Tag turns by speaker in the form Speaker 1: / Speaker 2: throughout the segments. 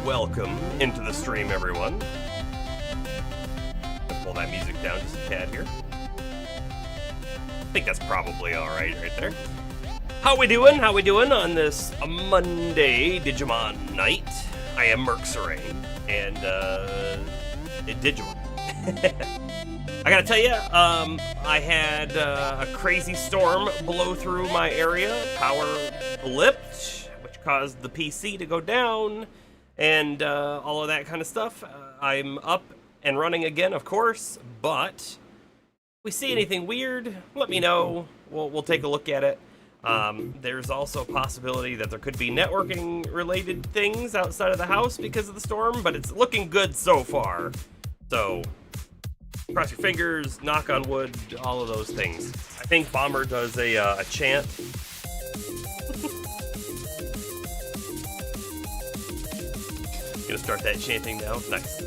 Speaker 1: Welcome into the stream, everyone. Let's pull that music down just a tad here. I think that's probably alright right there. How we doing on this Monday Digimon night? I am Merxerain, and Digimon. I gotta tell you, I had a crazy storm blow through my area. Power blipped, which caused the PC to go down, and all of that kind of stuff. I'm up and running again, of course, but if we see anything weird, let me know. We'll take a look at it. There's also a possibility that there could be networking related things outside of the house because of the storm, but it's looking good so far. So, cross your fingers, knock on wood, all of those things. I think Bomber does a chant. Gonna start that chanting now. Nice.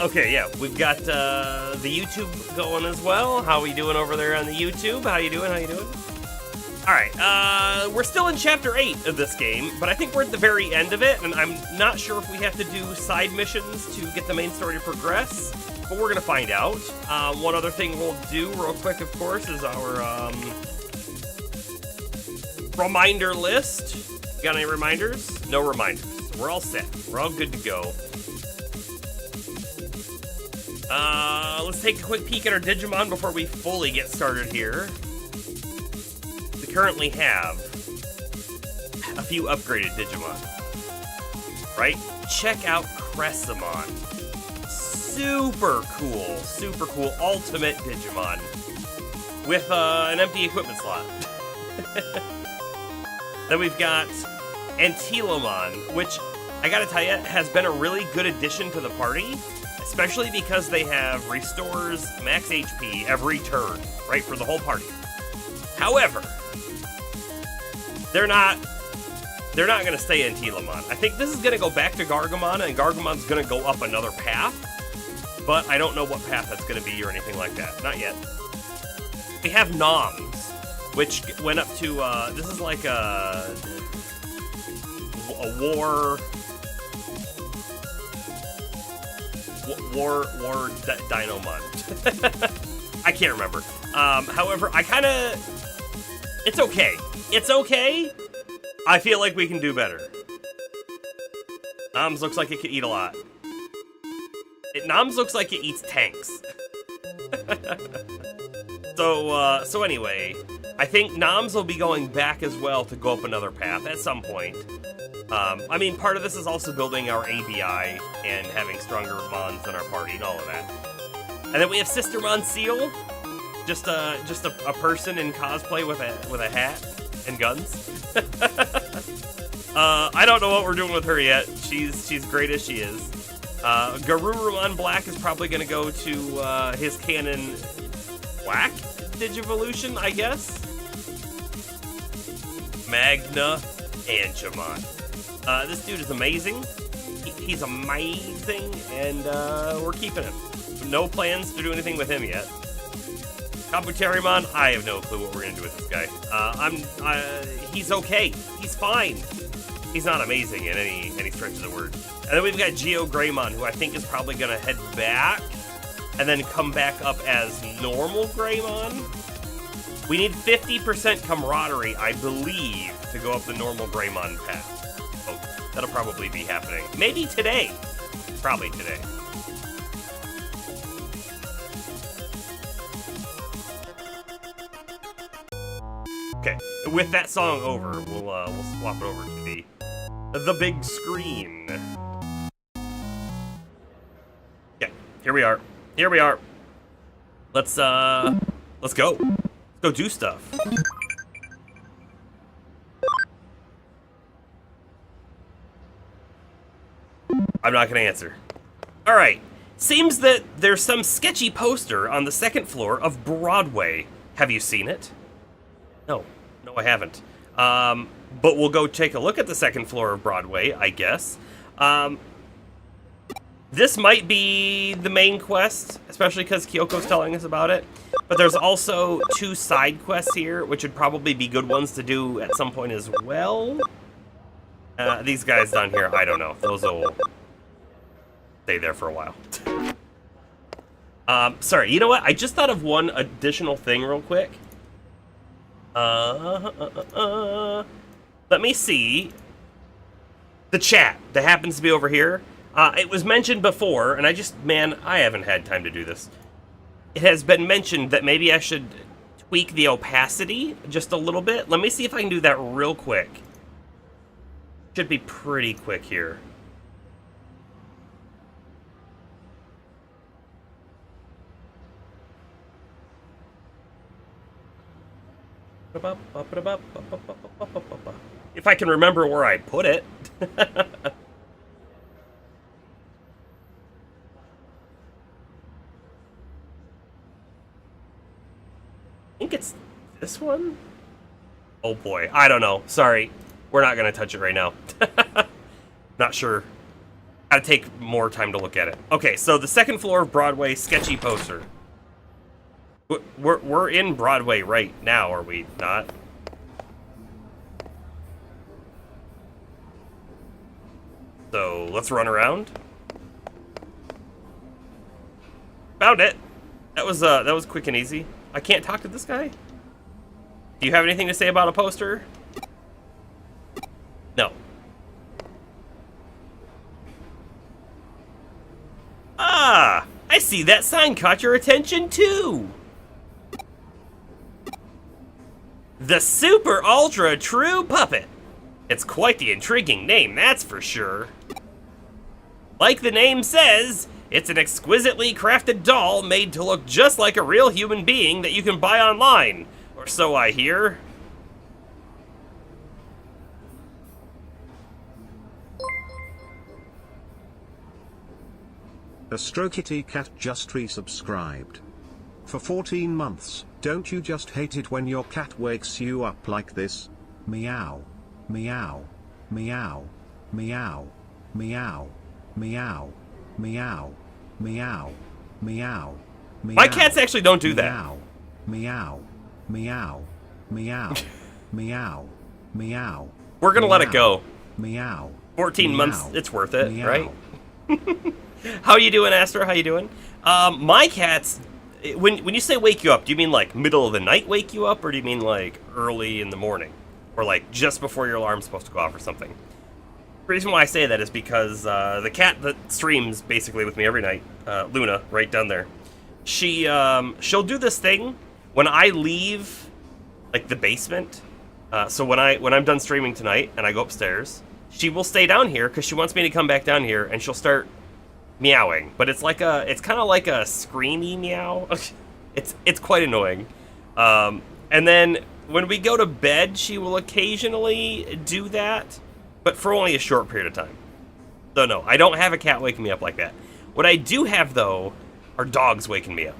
Speaker 1: Okay, yeah, we've got the YouTube going as well. How we doing over there on the YouTube? How you doing? How you doing? All right, we're still in Chapter 8 of this game, but I think we're at the very end of it, and I'm not sure if we have to do side missions to get the main story to progress, but we're gonna find out. One other thing we'll do real quick, of course, is our reminder list. Got any reminders? No reminders. So we're all set. We're all good to go. Let's take a quick peek at our Digimon before we fully get started here. We currently have a few upgraded Digimon. Right? Check out Cressamon. Super cool ultimate Digimon with an empty equipment slot. Then we've got Antilomon, which I gotta tell you has been a really good addition to the party. Especially because they have restores max HP every turn, right, for the whole party. However, they're not going to stay in Telamon. I think this is going to go back to Gargamon, and Gargamon's going to go up another path. But I don't know what path that's going to be or anything like that. Not yet. We have Noms, which went up to, this is like a war Dinomon. I can't remember. However, it's okay. It's okay. I feel like we can do better. Noms looks like it could eat a lot. Noms looks like it eats tanks. So anyway, I think Noms will be going back as well to go up another path at some point. I mean, part of this is also building our ABI and having stronger Mons in our party and all of that. And then we have Sister Seal, just a person in cosplay with a hat and guns. I don't know what we're doing with her yet. She's great as she is. Garurumon Black is probably going to go to his canon Black Digivolution, I guess. Magna Angemon. This dude is amazing. He's amazing, and we're keeping him. No plans to do anything with him yet. Kabuterimon, I have no clue what we're gonna do with this guy. He's okay. He's fine. He's not amazing in any stretch of the word. And then we've got Geo Greymon, who I think is probably gonna head back and then come back up as normal Greymon. We need 50% camaraderie, I believe, to go up the normal Greymon path. Oh, that'll probably be happening. Maybe today. Probably today. Okay, with that song over, we'll swap it over to the big screen. Okay, here we are. Here we are. Let's go. Let's go do stuff. I'm not gonna answer. Alright. Seems that there's some sketchy poster on the second floor of Broadway. Have you seen it? No. No, I haven't. But we'll go take a look at the second floor of Broadway, I guess. This might be the main quest, especially because Kyoko's telling us about it. But there's also 2 side quests here, which would probably be good ones to do at some point as well. These guys down here, I don't know. Those will stay there for a while. Sorry, you know what? I just thought of one additional thing real quick. Let me see. The chat that happens to be over here. It was mentioned before, and I haven't had time to do this. It has been mentioned that maybe I should tweak the opacity just a little bit. Let me see if I can do that real quick. Should be pretty quick here. If I can remember where I put it. I think it's this one? Oh boy, I don't know. Sorry. We're not going to touch it right now. Not sure. Gotta take more time to look at it. Okay, so the second floor of Broadway, sketchy poster. We're in Broadway right now, are we not? So let's run around. Found it. That was quick and easy. I can't talk to this guy. Do you have anything to say about a poster? No. Ah, I see that sign caught your attention too. The Super Ultra True Puppet. It's quite the intriguing name, that's for sure. Like the name says, it's an exquisitely crafted doll made to look just like a real human being that you can buy online. Or so I hear.
Speaker 2: A Strokitty cat just resubscribed. For 14 months, don't you just hate it when your cat wakes you up like this? Meow. Meow. Meow. Meow. Meow. Meow. Meow. Meow. Meow.
Speaker 1: My cats actually don't do that.
Speaker 2: Meow. Meow. Meow. Meow. Meow. Meow.
Speaker 1: We're gonna let it go.
Speaker 2: Meow.
Speaker 1: 14 months, it's worth it,
Speaker 2: meow.
Speaker 1: right? How you doing, Astro? How you doing? My cats, when you say wake you up, do you mean like middle of the night wake you up, or do you mean like early in the morning? Or like just before your alarm's supposed to go off or something? The reason why I say that is because the cat that streams basically with me every night, Luna, right down there, she'll do this thing when I leave like the basement. So when I'm done streaming tonight and I go upstairs, she will stay down here because she wants me to come back down here, and she'll start meowing. But it's kind of like a screamy meow. It's quite annoying. And then when we go to bed, she will occasionally do that, but for only a short period of time. So no, I don't have a cat waking me up like that. What I do have, though, are dogs waking me up.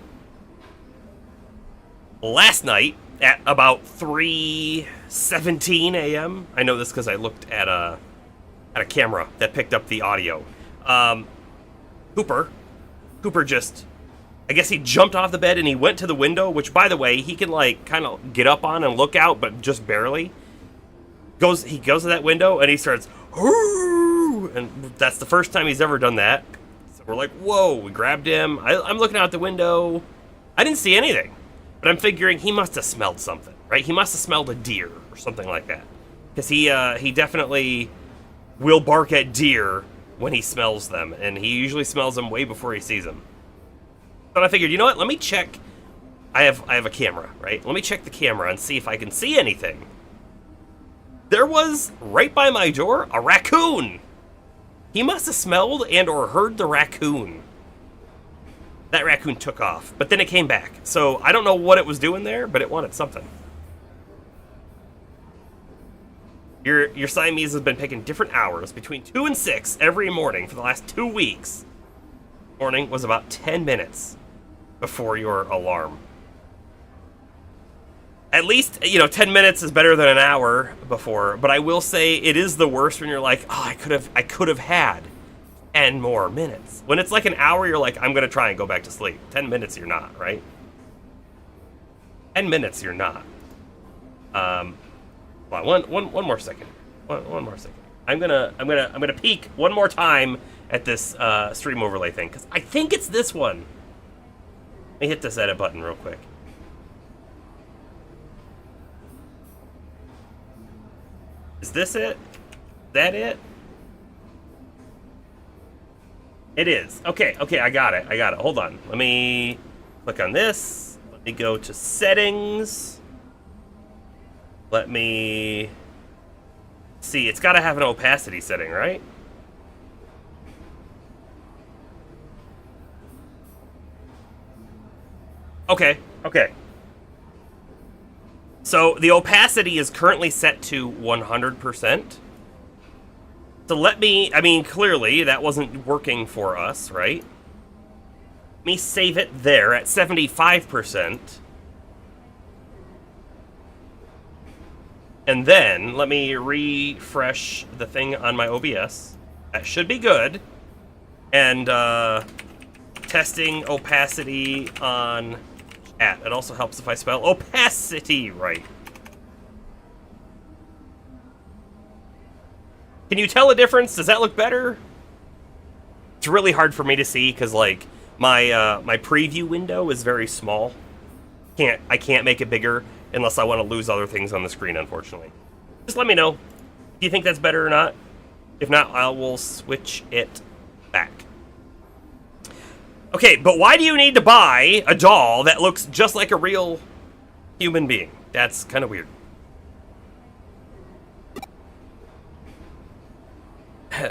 Speaker 1: Last night, at about 3:17 a.m., I know this because I looked at a camera that picked up the audio. Cooper just, I guess he jumped off the bed and he went to the window, which, by the way, he can like kind of get up on and look out, but just barely. He goes to that window and he starts, "Hoo!" And that's the first time he's ever done that. So we're like, whoa, we grabbed him. I'm looking out the window. I didn't see anything, but I'm figuring he must have smelled something, right? He must have smelled a deer or something like that. Because he definitely will bark at deer when he smells them, and he usually smells them way before he sees them. But I figured, you know what? Let me check. I have a camera, right? Let me check the camera and see if I can see anything. There was, right by my door, a raccoon. He must have smelled and or heard the raccoon. That raccoon took off, but then it came back. So I don't know what it was doing there, but it wanted something. Your Siamese has been picking different hours between 2 and 6 every morning for the last 2 weeks. Morning was about 10 minutes before your alarm. At least, 10 minutes is better than an hour before, but I will say it is the worst when you're like, oh, I could have had 10 more minutes. When it's like an hour, you're like, I'm going to try and go back to sleep. 10 minutes, you're not, right? 10 minutes, you're not. Hold on, one more second. One more second. I'm gonna peek one more time at this stream overlay thing, because I think it's this one. Let me hit this edit button real quick. Is this it? Is that it? It is. Okay, I got it. Hold on. Let me click on this. Let me go to settings. Let me see. It's got to have an opacity setting, right? Okay. So the opacity is currently set to 100%. So let me, I mean, clearly that wasn't working for us, right? Let me save it there at 75%. And then let me refresh the thing on my OBS. That should be good. And testing opacity on chat. It also helps if I spell opacity right. Can you tell a difference? Does that look better? It's really hard for me to see because, like, my preview window is very small. I can't make it bigger unless I want to lose other things on the screen, unfortunately. Just let me know. Do you think that's better or not? If not, I will switch it back. Okay, but why do you need to buy a doll that looks just like a real human being? That's kind of weird.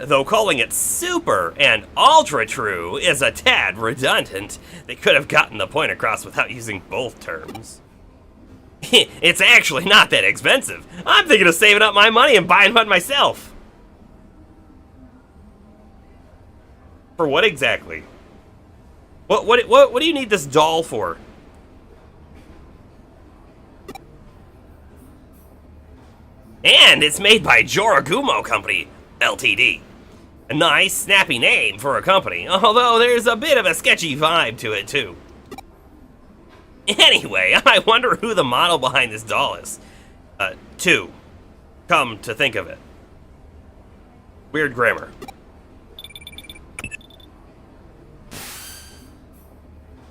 Speaker 1: Though calling it super and ultra true is a tad redundant, they could have gotten the point across without using both terms. It's actually not that expensive. I'm thinking of saving up my money and buying one myself. For what exactly? What do you need this doll for? And it's made by Joragumo Company, Ltd. A nice, snappy name for a company, although there's a bit of a sketchy vibe to it, too. Anyway, I wonder who the model behind this doll is. Two. Come to think of it. Weird grammar.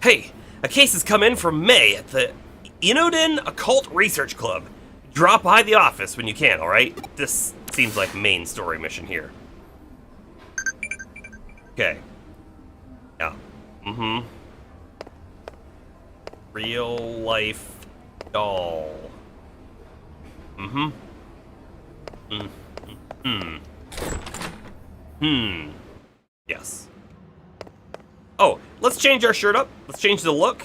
Speaker 1: Hey, a case has come in from May at the Inoden Occult Research Club. Drop by the office when you can, alright? This seems like main story mission here. Okay. Yeah. Mm-hmm. Real life doll. Mm-hmm. Yes. Oh, let's change our shirt up. Let's change the look.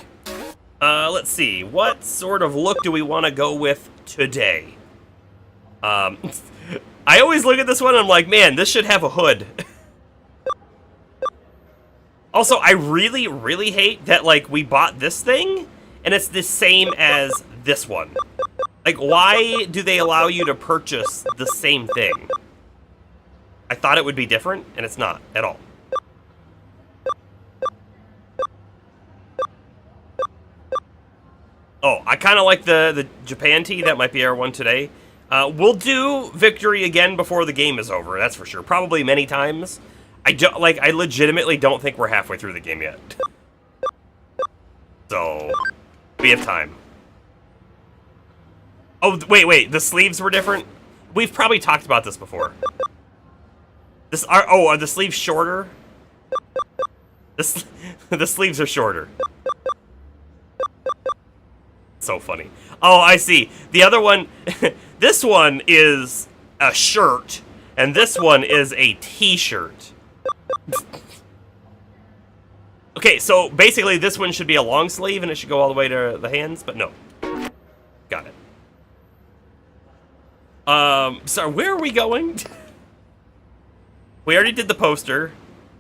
Speaker 1: Let's see. What sort of look do we want to go with today? I always look at this one and I'm like, man, this should have a hood. Also, I really, really hate that, like, we bought this thing and it's the same as this one. Like, why do they allow you to purchase the same thing? I thought it would be different, and it's not at all. Oh, I kind of like the Japan tee. That might be our one today. We'll do Victory again before the game is over, that's for sure. Probably many times. I legitimately don't think we're halfway through the game yet. So, we have time. Oh, wait, the sleeves were different? We've probably talked about this before. Are the sleeves shorter? The sleeves are shorter. So funny. Oh, I see. The other one, this one is a shirt, and this one is a t-shirt. Okay, so basically this one should be a long sleeve, and it should go all the way to the hands, but no. Got it. So where are we going? We already did the poster,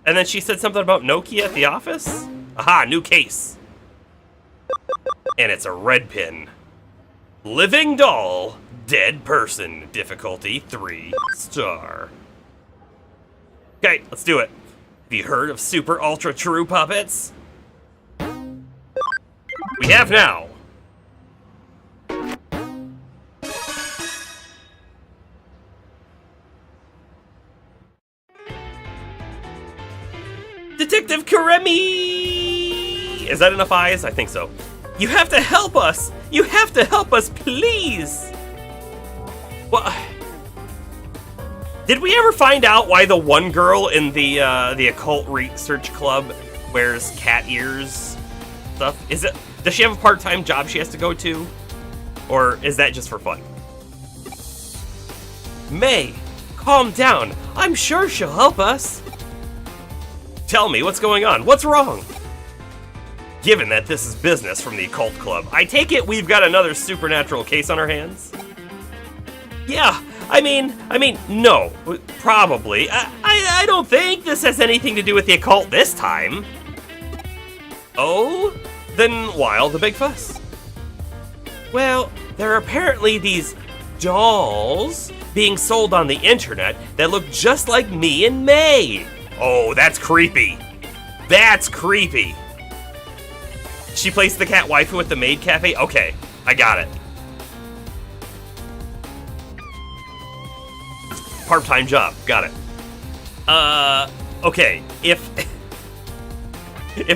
Speaker 1: and then she said something about Nokia at the office? Aha, new case. And it's a red pin. Living doll, dead person, difficulty 3-star. Okay, let's do it. Have you heard of super ultra true puppets? We have now. Detective Karemi! Is that enough eyes? I think so. You have to help us! You have to help us, please! Well, did we ever find out why the one girl in the occult research club wears cat ears stuff? Does she have a part-time job she has to go to? Or is that just for fun? May, calm down. I'm sure she'll help us. Tell me, what's going on? What's wrong? Given that this is business from the Occult Club, I take it we've got another supernatural case on our hands? Yeah, I mean, no, probably. I don't think this has anything to do with the occult this time. Oh? Then why all the big fuss? Well, there are apparently these dolls being sold on the internet that look just like me and May. Oh, that's creepy. That's creepy. She plays the cat waifu at the maid cafe? Okay, I got it. Part-time job, got it. Okay, if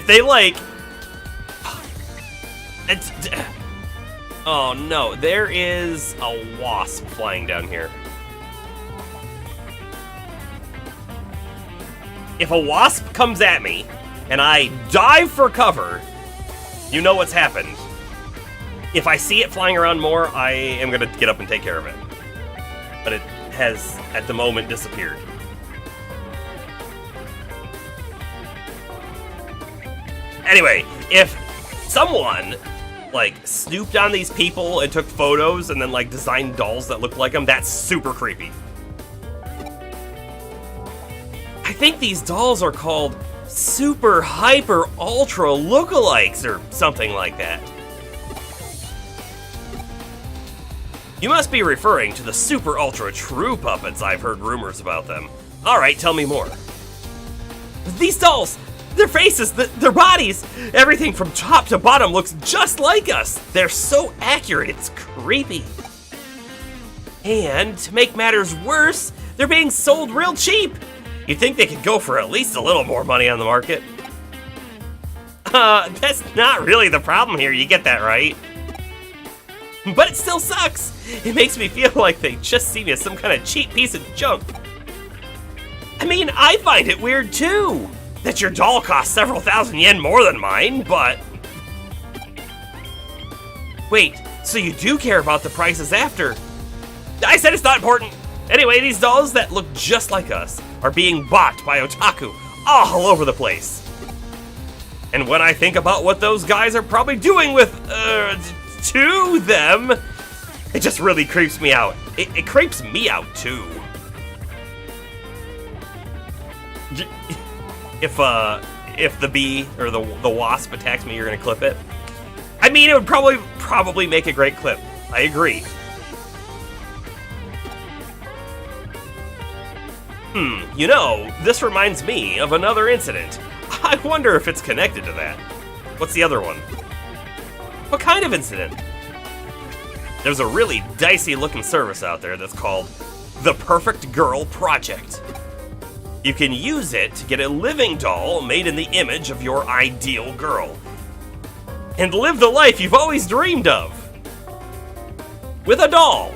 Speaker 1: they like... Oh no, there is a wasp flying down here. If a wasp comes at me, and I dive for cover, you know what's happened. If I see it flying around more, I am gonna get up and take care of it. But it has, at the moment, disappeared. Anyway, if someone, like, snooped on these people and took photos and then, like, designed dolls that looked like them, that's super creepy. I think these dolls are called super hyper ultra lookalikes or something like that. You must be referring to the super ultra true puppets. I've heard rumors about them. Alright, tell me more. These dolls, their faces, their bodies, everything from top to bottom looks just like us. They're so accurate, it's creepy. And to make matters worse, they're being sold real cheap. You'd think they could go for at least a little more money on the market. That's not really the problem here, you get that, right? But it still sucks. It makes me feel like they just see me as some kind of cheap piece of junk. I mean, I find it weird too, that your doll costs several thousand yen more than mine, but... Wait, so you do care about the prices after? I said it's not important. Anyway, these dolls that look just like us are being bought by otaku all over the place. And when I think about what those guys are probably doing with, to them, it just really creeps me out. It creeps me out too. If the bee or the wasp attacks me, you're gonna clip it. I mean, it would probably make a great clip. I agree. You know, this reminds me of another incident. I wonder if it's connected to that. What's the other one? What kind of incident? There's a really dicey looking service out there that's called the Perfect Girl Project. You can use it to get a living doll made in the image of your ideal girl. And live the life you've always dreamed of. With a doll.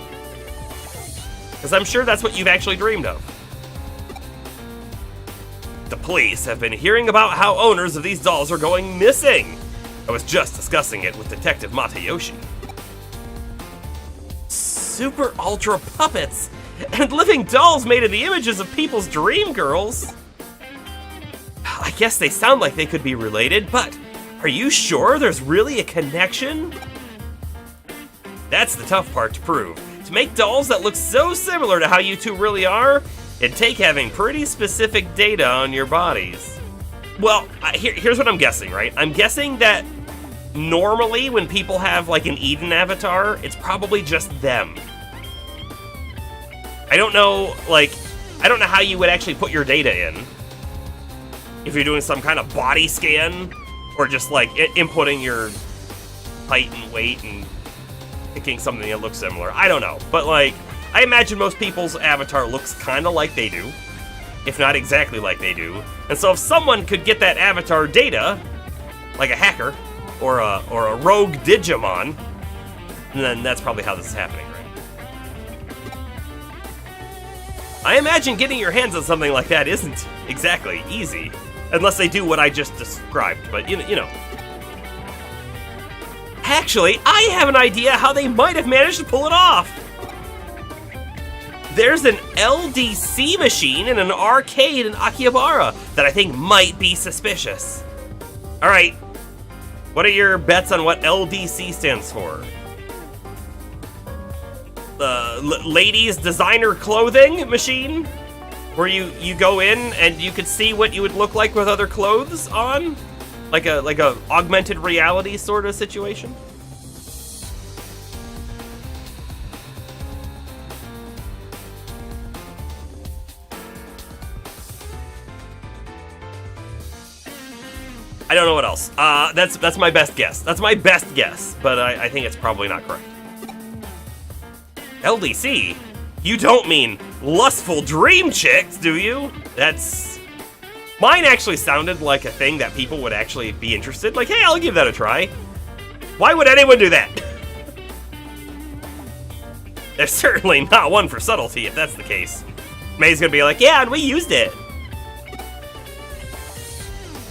Speaker 1: Because I'm sure that's what you've actually dreamed of. The police have been hearing about how owners of these dolls are going missing. I was just discussing it with Detective Matayoshi. Super ultra puppets and living dolls made in the images of people's dream girls. I guess they sound like they could be related, but are you sure there's really a connection? That's the tough part to prove. To make dolls that look so similar to how you two really are, it'd take having pretty specific data on your bodies. Well, here's what I'm guessing, right? I'm guessing that normally when people have like an Eden avatar, it's probably just them. I don't know how you would actually put your data in. If you're doing some kind of body scan, or just like inputting your height and weight and picking something that looks similar. I don't know, but like, I imagine most people's avatar looks kind of like they do, if not exactly like they do. And so if someone could get that avatar data, like a hacker or a rogue Digimon, then that's probably how this is happening, right? I imagine getting your hands on something like that isn't exactly easy, unless they do what I just described, but you know. Actually, I have an idea how they might have managed to pull it off. There's an LDC machine in an arcade in Akihabara that I think might be suspicious. Alright, What are your bets on what LDC stands for? The ladies designer clothing machine? Where you go in and you could see what you would look like with other clothes on? Like a augmented reality sort of situation? I don't know what else. That's my best guess. That's my best guess, but I think it's probably not correct. LDC? You don't mean lustful dream chicks, do you? That's... Mine actually sounded like a thing that people would actually be interested. Like, hey, I'll give that a try. Why would anyone do that? There's certainly not one for subtlety, if that's the case. May's gonna be like, yeah, and we used it.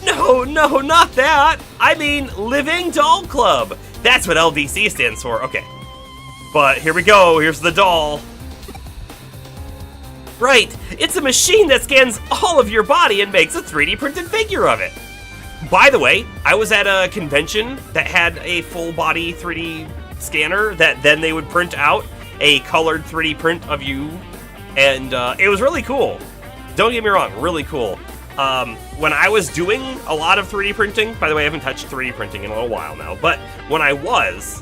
Speaker 1: No, not that. I mean, Living Doll Club. That's what LDC stands for. Okay. But here we go. Here's the doll. Right. It's a machine that scans all of your body and makes a 3D printed figure of it. By the way, I was at a convention that had a full body 3D scanner that then they would print out a colored 3D print of you. And it was really cool. Don't get me wrong, really cool. When I was doing a lot of 3D printing, by the way, I haven't touched 3D printing in a little while now, but when I was,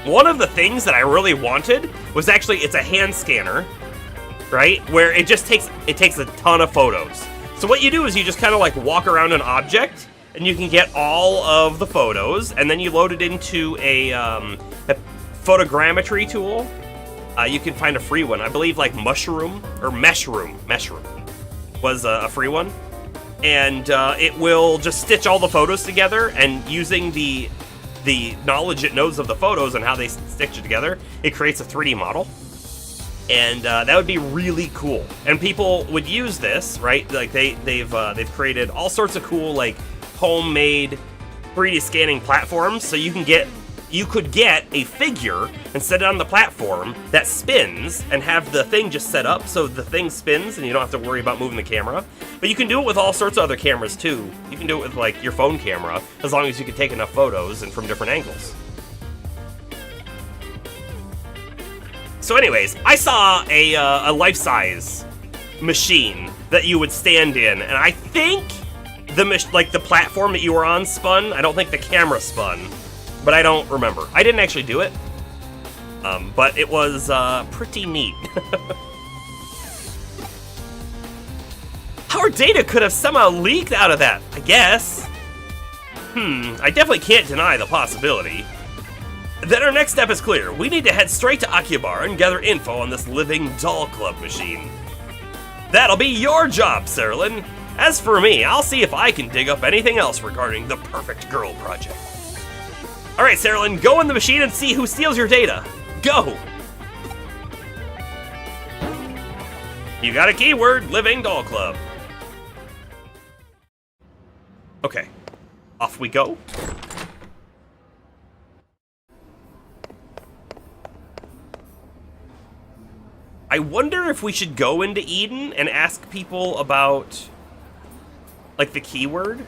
Speaker 1: one of the things that I really wanted was actually, it's a hand scanner, right? Where it just takes a ton of photos. So what you do is you just kind of like walk around an object and you can get all of the photos and then you load it into a photogrammetry tool. You can find a free one. I believe like Meshroom was a free one, and it will just stitch all the photos together, and using the knowledge it knows of the photos and how they stitch it together, it creates a 3D model, and that would be really cool. And people would use this, right? Like they've created all sorts of cool like homemade 3D scanning platforms, so you could get a figure and set it on the platform that spins and have the thing just set up so the thing spins and you don't have to worry about moving the camera. But you can do it with all sorts of other cameras too. You can do it with like your phone camera as long as you can take enough photos and from different angles. So anyways, I saw a life-size machine that you would stand in, and I think the platform that you were on spun. I don't think the camera spun. But I don't remember. I didn't actually do it, but it was pretty neat. Our data could have somehow leaked out of that, I guess. I definitely can't deny the possibility. Then our next step is clear. We need to head straight to Akihabara and gather info on this Living Doll Club machine. That'll be your job, Serlin. As for me, I'll see if I can dig up anything else regarding the Perfect Girl Project. Alright, Serlin, go in the machine and see who steals your data. Go! You got a keyword, Living Doll Club. Okay, off we go. I wonder if we should go into Eden and ask people about, like, the keyword.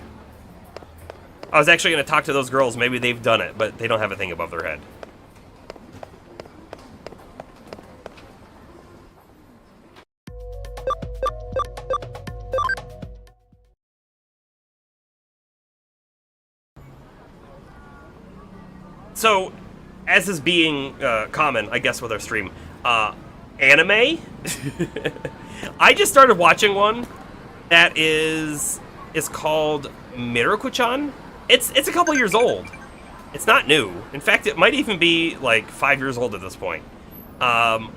Speaker 1: I was actually going to talk to those girls. Maybe they've done it, but they don't have a thing above their head. So, as is being common, I guess, with our stream, anime? I just started watching one that is called Miracle-chan. It's a couple years old. It's not new. In fact, it might even be like 5 years old at this point. But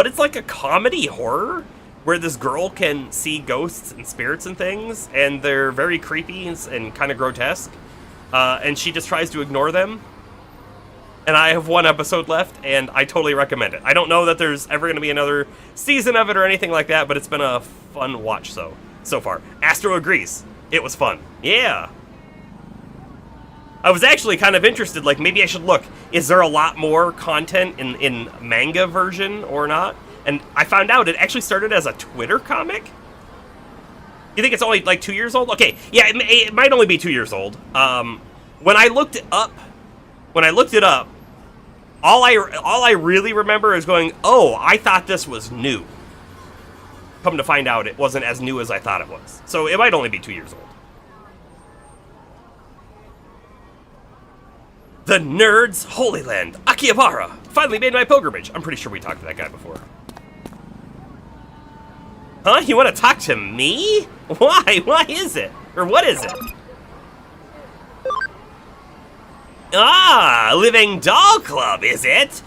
Speaker 1: it's like a comedy horror where this girl can see ghosts and spirits and things, and they're very creepy and kind of grotesque. And she just tries to ignore them. And I have one episode left, and I totally recommend it. I don't know that there's ever going to be another season of it or anything like that, but it's been a fun watch so far. Astro agrees. It was fun. Yeah. I was actually kind of interested, like, maybe I should look. Is there a lot more content in manga version or not? And I found out it actually started as a Twitter comic. You think it's only like 2 years old? Okay, yeah, it might only be 2 years old. When I looked it up, all I really remember is going, oh, I thought this was new. Come to find out, it wasn't as new as I thought it was. So it might only be 2 years old. The Nerd's Holy Land, Akihabara. Finally made my pilgrimage. I'm pretty sure we talked to that guy before. Huh? You want to talk to me? Why? Why is it? Or what is it? Ah, Living Doll Club, is it?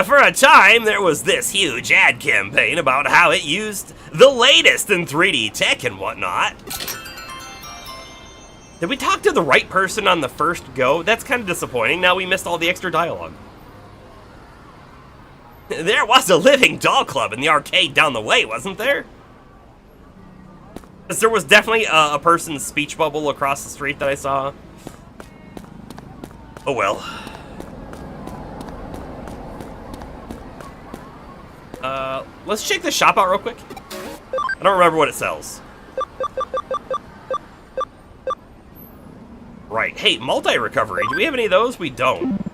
Speaker 1: For a time, there was this huge ad campaign about how it used the latest in 3D tech and whatnot. Did we talk to the right person on the first go? That's kind of disappointing. Now we missed all the extra dialogue. There was a Living Doll Club in the arcade down the way, wasn't there? There was definitely a person's speech bubble across the street that I saw. Oh well. Let's check the shop out real quick. I don't remember what it sells. Right. Hey, multi-recovery. Do we have any of those? We don't.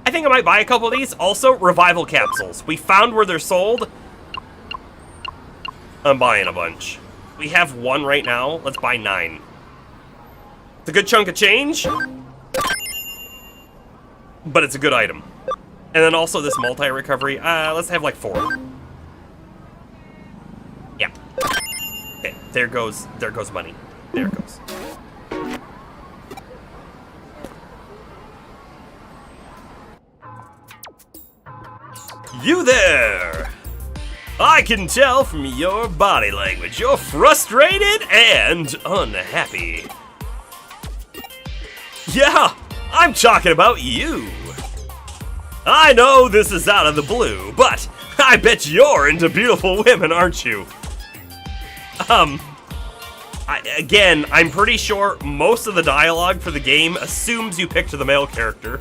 Speaker 1: I think I might buy a couple of these. Also, revival capsules. We found where they're sold. I'm buying a bunch. We have one right now. Let's buy 9. It's a good chunk of change. But it's a good item. And then also this multi-recovery. Let's have like 4. Yeah. Okay, there goes money. There it goes. You there! I can tell from your body language you're frustrated and unhappy. Yeah, I'm talking about you. I know this is out of the blue, but I bet you're into beautiful women, aren't you? Again, I'm pretty sure most of the dialogue for the game assumes you picked the male character.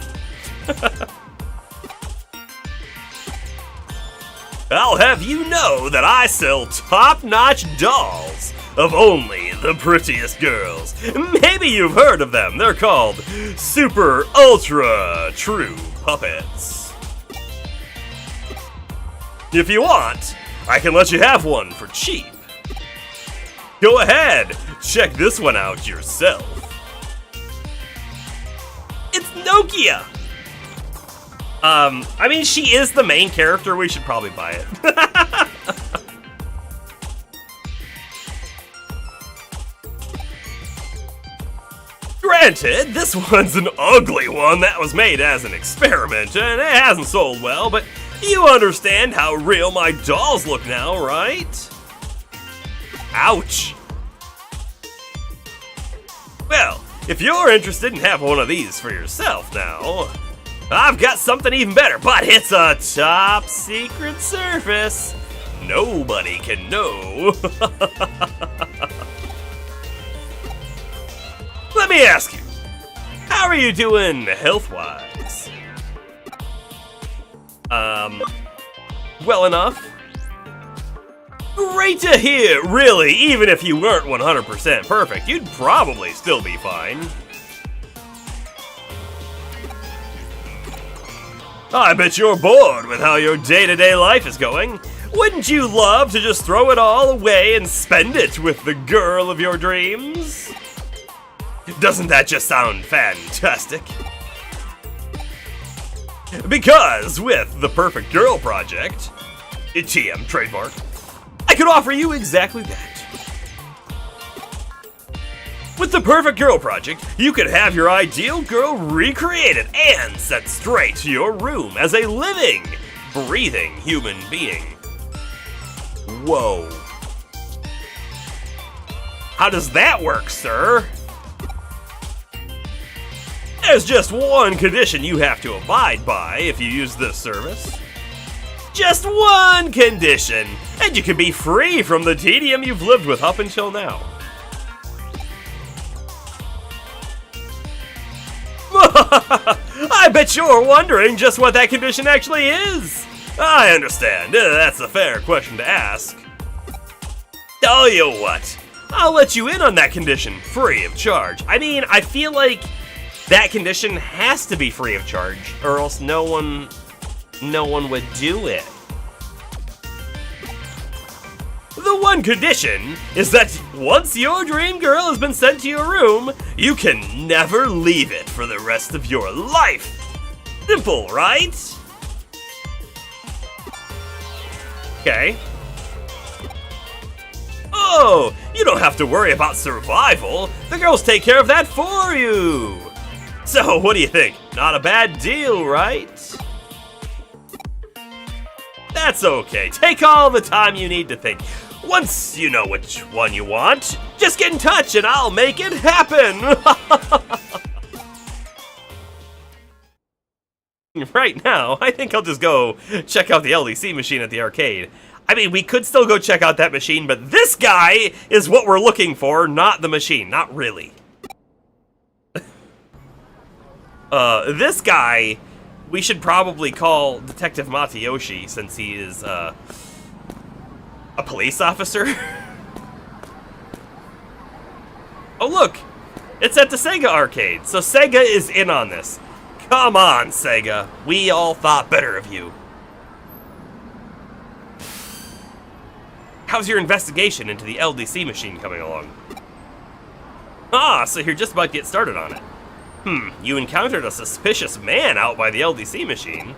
Speaker 1: I'll have you know that I sell top-notch dolls of only the prettiest girls. Maybe you've heard of them. They're called Super Ultra True Puppets. If you want, I can let you have one for cheap. Go ahead, check this one out yourself. It's Nokia! I mean, she is the main character. We should probably buy it. Granted, this one's an ugly one that was made as an experiment, and it hasn't sold well, but you understand how real my dolls look now, right? Ouch. Well, if you're interested in having one of these for yourself now, I've got something even better, but it's a top secret service. Nobody can know. Let me ask you, how are you doing health-wise? Well enough? Great to hear, really, even if you weren't 100% perfect, you'd probably still be fine. I bet you're bored with how your day-to-day life is going. Wouldn't you love to just throw it all away and spend it with the girl of your dreams? Doesn't that just sound fantastic? Because with the Perfect Girl Project, TM trademark, I could offer you exactly that. With the Perfect Girl Project, you could have your ideal girl recreated and sent straight to your room as a living, breathing human being. Whoa. How does that work, sir? There's just one condition you have to abide by if you use this service. Just one condition, and you can be free from the tedium you've lived with up until now. I bet you're wondering just what that condition actually is. I understand, that's a fair question to ask. Tell you what, I'll let you in on that condition, free of charge. I mean, I feel like that condition has to be free of charge, or else no one would do it. The one condition is that once your dream girl has been sent to your room, you can never leave it for the rest of your life. Simple, right? Okay. Oh, you don't have to worry about survival. The girls take care of that for you. So, what do you think? Not a bad deal, right? That's okay. Take all the time you need to think. Once you know which one you want, just get in touch and I'll make it happen. Right now, I think I'll just go check out the LDC machine at the arcade. I mean, we could still go check out that machine, but this guy is what we're looking for, not the machine. Not really. This guy, we should probably call Detective Matayoshi, since he is, a police officer. Oh, look! It's at the Sega arcade, so Sega is in on this. Come on, Sega. We all thought better of you. How's your investigation into the LDC machine coming along? Ah, so you're just about to get started on it. You encountered a suspicious man out by the LDC machine.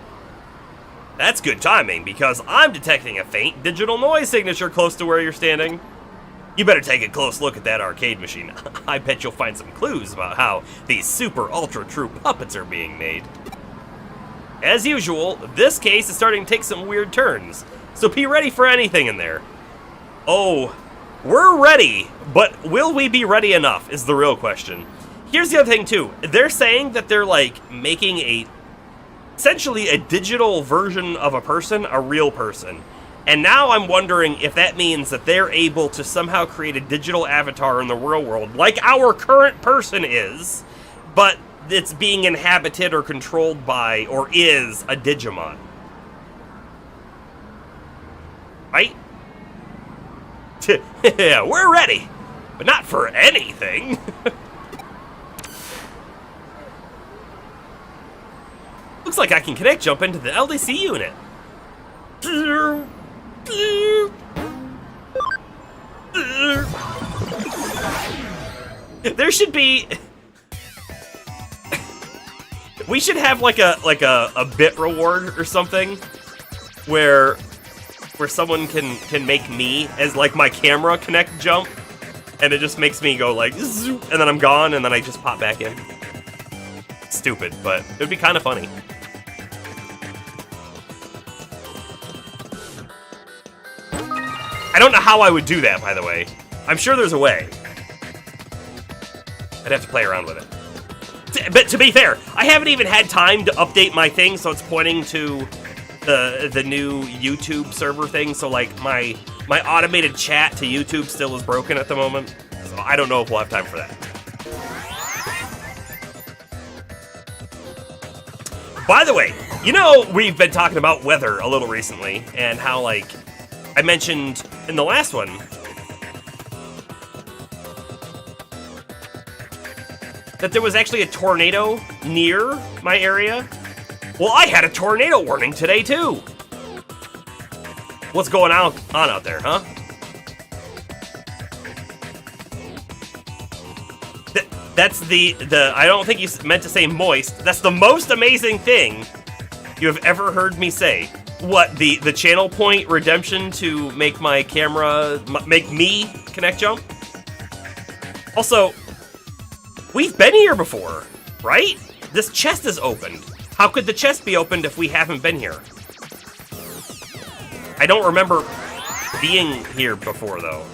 Speaker 1: That's good timing, because I'm detecting a faint digital noise signature close to where you're standing. You better take a close look at that arcade machine. I bet you'll find some clues about how these super ultra true puppets are being made. As usual, this case is starting to take some weird turns, so be ready for anything in there. Oh, we're ready, but will we be ready enough is the real question. Here's the other thing too. They're saying that they're like making essentially a digital version of a person, a real person. And now I'm wondering if that means that they're able to somehow create a digital avatar in the real world, like our current person is, but it's being inhabited or controlled by, or is, a Digimon. Right? Yeah, we're ready, but not for anything. Looks like I can connect jump into the LDC unit. There should be... We should have like a bit reward or something where someone can make me as like my camera connect jump, and it just makes me go like zoop, and then I'm gone, and then I just pop back in. Stupid, but it would be kind of funny. I don't know how I would do that, by the way. I'm sure there's a way. I'd have to play around with it. But to be fair, I haven't even had time to update my thing, so it's pointing to the new YouTube server thing. So like my automated chat to YouTube still is broken at the moment. So I don't know if we'll have time for that. By the way, you know, we've been talking about weather a little recently, and how like I mentioned in the last one that there was actually a tornado near my area. Well, I had a tornado warning today too. What's going on out there, huh? That's the I don't think you meant to say moist. That's the most amazing thing you have ever heard me say. What, the channel point redemption to make my camera, make me connect jump? Also, we've been here before, right? This chest is opened. How could the chest be opened if we haven't been here? I don't remember being here before, though.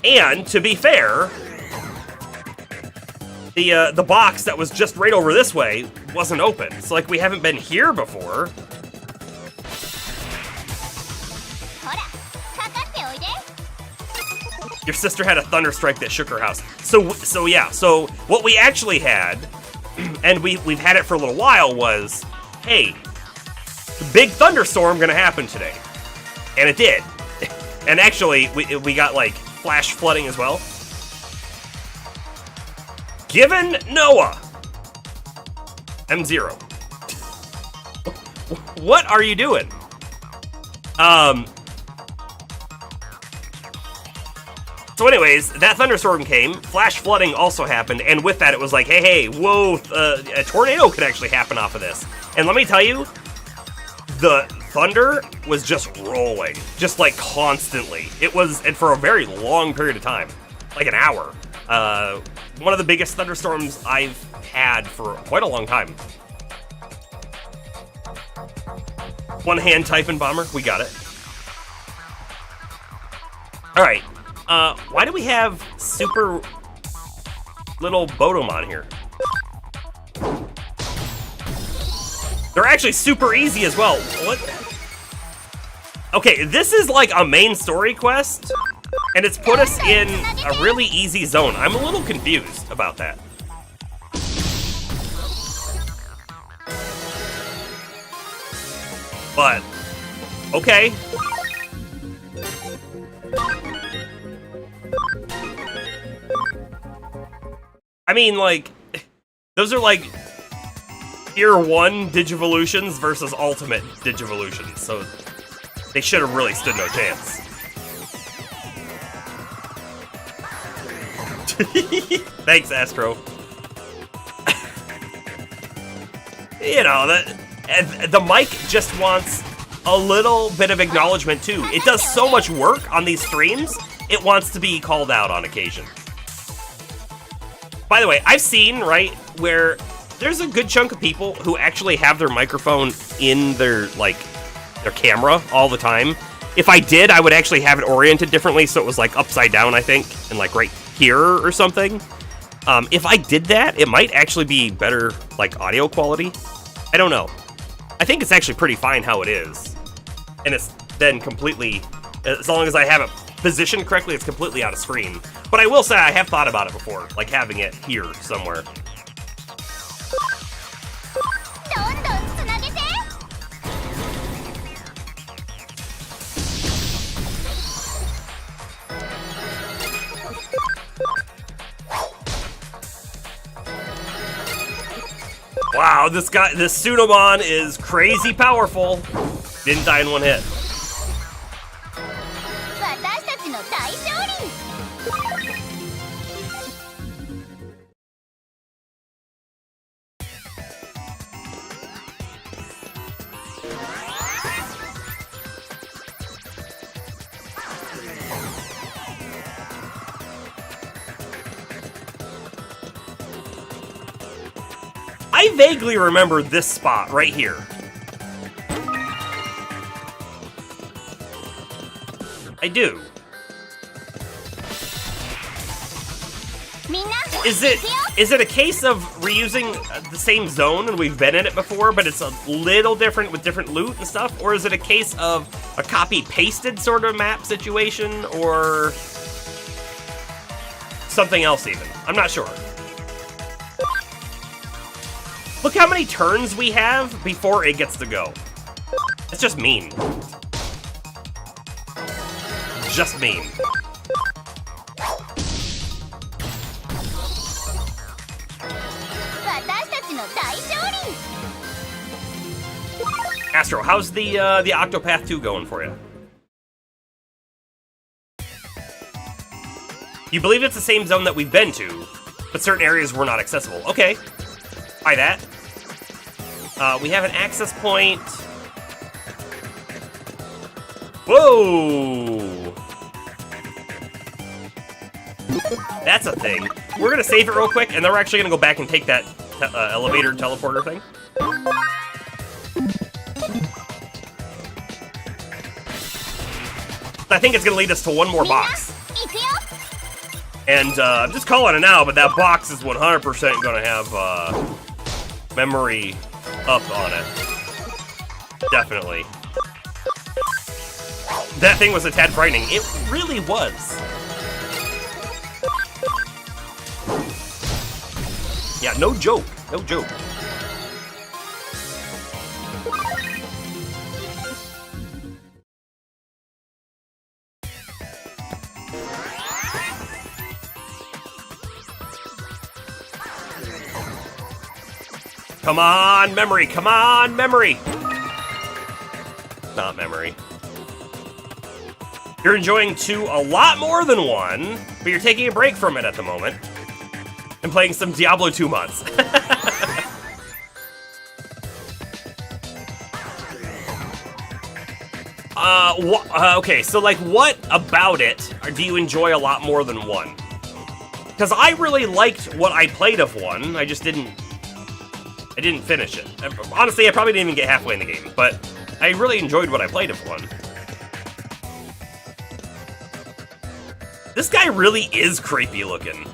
Speaker 1: And, to be fair, the box that was just right over this way wasn't open. So, like, we haven't been here before. Your sister had a thunder strike that shook her house. So yeah, so what we actually had, and we've had it for a little while, was, hey, big thunderstorm gonna happen today. And it did. And actually, we got like flash flooding as well. Given Noah. M0. What are you doing? So anyways, that thunderstorm came, flash flooding also happened, and with that it was like, hey, whoa, a tornado could actually happen off of this. And let me tell you, the thunder was just rolling, just like constantly. It was, and for a very long period of time, like an hour. One of the biggest thunderstorms I've had for quite a long time. One hand typing bomber, we got it. All right. Why do we have super little Botomon here? They're actually super easy as well. What? Okay, this is like a main story quest, and it's put us in a really easy zone. I'm a little confused about that. But, okay. I mean, like, those are like Tier 1 Digivolutions versus Ultimate Digivolutions, so they should have really stood no chance. Thanks, Astro. You know, the mic just wants a little bit of acknowledgement, too. It does so much work on these streams, it wants to be called out on occasion. By the way, I've seen, right, where there's a good chunk of people who actually have their microphone in their, like, their camera all the time. If I did, I would actually have it oriented differently, so it was, like, upside down, I think, and, like, right here or something. If I did that, it might actually be better, like, audio quality. I don't know. I think it's actually pretty fine how it is. And it's then completely, as long as I have it positioned correctly, it's completely out of screen. But I will say I have thought about it before, like having it here somewhere. Wow, this Pseudomon is crazy powerful. Didn't die in one hit. I vaguely remember this spot right here. I do. Is it a case of reusing the same zone and we've been in it before, but it's a little different with different loot and stuff? Or is it a case of a copy-pasted sort of map situation, or something else even? I'm not sure. Look how many turns we have before it gets to go. It's just mean. Just mean. Astro, how's the Octopath 2 going for you? You believe it's the same zone that we've been to, but certain areas were not accessible. Okay. Try that. We have an access point. Whoa! That's a thing. We're gonna save it real quick, and then we're actually gonna go back and take that elevator teleporter thing. I think it's gonna lead us to one more box. And I'm just calling it now, but that box is 100% gonna have memory up on it. Definitely. That thing was a tad frightening. It really was. Yeah, no joke. No joke. Come on, memory. Come on, memory. Not memory. You're enjoying 2 a lot more than 1, but you're taking a break from it at the moment. And playing some Diablo 2 mods. Okay, so like what about it do you enjoy a lot more than 1? Because I really liked what I played of 1, I didn't finish it. Honestly, I probably didn't even get halfway in the game, but I really enjoyed what I played of 1. This guy really is creepy looking.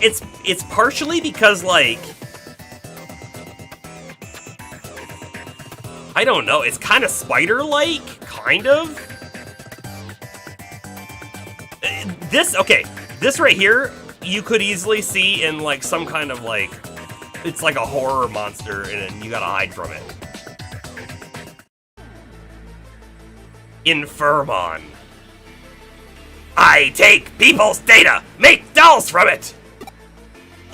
Speaker 1: It's partially because, like, I don't know, it's kind of spider-like, kind of. This right here, you could easily see in, like, some kind of, like, it's like a horror monster, and you gotta hide from it. Infirmon. I take people's data, make dolls from it!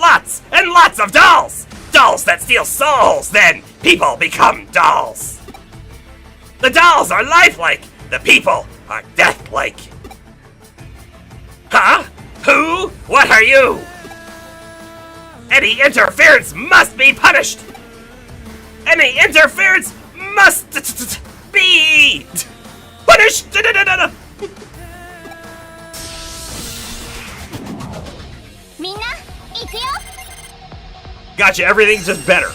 Speaker 1: Lots and lots of dolls! Dolls that steal souls, then people become dolls! The dolls are lifelike, the people are deathlike. Huh? Who? What are you? Any interference must be punished! Any interference must be punished! Gotcha, everything's just better.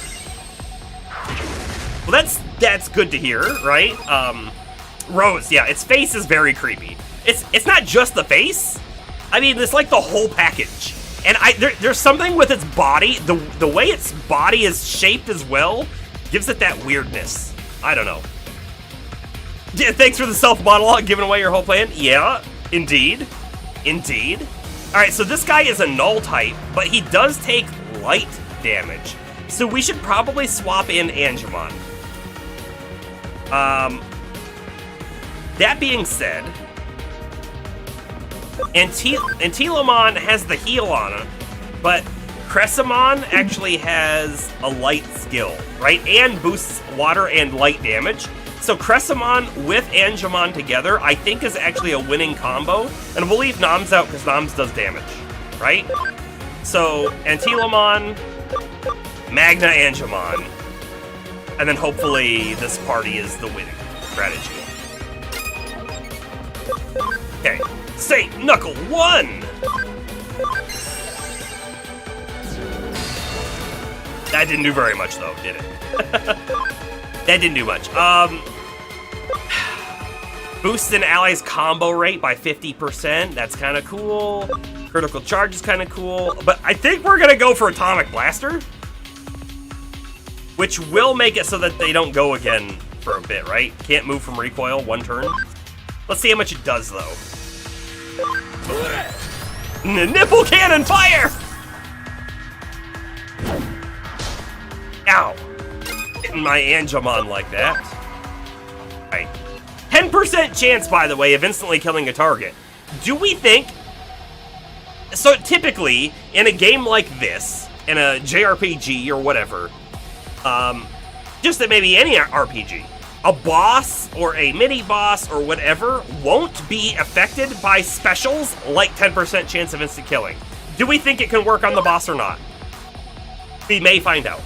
Speaker 1: Well, that's good to hear, right? Rose, yeah, its face is very creepy. It's not just the face. I mean, it's like the whole package. And there's something with its body, the way its body is shaped as well, gives it that weirdness. I don't know. Yeah, thanks for the self-monologue, giving away your whole plan. Yeah, indeed. Indeed. Alright, so this guy is a null type, but he does take light damage. So we should probably swap in Angemon. That being said, Antilomon has the heal on him, but Cressamon actually has a light skill, right? And boosts water and light damage. So Cressamon with Angemon together, I think, is actually a winning combo. And we'll leave Noms out because Noms does damage, right? So Antilomon, Magna Angemon, and then hopefully this party is the winning strategy. Okay, Saint Knuckle 1! That didn't do very much though, did it? That didn't do much. Boosts an ally's combo rate by 50%, that's kind of cool. Critical charge is kind of cool, but I think we're gonna go for Atomic Blaster, which will make it so that they don't go again for a bit, right? Can't move from recoil, 1 turn. Let's see how much it does, though. Nipple cannon fire! Ow. Hitting my Angemon like that. Right. 10% chance, by the way, of instantly killing a target. Do we think... So typically, in a game like this, in a JRPG or whatever, just that maybe any RPG, a boss or a mini-boss or whatever won't be affected by specials like 10% chance of instant killing. Do we think it can work on the boss or not? We may find out.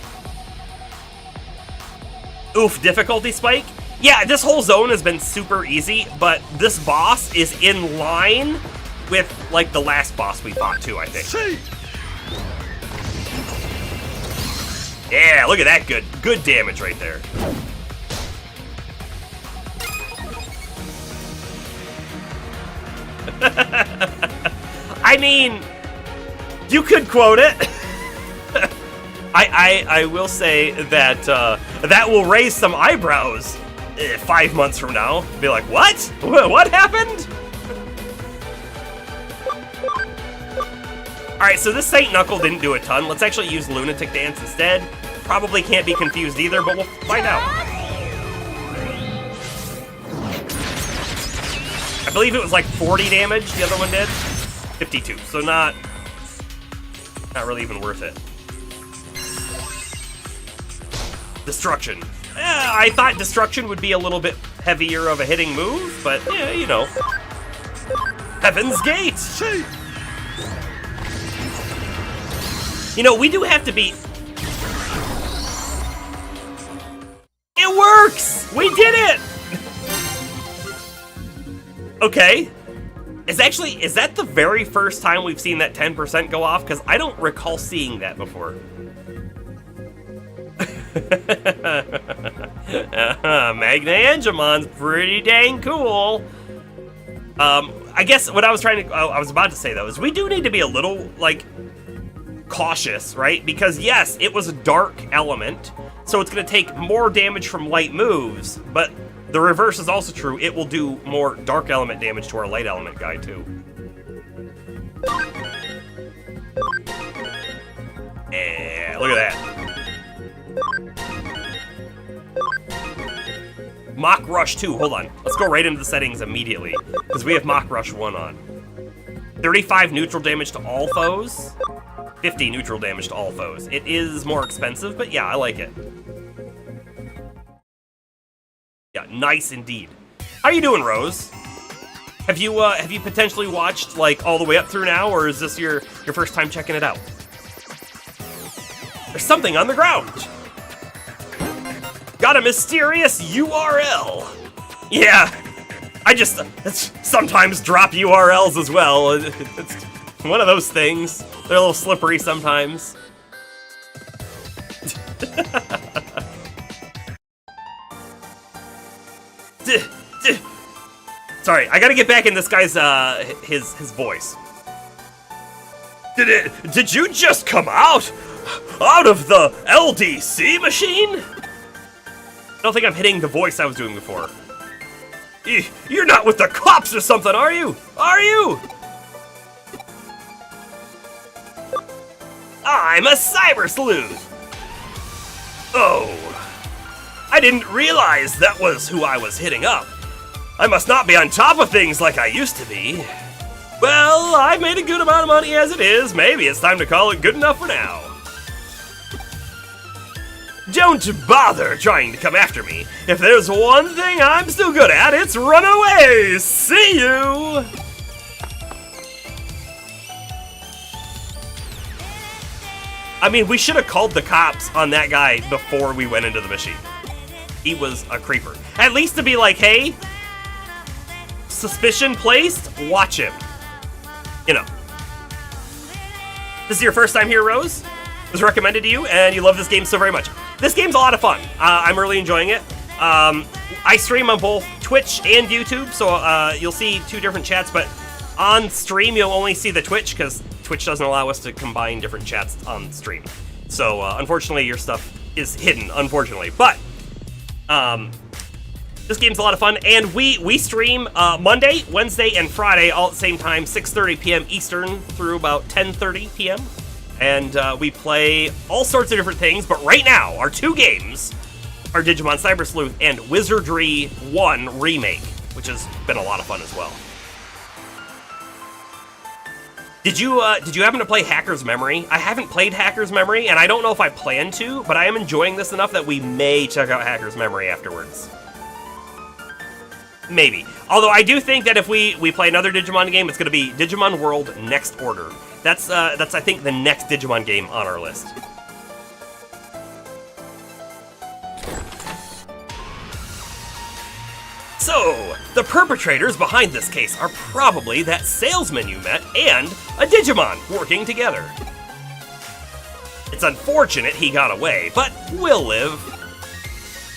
Speaker 1: Oof, difficulty spike? Yeah, this whole zone has been super easy, but this boss is in line with, like, the last boss we fought too, I think. Yeah, look at that good damage right there. I mean, you could quote it. I will say that that will raise some eyebrows 5 months from now. Be like, what? What happened? Alright, so this Saint Knuckle didn't do a ton. Let's actually use Lunatic Dance instead. Probably can't be confused either, but we'll find out. I believe it was like 40 damage, the other one did. 52, so not really even worth it. Destruction. I thought Destruction would be a little bit heavier of a hitting move, but yeah, you know. Heaven's Gate! You know, we do have to be... It works! We did it! Okay. Is that the very first time we've seen that 10% go off? Because I don't recall seeing that before. Magna Angemon's pretty dang cool. I guess what I was about to say though is we do need to be a little like cautious, right? Because yes, it was a dark element, so it's going to take more damage from light moves, but the reverse is also true. It will do more dark element damage to our light element guy too. Yeah, look at that. Mach Rush 2, hold on. Let's go right into the settings immediately, because we have Mach Rush 1 on. 35 neutral damage to all foes, 50 neutral damage to all foes. It is more expensive, but yeah, I like it. Yeah, nice indeed. How you doing, Rose? Have you potentially watched like all the way up through now, or is this your first time checking it out? There's something on the ground. Got a mysterious URL. Yeah, I just sometimes drop URLs as well. It's one of those things. They're a little slippery sometimes. Sorry, I gotta get back in this guy's his voice. Did you just come out of the LDC machine? I don't think I'm hitting the voice I was doing before. You're not with the cops or something, are you? Are you? I'm a cyber sleuth. Oh, I didn't realize that was who I was hitting up. I must not be on top of things like I used to be. Well, I've made a good amount of money as it is. Maybe it's time to call it good enough for now. Don't bother trying to come after me. If there's one thing I'm still good at, it's run away. See you! I mean, we should have called the cops on that guy before we went into the machine. He was a creeper. At least to be like, hey, suspicion placed, watch him. You know. This is your first time here, Rose? It was recommended to you, and you love this game so very much. This game's a lot of fun. I'm really enjoying it. I stream on both Twitch and YouTube, so you'll see two different chats, but on stream you'll only see the Twitch, because Twitch doesn't allow us to combine different chats on stream. So unfortunately your stuff is hidden, unfortunately. But this game's a lot of fun, and we stream Monday, Wednesday, and Friday all at the same time, 6:30 p.m. Eastern through about 10:30 p.m. And we play all sorts of different things, but right now, our two games are Digimon Cyber Sleuth and Wizardry 1 Remake, which has been a lot of fun as well. Did you happen to play Hacker's Memory? I haven't played Hacker's Memory, and I don't know if I plan to, but I am enjoying this enough that we may check out Hacker's Memory afterwards. Maybe. Although I do think that if we play another Digimon game, it's going to be Digimon World Next Order. That's I think the next Digimon game on our list. So, the perpetrators behind this case are probably that salesman you met and a Digimon working together. It's unfortunate he got away, but will live.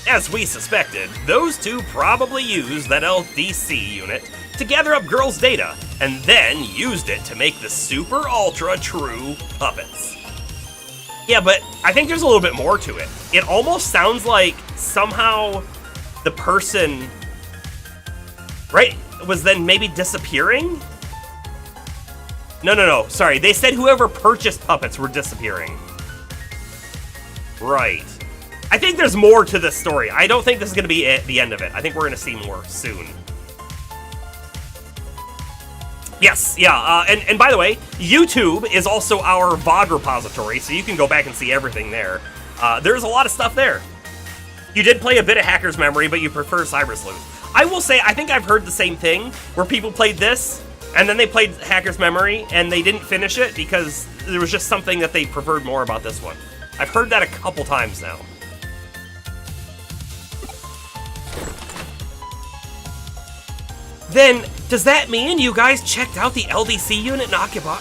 Speaker 1: As we suspected, those two probably used that LDC unit to gather up girls' data, and then used it to make the super ultra true puppets. Yeah, but I think there's a little bit more to it. It almost sounds like somehow the person, right, was then maybe disappearing? No, sorry, they said whoever purchased puppets were disappearing. Right. I think there's more to this story. I don't think this is going to be the end of it. I think we're going to see more soon. Yes, yeah, and by the way, YouTube is also our VOD repository, so you can go back and see everything there. There's a lot of stuff there. You did play a bit of Hacker's Memory, but you prefer Cyber Sleuth. I will say, I think I've heard the same thing, where people played this, and then they played Hacker's Memory, and they didn't finish it because there was just something that they preferred more about this one. I've heard that a couple times now. Then, does that mean you guys checked out the LDC unit in Akiba?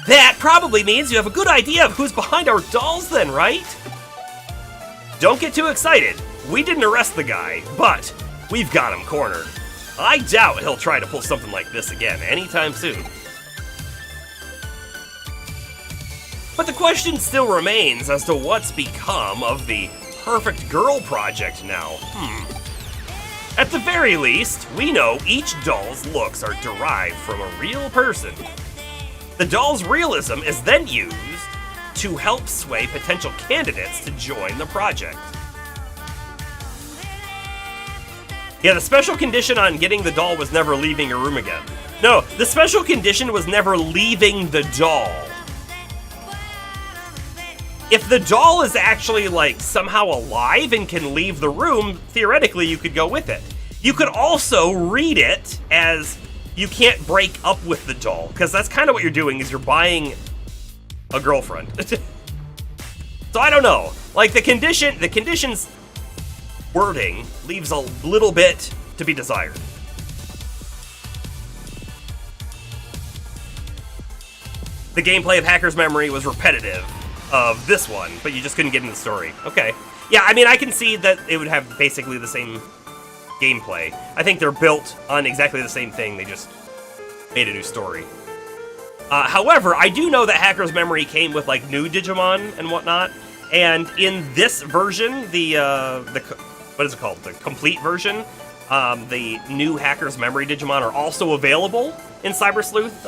Speaker 1: That probably means you have a good idea of who's behind our dolls then, right? Don't get too excited. We didn't arrest the guy, but we've got him cornered. I doubt he'll try to pull something like this again anytime soon. But the question still remains as to what's become of the Perfect Girl project now. At the very least, we know each doll's looks are derived from a real person. The doll's realism is then used to help sway potential candidates to join the project. Yeah, the special condition on getting the doll was never leaving your room again. No, the special condition was never leaving the doll. If the doll is actually, like, somehow alive and can leave the room, theoretically you could go with it. You could also read it as you can't break up with the doll, because that's kind of what you're doing, is you're buying a girlfriend. So I don't know. Like, the condition's wording leaves a little bit to be desired. The gameplay of Hacker's Memory was repetitive of this one, but you just couldn't get in the story. Okay. Yeah, I mean, I can see that it would have basically the same gameplay. I think they're built on exactly the same thing, they just made a new story. However, I do know that Hacker's Memory came with, like, new Digimon and whatnot, and in this version, the what is it called? The complete version, the new Hacker's Memory Digimon are also available in Cyber Sleuth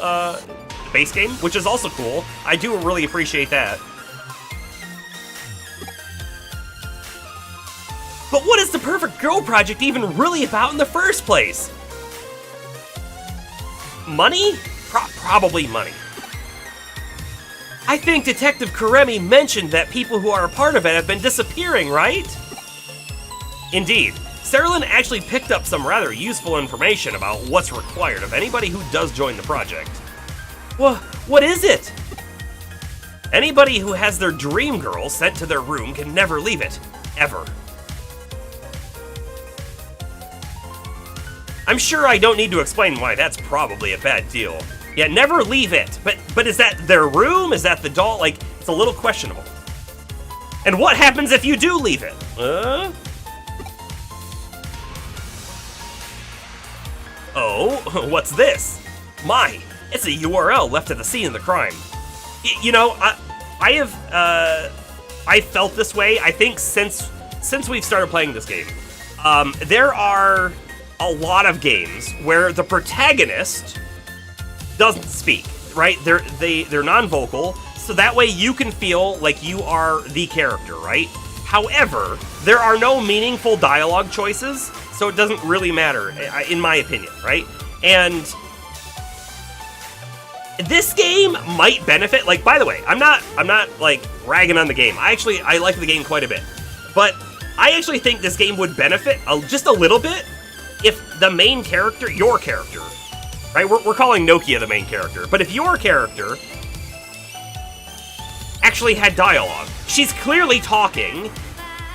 Speaker 1: base game, which is also cool. I do really appreciate that. But what is the Perfect Girl project even really about in the first place? Money? Probably money. I think Detective Karemi mentioned that people who are a part of it have been disappearing, right? Indeed. Serlin actually picked up some rather useful information about what's required of anybody who does join the project. What is it? Anybody who has their dream girl sent to their room can never leave it. Ever. I'm sure I don't need to explain why that's probably a bad deal. Yeah, never leave it. But is that their room? Is that the doll? Like, it's a little questionable. And what happens if you do leave it? Oh, what's this? My, it's a URL left at the scene of the crime. You know, I felt this way, I think, since we've started playing this game. There are a lot of games where the protagonist doesn't speak, right? They're non-vocal, so that way you can feel like you are the character, right? However, there are no meaningful dialogue choices, so it doesn't really matter, in my opinion, right? And this game might benefit. Like, by the way, I'm not like ragging on the game. I like the game quite a bit, but I actually think this game would benefit just a little bit if the main character, your character, right? We're calling Nokia the main character, but if your character actually had dialogue, she's clearly talking,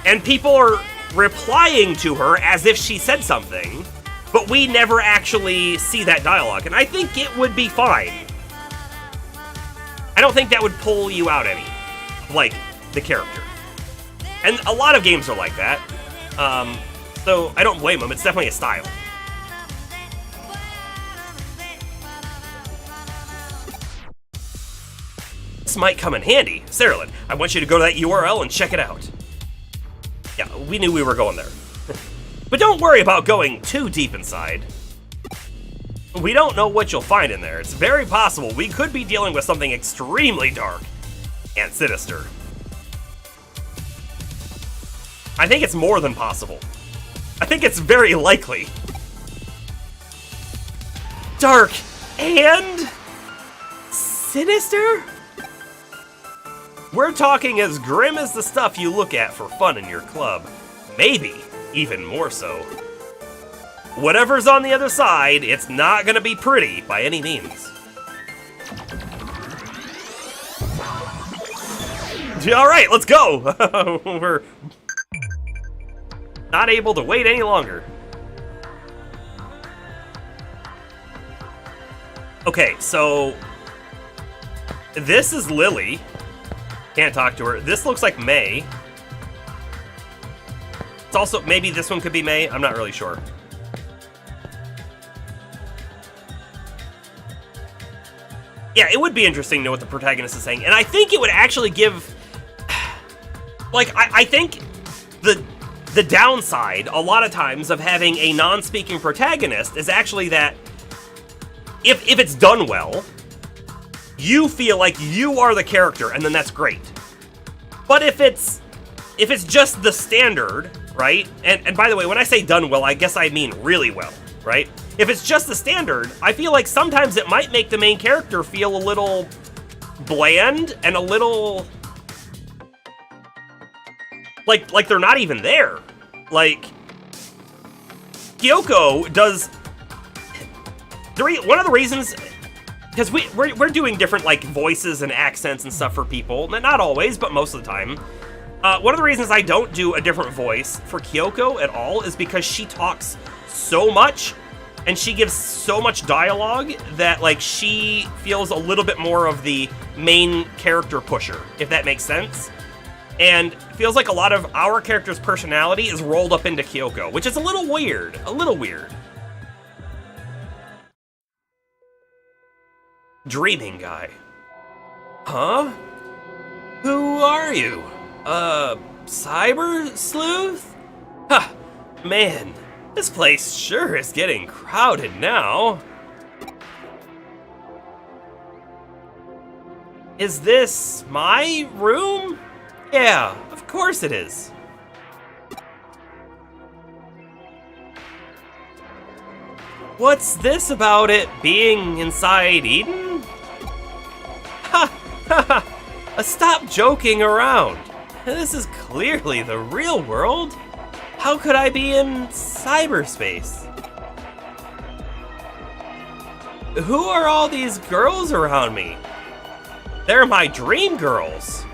Speaker 1: and people are replying to her as if she said something, but we never actually see that dialogue, and I think it would be fine. I don't think that would pull you out any, like, the character. And a lot of games are like that, so I don't blame them. It's definitely a style. This might come in handy. Serlin, I want you to go to that URL and check it out. Yeah, we knew we were going there. But don't worry about going too deep inside. We don't know what you'll find in there. It's very possible we could be dealing with something extremely dark and sinister. I think it's more than possible. I think it's very likely. Dark and sinister? We're talking as grim as the stuff you look at for fun in your club. Maybe even more so. Whatever's on the other side, it's not gonna be pretty by any means. Alright, let's go! We're not able to wait any longer. Okay, so this is Lily. Can't talk to her. This looks like May. It's also, maybe this one could be May. I'm not really sure. Yeah, it would be interesting to know what the protagonist is saying. And I think it would actually give... Like, I think the downside, a lot of times, of having a non-speaking protagonist is actually that if it's done well, you feel like you are the character, and then that's great. But if it's just the standard, right? And by the way, when I say done well, I guess I mean really well, right? If it's just the standard, I feel like sometimes it might make the main character feel a little bland and a little like they're not even there. Like, Kyoko does... One of the reasons... Because we're doing different, like, voices and accents and stuff for people. Not always, but most of the time. One of the reasons I don't do a different voice for Kyoko at all is because she talks so much, and she gives so much dialogue that, like, she feels a little bit more of the main character pusher, if that makes sense. And feels like a lot of our character's personality is rolled up into Kyoko, which is a little weird. A little weird. Dreaming guy. Huh? Who are you? Cyber Sleuth? Huh, man, this place sure is getting crowded now. Is this my room? Yeah, of course it is. What's this about it being inside Eden? Ha ha ha! Stop joking around. This is clearly the real world. How could I be in cyberspace? Who are all these girls around me? They're my dream girls.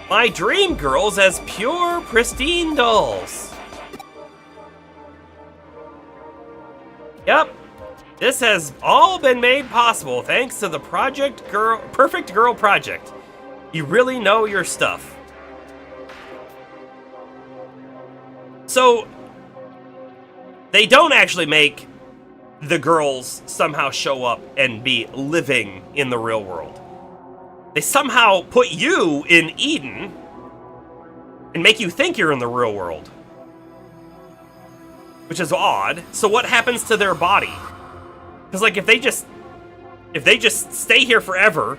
Speaker 1: My dream girls as pure, pristine dolls. Yep, this has all been made possible thanks to the Perfect Girl Project. You really know your stuff. So, they don't actually make the girls somehow show up and be living in the real world. They somehow put you in Eden and make you think you're in the real world. Which is odd. So what happens to their body? Because, like, if they just stay here forever,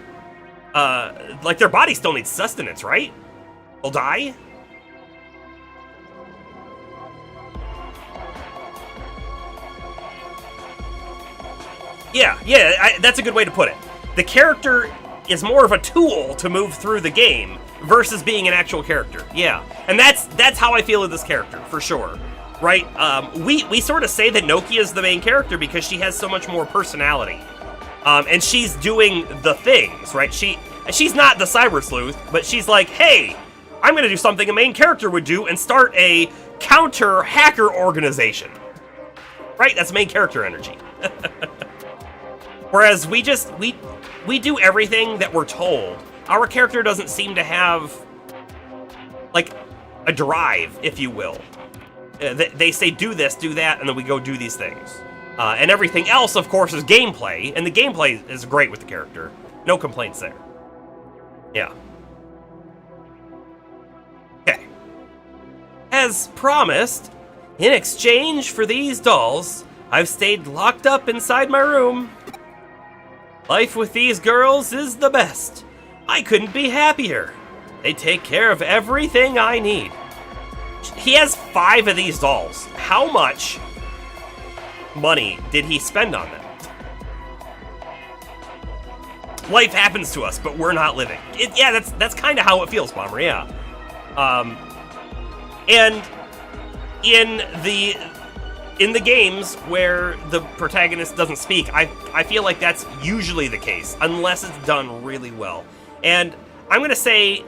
Speaker 1: like, their body still needs sustenance, right? They'll die? Yeah, that's a good way to put it. The character is more of a tool to move through the game versus being an actual character. Yeah, and that's how I feel of this character, for sure. Right? We sort of say that Nokia is the main character because she has so much more personality. And she's doing the things, right? She's not the Cyber Sleuth, but she's like, hey, I'm going to do something a main character would do and start a counter-hacker organization. Right? That's main character energy. Whereas we do everything that we're told. Our character doesn't seem to have, like, a drive, if you will. They say do this, do that, and then we go do these things. And everything else, of course, is gameplay, and the gameplay is great with the character. No complaints there. Yeah. Okay. As promised, in exchange for these dolls, I've stayed locked up inside my room. Life with these girls is the best. I couldn't be happier. They take care of everything I need. He has 5 of these dolls. How much money did he spend on them? life happens to us, but we're not living. Yeah, that's kind of how it feels, Bomber. Yeah. And in the games where the protagonist doesn't speak, I feel like that's usually the case, unless it's done really well. And I'm gonna say,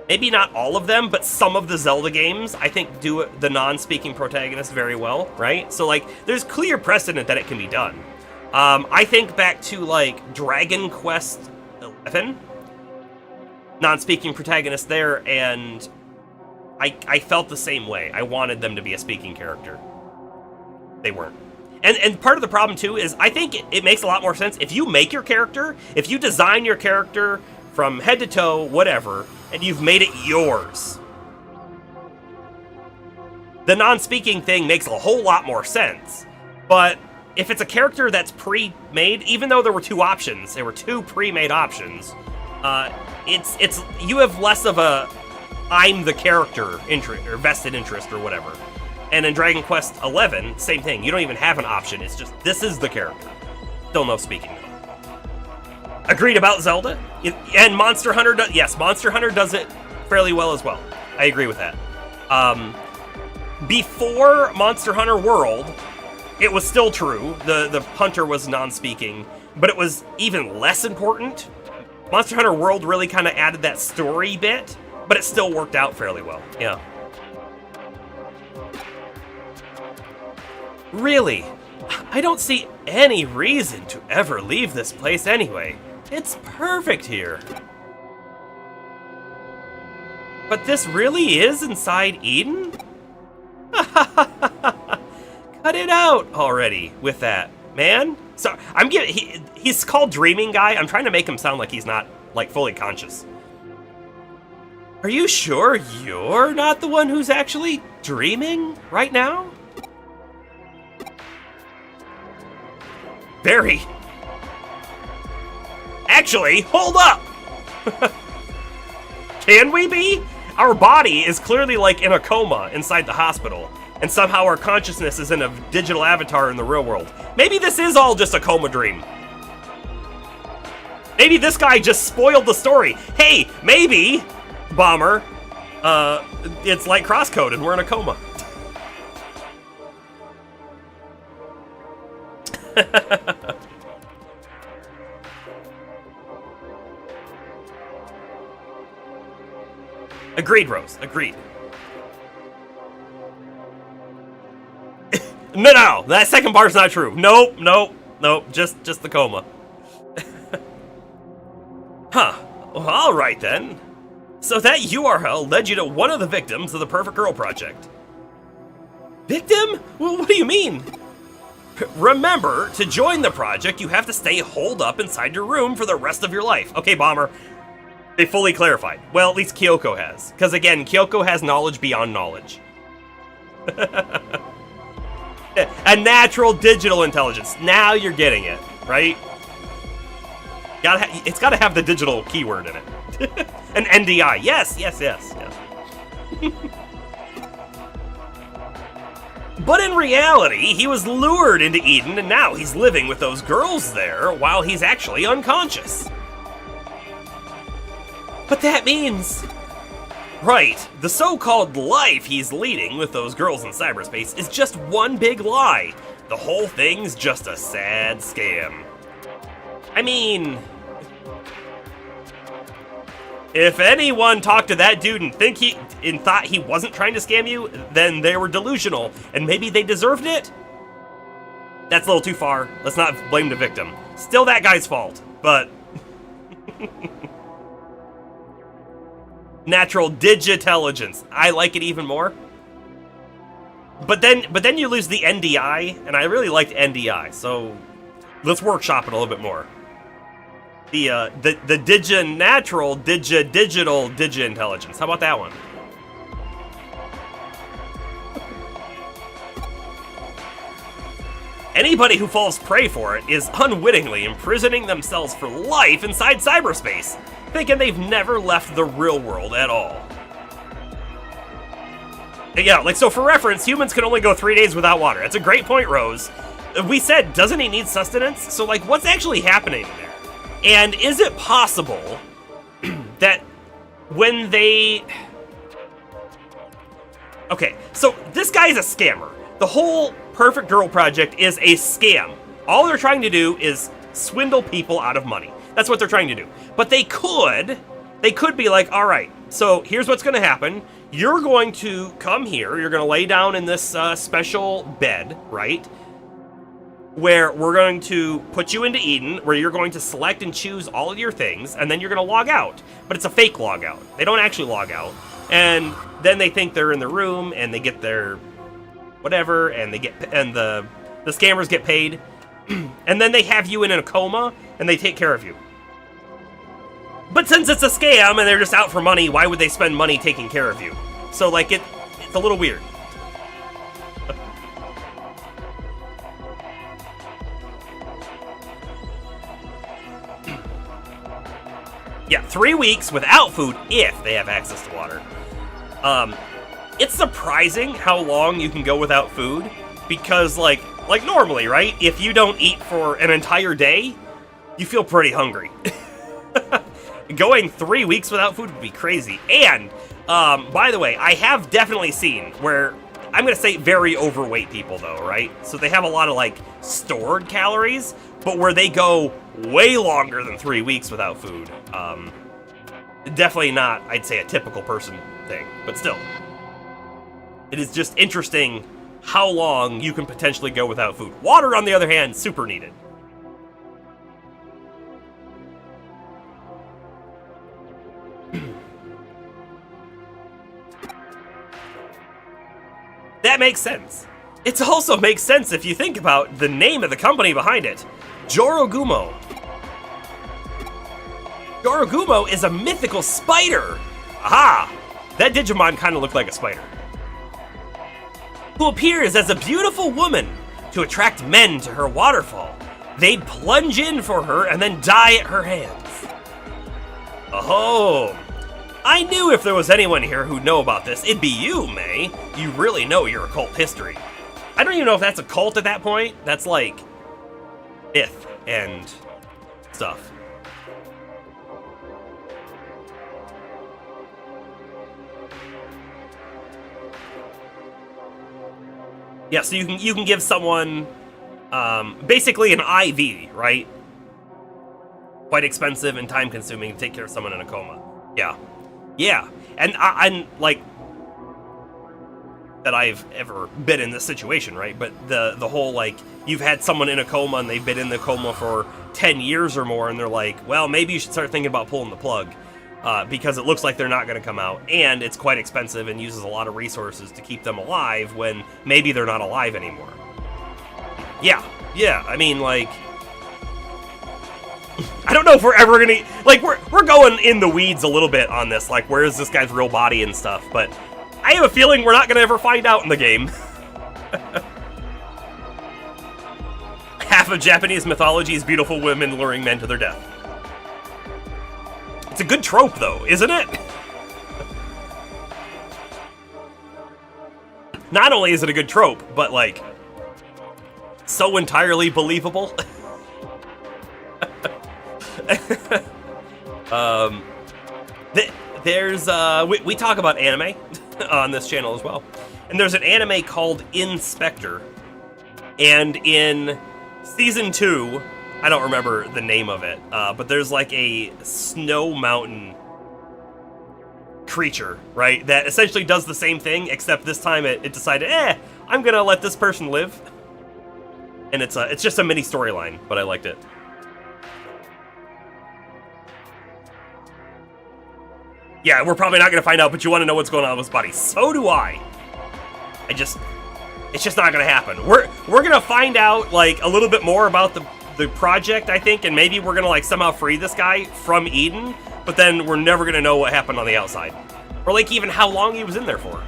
Speaker 1: maybe not all of them, but some of the Zelda games, I think, do the non-speaking protagonist very well, right? So, like, there's clear precedent that it can be done. I think back to, like, Dragon Quest XI, non-speaking protagonist there, and I felt the same way. I wanted them to be a speaking character. They weren't. And part of the problem, too, is I think it makes a lot more sense if you make your character, if you design your character from head to toe, whatever, and you've made it yours. The non-speaking thing makes a whole lot more sense. But if it's a character that's pre-made, even though there were two options, there were two pre-made options, it's you have less of a I'm the character interest or vested interest or whatever. And in Dragon Quest XI, same thing. You don't even have an option. It's just, this is the character. Still no speaking. Agreed about Zelda. And Monster Hunter does, yes, Monster Hunter does it fairly well as well. I agree with that. Before Monster Hunter World, it was still true. The hunter was non-speaking, but it was even less important. Monster Hunter World really kind of added that story bit, but it still worked out fairly well. Yeah. Really, I don't see any reason to ever leave this place anyway. It's perfect here. But this really is inside Eden? Cut it out already with that, man. So I'm getting he's called Dreaming Guy. I'm trying to make him sound like he's not like fully conscious. Are you sure you're not the one who's actually dreaming right now? Very. Actually, hold up! Can we be? Our body is clearly like in a coma inside the hospital, and somehow our consciousness is in a digital avatar in the real world. Maybe this is all just a coma dream. Maybe this guy just spoiled the story. Hey, maybe, Bomber, it's like crosscode and we're in a coma. Agreed, Rose. Agreed. No, that second part's not true. Nope. Just the coma. Huh. Well, all right then. So that URL led you to one of the victims of the Perfect Girl Project. Victim? Well, what do you mean? Remember, to join the project, you have to stay holed up inside your room for the rest of your life. Okay, Bomber. They fully clarified. Well, at least Kyoko has. Because again, Kyoko has knowledge beyond knowledge. A natural digital intelligence. Now you're getting it, right? It's got to have the digital keyword in it. An NDI. Yes. But in reality, he was lured into Eden, and now he's living with those girls there while he's actually unconscious. But that means... Right, the so-called life he's leading with those girls in cyberspace is just one big lie. The whole thing's just a sad scam. I mean... If anyone talked to that dude and thought he wasn't trying to scam you, then they were delusional, and maybe they deserved it? That's a little too far. Let's not blame the victim. Still that guy's fault, but... Natural digitalligence. I like it even more. But then you lose the NDI, and I really liked NDI, so let's workshop it a little bit more. The digital digi-intelligence. How about that one? Anybody who falls prey for it is unwittingly imprisoning themselves for life inside cyberspace, thinking they've never left the real world at all. Yeah, like, so for reference, humans can only go 3 days without water. That's a great point, Rose. We said, doesn't he need sustenance? So, like, what's actually happening there? And is it possible that when they... Okay, so this guy is a scammer. The whole Perfect Girl project is a scam. All they're trying to do is swindle people out of money. That's what they're trying to do. But they could be like, all right, so here's what's going to happen. You're going to come here. You're going to lay down in this special bed, right? Where we're going to put you into Eden, where you're going to select and choose all of your things, and then you're going to log out. But it's a fake log out. They don't actually log out. And then they think they're in the room, and they get their whatever, and the scammers get paid. And then they have you in a coma, and they take care of you. But since it's a scam, and they're just out for money, why would they spend money taking care of you? So, like, it's a little weird. Yeah, 3 weeks without food if they have access to water. It's surprising how long you can go without food because, like normally, right? If you don't eat for an entire day, you feel pretty hungry. Going 3 weeks without food would be crazy. And, by the way, I have definitely seen where, I'm going to say very overweight people, though, right? So they have a lot of, like, stored calories, but where they go way longer than 3 weeks without food. Definitely not, I'd say, a typical person thing, but still. It is just interesting how long you can potentially go without food. Water, on the other hand, super needed. That makes sense. It also makes sense if you think about the name of the company behind it. Jorogumo. Jorogumo is a mythical spider. Aha! That Digimon kind of looked like a spider. Who appears as a beautiful woman to attract men to her waterfall. They'd plunge in for her and then die at her hands. Oh, I knew if there was anyone here who'd know about this, it'd be you, May. You really know your occult history. I don't even know if that's a cult at that point. That's like myth and stuff. Yeah, so you can give someone basically an IV, right? Quite expensive and time consuming to take care of someone in a coma. Yeah, and I'm like that I've ever been in this situation, right? But the whole, like, you've had someone in a coma and they've been in the coma for 10 years or more, and they're like, well, maybe you should start thinking about pulling the plug. Because it looks like they're not going to come out, and it's quite expensive and uses a lot of resources to keep them alive when maybe they're not alive anymore. Yeah, I mean, like, I don't know if we're ever going to, like, we're going in the weeds a little bit on this, like, where is this guy's real body and stuff, but I have a feeling we're not going to ever find out in the game. Half of Japanese mythology is beautiful women luring men to their death. It's a good trope, though, isn't it? Not only is it a good trope, but, like, so entirely believable. We talk about anime on this channel as well. And there's an anime called Inspector. And in Season 2... I don't remember the name of it, but there's like a snow mountain creature, right? That essentially does the same thing, except this time it decided, I'm gonna let this person live. And it's just a mini storyline, but I liked it. Yeah, we're probably not gonna find out, but you want to know what's going on with his body. So do I. It's just not gonna happen. We're gonna find out like a little bit more about the project, I think, and maybe we're gonna like somehow free this guy from Eden, but then we're never gonna know what happened on the outside. Or like even how long he was in there for.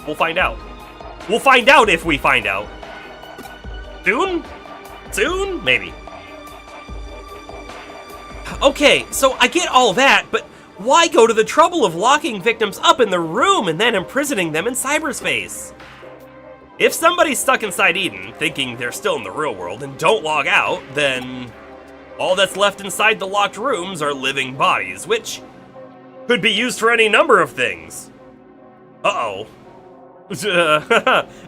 Speaker 1: We'll find out. We'll find out if we find out. Soon? Soon? Maybe. Okay, so I get all that, but why go to the trouble of locking victims up in the room and then imprisoning them in cyberspace? If somebody's stuck inside Eden, thinking they're still in the real world, and don't log out, then All that's left inside the locked rooms are living bodies, which could be used for any number of things. Uh-oh.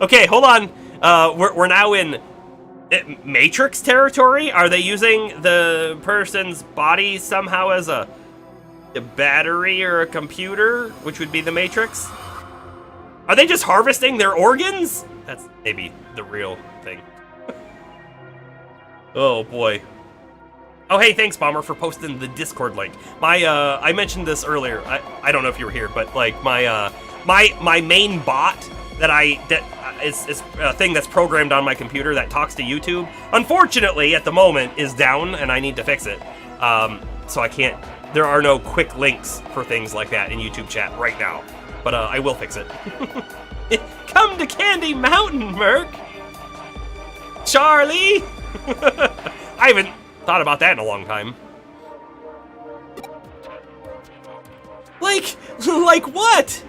Speaker 1: Okay, hold on. We're now in Matrix territory? Are they using the person's body somehow as a battery or a computer, which would be the Matrix? Are they just harvesting their organs? That's maybe the real thing. Oh boy. Oh hey, thanks Bomber for posting the Discord link. I mentioned this earlier. I don't know if you were here, but like my main bot that is a thing that's programmed on my computer that talks to YouTube. Unfortunately, at the moment, is down, and I need to fix it. So I can't. There are no quick links for things like that in YouTube chat right now, but I will fix it. Come to Candy Mountain, Merc. Charlie. I haven't thought about that in a long time. Like what?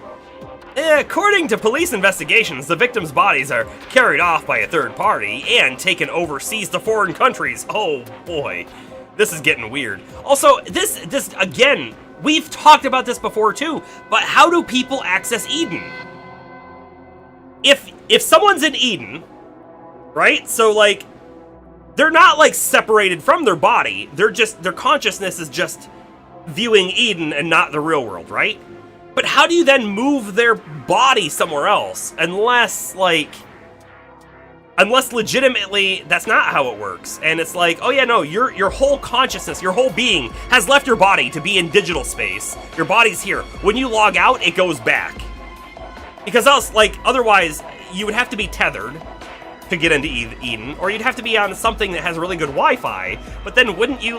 Speaker 1: According to police investigations, the victims' bodies are carried off by a third party and taken overseas to foreign countries. Oh boy, this is getting weird. Also, this again, we've talked about this before too, but how do people access Eden? If someone's in Eden, right? So like, they're not like separated from their body. They're just, their consciousness is just viewing Eden and not the real world, right? But how do you then move their body somewhere else? Unless legitimately that's not how it works. And it's like, oh yeah, no, your whole consciousness, your whole being has left your body to be in digital space. Your body's here. When you log out, it goes back. Because else, otherwise, you would have to be tethered to get into Eden, or you'd have to be on something that has really good Wi-Fi, but then wouldn't you,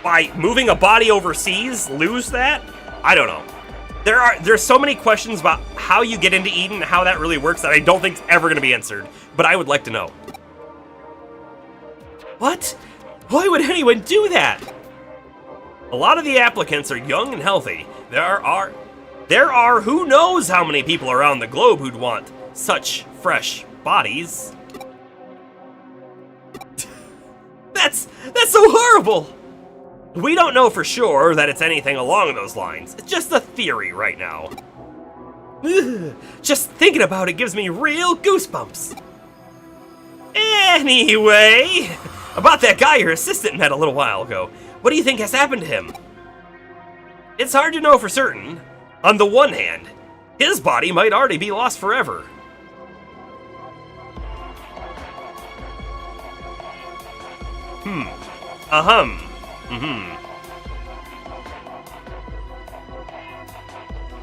Speaker 1: by moving a body overseas, lose that? I don't know. There's so many questions about how you get into Eden and how that really works that I don't think it's ever going to be answered, but I would like to know. What? Why would anyone do that? A lot of the applicants are young and healthy. There are who knows how many people around the globe who'd want such fresh bodies. That's so horrible! We don't know for sure that it's anything along those lines. It's just a theory right now. Ugh, just thinking about it gives me real goosebumps. Anyway, about that guy your assistant met a little while ago. What do you think has happened to him? It's hard to know for certain. On the one hand, his body might already be lost forever.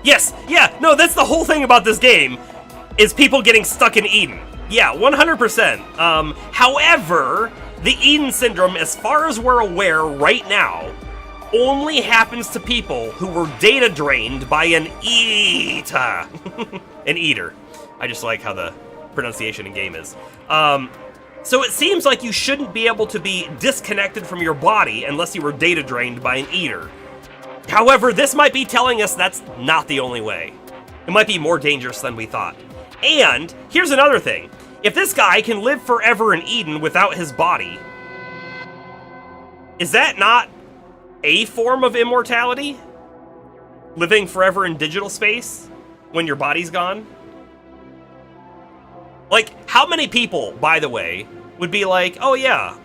Speaker 1: Yes, yeah, no, that's the whole thing about this game, is people getting stuck in Eden. Yeah, 100%. However, the Eden Syndrome, as far as we're aware right now, only happens to people who were data drained by an eater. An eater. I just like how the pronunciation in game is. So it seems like you shouldn't be able to be disconnected from your body unless you were data drained by an eater. However, this might be telling us that's not the only way. It might be more dangerous than we thought. And here's another thing. If this guy can live forever in Eden without his body, is that not a form of immortality? Living forever in digital space when your body's gone? Like, how many people, by the way, would be like, oh yeah,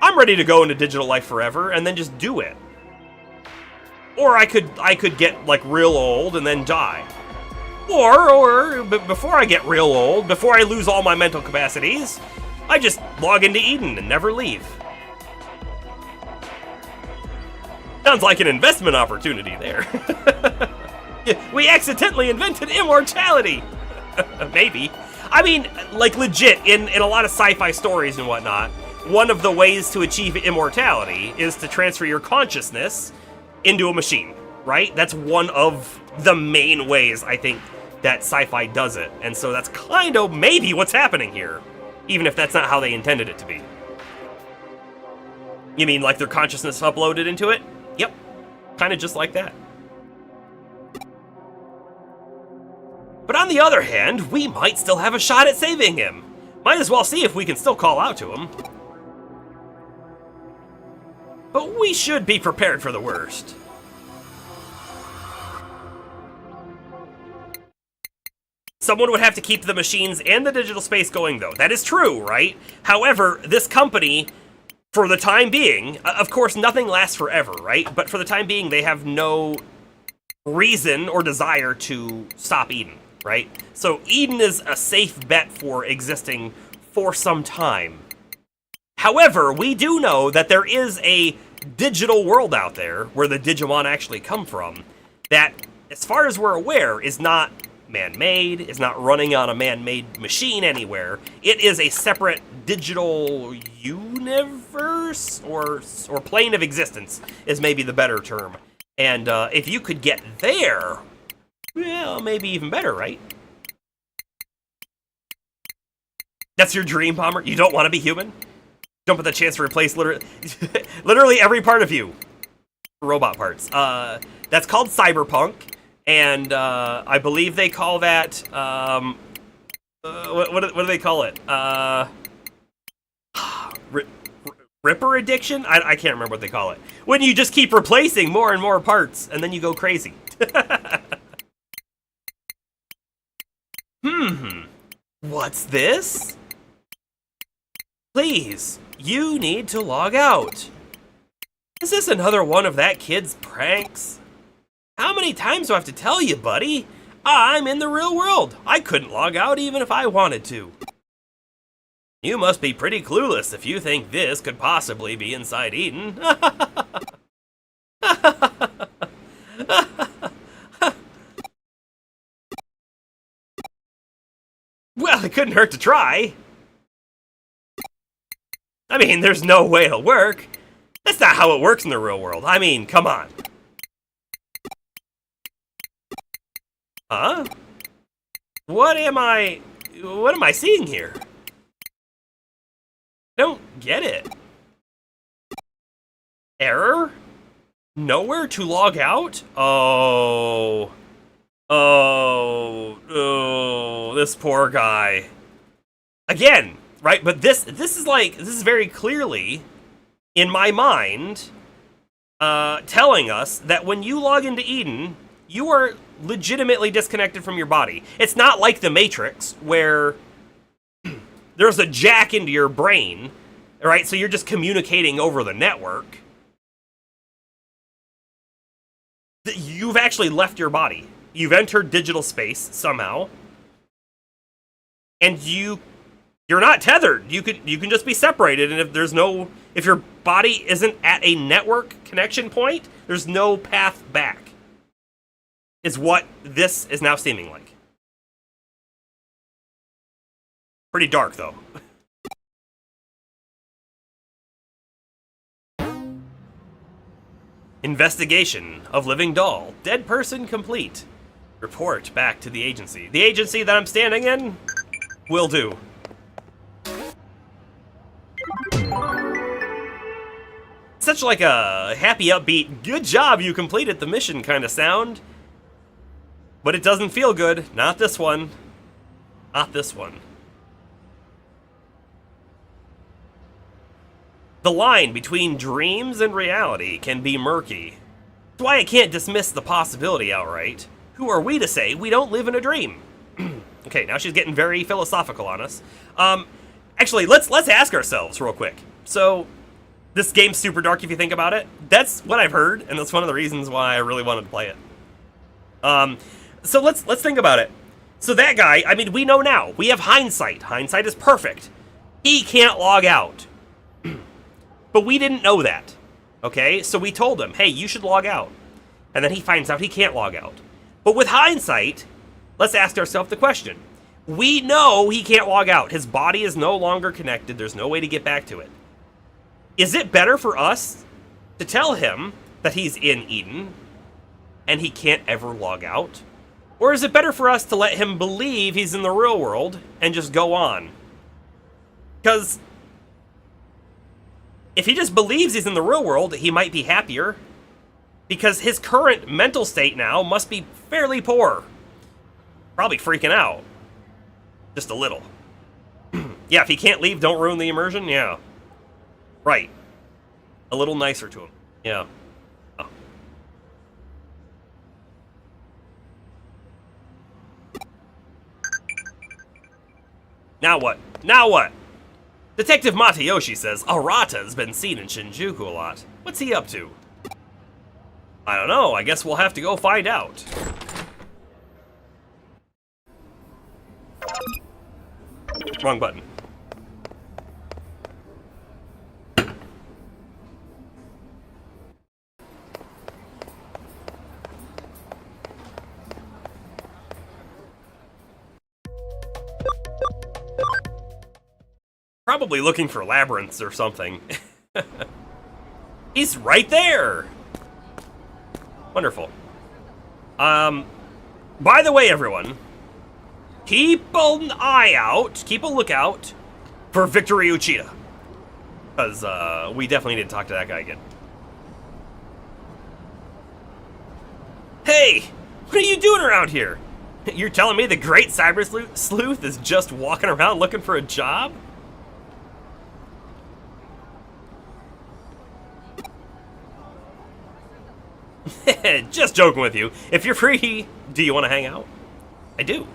Speaker 1: I'm ready to go into digital life forever, and then just do it. Or I could get, real old and then die. Or before I get real old, before I lose all my mental capacities, I just log into Eden and never leave. Sounds like an investment opportunity there. We accidentally invented immortality! Maybe. I mean, legit, in a lot of sci-fi stories and whatnot, one of the ways to achieve immortality is to transfer your consciousness into a machine, right? That's one of the main ways, I think, that sci-fi does it. And so that's kind of maybe what's happening here, even if that's not how they intended it to be. You mean their consciousness uploaded into it? Yep. Kind of just like that. But on the other hand, we might still have a shot at saving him. Might as well see if we can still call out to him. But we should be prepared for the worst. Someone would have to keep the machines and the digital space going, though. That is true, right? However, this company, for the time being, of course, nothing lasts forever, right? But for the time being, they have no reason or desire to stop Eden, right? So Eden is a safe bet for existing for some time. However, we do know that there is a digital world out there where the Digimon actually come from that, as far as we're aware, is not man-made, is not running on a man-made machine anywhere. It is a separate digital universe, or plane of existence is maybe the better term. And if you could get there, well, maybe even better, right? That's your dream, Bomber? You don't want to be human? Don't put the chance to replace literally every part of you. Robot parts. That's called cyberpunk. And I believe they call that, what do they call it? Ripper addiction? I can't remember what they call it. When you just keep replacing more and more parts, and then you go crazy. What's this? Please, you need to log out. Is this another one of that kid's pranks? How many times do I have to tell you, buddy? I'm in the real world. I couldn't log out even if I wanted to. You must be pretty clueless if you think this could possibly be inside Eden. Well, it couldn't hurt to try. I mean, there's no way it'll work. That's not how it works in the real world. I mean, come on. Huh? What am I seeing here? I don't get it. Error? Nowhere to log out? Oh, this poor guy. Again, right? But this is very clearly, in my mind, telling us that when you log into Eden, you are legitimately disconnected from your body. It's not like the Matrix, where there's a jack into your brain, right? So you're just communicating over the network. You've actually left your body. You've entered digital space somehow, and you're not tethered. You can just be separated, and if your body isn't at a network connection point, there's no path back. Is what this is now seeming like. Pretty dark, though. Investigation of living doll. Dead person complete. Report back to the agency. The agency that I'm standing in will do. Such like a happy, upbeat, good job, you completed the mission kind of sound. But it doesn't feel good. Not this one. Not this one. The line between dreams and reality can be murky. That's why I can't dismiss the possibility outright. Who are we to say we don't live in a dream? Okay, now she's getting very philosophical on us. Actually, let's ask ourselves real quick. So, this game's super dark if you think about it. That's what I've heard, and that's one of the reasons why I really wanted to play it. So let's think about it. So that guy, I mean, we know now. We have hindsight. Hindsight is perfect. He can't log out. But we didn't know that. Okay? So we told him, hey, you should log out. And then he finds out he can't log out. But with hindsight, let's ask ourselves the question. We know he can't log out. His body is no longer connected. There's no way to get back to it. Is it better for us to tell him that he's in Eden and he can't ever log out? Or is it better for us to let him believe he's in the real world and just go on? Because if he just believes he's in the real world, he might be happier. Because his current mental state now must be fairly poor. Probably freaking out. Just a little. Yeah, if he can't leave, don't ruin the immersion. Yeah. Right. A little nicer to him. Yeah. Oh. Now what? Now what? Detective Matayoshi says Arata's been seen in Shinjuku a lot. What's he up to? I don't know. I guess we'll have to go find out. Wrong button. Probably looking for labyrinths or something. He's right there! Wonderful. By the way, everyone, keep an eye out, keep a lookout for Victory Uchida. Because, we definitely need to talk to that guy again. Hey! What are you doing around here? You're telling me the great cyber sleuth is just walking around looking for a job? Just joking with you. If you're free, do you want to hang out? I do.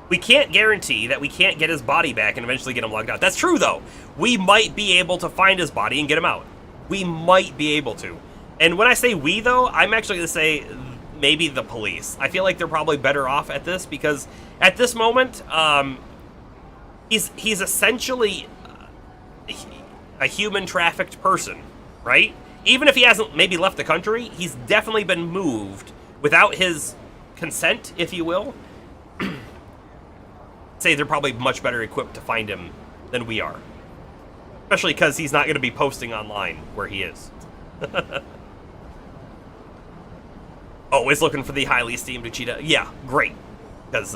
Speaker 1: We can't guarantee that we can't get his body back and eventually get him logged out. That's true, though. We might be able to find his body and get him out. We might be able to. And when I say we, though, I'm actually going to say maybe the police. I feel like they're probably better off at this because at this moment, he's essentially a human trafficked person, right? Even if he hasn't maybe left the country, he's definitely been moved without his consent, if you will. Say they're probably much better equipped to find him than we are. Especially because he's not going to be posting online where he is. Always looking for the highly esteemed Uchida. Yeah, great. Because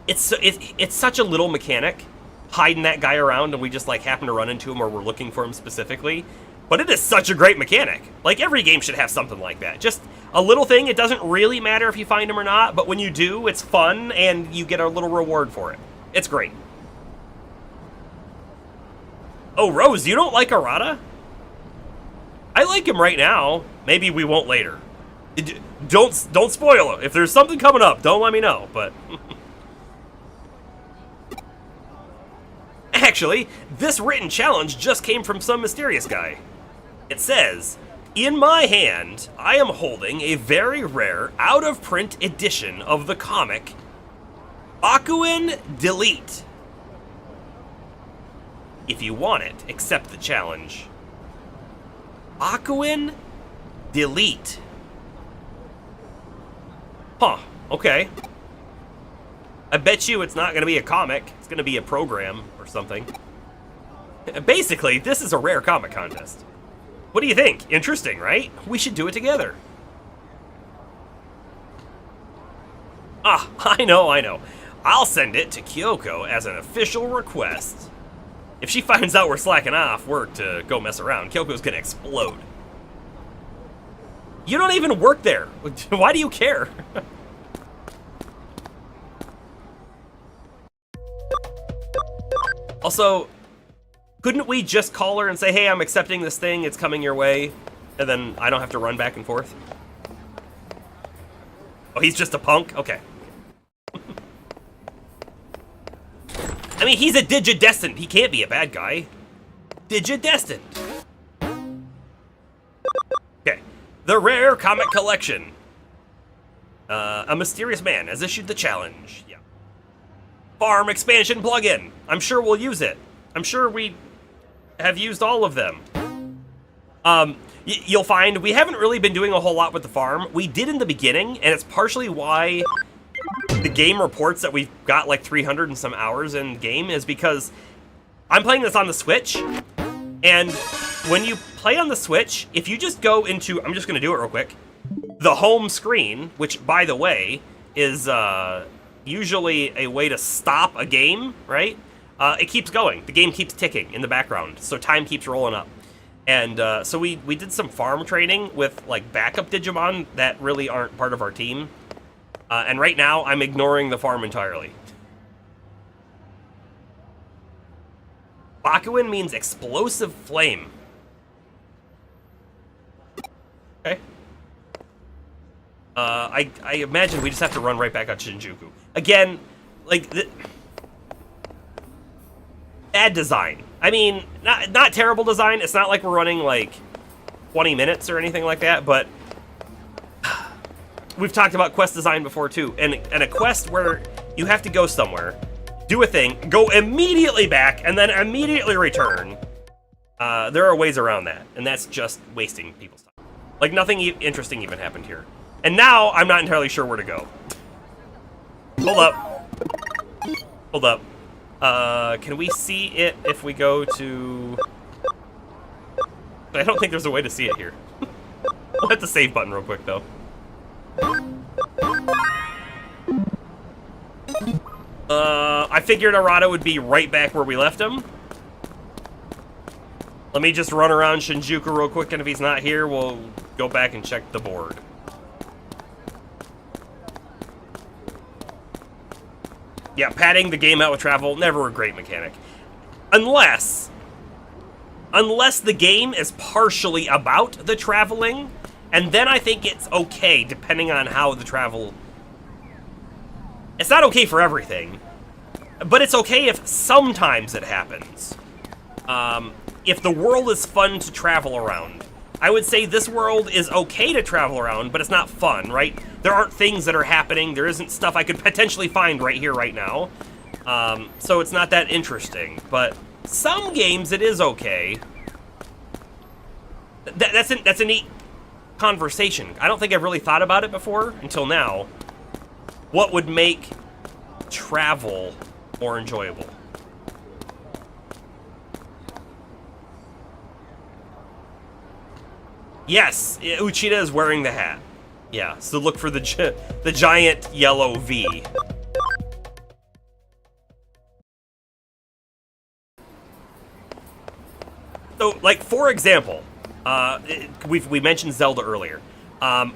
Speaker 1: it's such a little mechanic. Hiding that guy around and we just like happen to run into him or we're looking for him specifically. But it is such a great mechanic. Like every game should have something like that. Just a little thing. It doesn't really matter if you find him or not, but when you do, it's fun and you get a little reward for it. It's great. Oh, Rose, you don't like Arata? I like him right now. Maybe we won't later. Don't spoil it. If there's something coming up, don't let me know, but... Actually, this written challenge just came from some mysterious guy. It says, in my hand, I am holding a very rare, out-of-print edition of the comic, Bakuin Delete. If you want it, accept the challenge. Bakuin Delete. Huh, okay. I bet you it's not going to be a comic. It's going to be a program or something. Basically, this is a rare comic contest. What do you think? Interesting, right? We should do it together. Ah, I know. I'll send it to Kyoko as an official request. If she finds out we're slacking off work to go mess around, Kyoko's going to explode. You don't even work there. Why do you care? Also, couldn't we just call her and say, hey, I'm accepting this thing, it's coming your way, and then I don't have to run back and forth? Oh, he's just a punk? Okay. I mean, he's a Digidestined. He can't be a bad guy. Digidestined. Okay. The Rare Comic Collection. A mysterious man has issued the challenge. Yeah. Farm expansion plugin. I'm sure we'll use it. I'm sure we have used all of them. You'll find we haven't really been doing a whole lot with the farm. We did in the beginning, and it's partially why the game reports that we've got like 300 and some hours in game is because I'm playing this on the Switch, and when you play on the Switch, if you just go into, I'm just going to do it real quick, the home screen, which, by the way, is usually a way to stop a game, right? It keeps going. The game keeps ticking in the background, so time keeps rolling up. And so we did some farm training with like backup Digimon that really aren't part of our team. And right now, I'm ignoring the farm entirely. Bakuin means explosive flame. Okay. I imagine we just have to run right back on Shinjuku. Again, like, bad design. I mean, not terrible design. It's not like we're running, like, 20 minutes or anything like that, but we've talked about quest design before, too. And a quest where you have to go somewhere, do a thing, go immediately back, and then immediately return. There are ways around that, and that's just wasting people's time. Like, nothing interesting even happened here. And now, I'm not entirely sure where to go. Hold up. Hold up. Can we see it if we go to... I don't think there's a way to see it here. We'll hit the save button real quick, though. I figured Arata would be right back where we left him. Let me just run around Shinjuku real quick, and if he's not here, we'll go back and check the board. Yeah, padding the game out with travel, never a great mechanic. Unless the game is partially about the traveling, and then I think it's okay, depending on how the travel... It's not okay for everything, but it's okay if sometimes it happens. If the world is fun to travel around. I would say this world is okay to travel around, but it's not fun, right? There aren't things that are happening. There isn't stuff I could potentially find right here, right now. So it's not that interesting. But some games, it is okay. That's a neat conversation. I don't think I've really thought about it before until now. What would make travel more enjoyable? Yes, Uchida is wearing the hat. Yeah, so look for the giant yellow V. So, like, for example, we mentioned Zelda earlier. I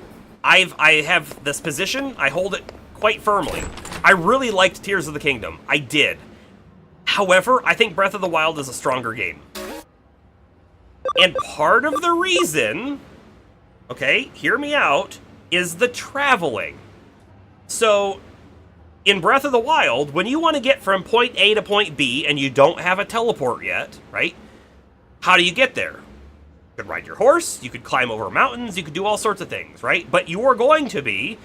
Speaker 1: have this position. I hold it quite firmly. I really liked Tears of the Kingdom. I did. However, I think Breath of the Wild is a stronger game. And part of the reason, okay, hear me out, is the traveling. So, in Breath of the Wild, when you want to get from point A to point B and you don't have a teleport yet, right? How do you get there? You could ride your horse, you could climb over mountains, you could do all sorts of things, right? But you are going to be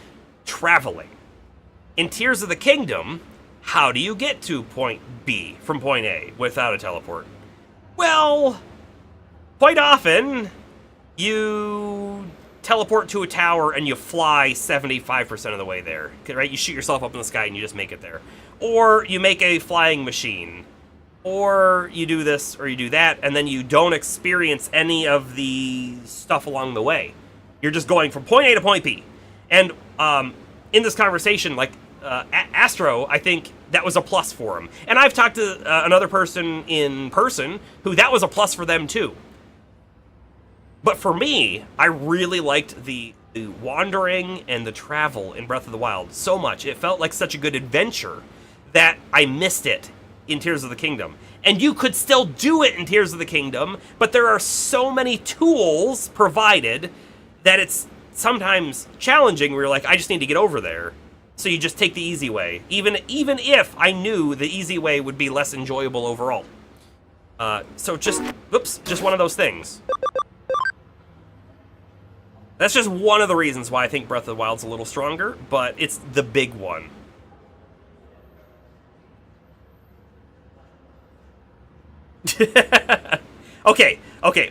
Speaker 1: traveling. In Tears of the Kingdom, how do you get to point B from point A without a teleport? Well, quite often, you teleport to a tower and you fly 75% of the way there, right? You shoot yourself up in the sky and you just make it there. Or you make a flying machine. Or you do this or you do that, and then you don't experience any of the stuff along the way. You're just going from point A to point B. And in this conversation, like, Astro, I think that was a plus for him. And I've talked to another person in person who that was a plus for them too. But for me, I really liked the wandering and the travel in Breath of the Wild so much. It felt like such a good adventure that I missed it in Tears of the Kingdom. And you could still do it in Tears of the Kingdom, but there are so many tools provided that it's sometimes challenging where you're like, I just need to get over there. So you just take the easy way, even if I knew the easy way would be less enjoyable overall. So just one of those things. That's just one of the reasons why I think Breath of the Wild's a little stronger, but it's the big one. Okay,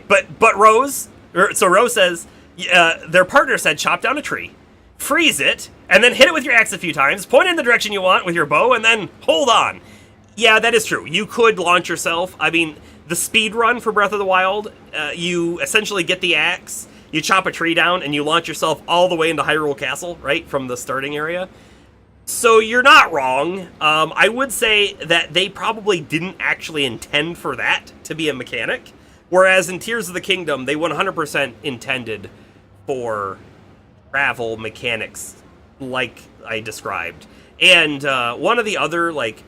Speaker 1: but Rose, so Rose says, their partner said chop down a tree, freeze it, and then hit it with your axe a few times, point in the direction you want with your bow, and then hold on. Yeah, that is true. You could launch yourself. I mean, the speed run for Breath of the Wild, you essentially get the axe, you chop a tree down, and you launch yourself all the way into Hyrule Castle, right, from the starting area. So you're not wrong. I would say that they probably didn't actually intend for that to be a mechanic, whereas in Tears of the Kingdom, they 100% intended for travel mechanics like I described. And one of the other, like,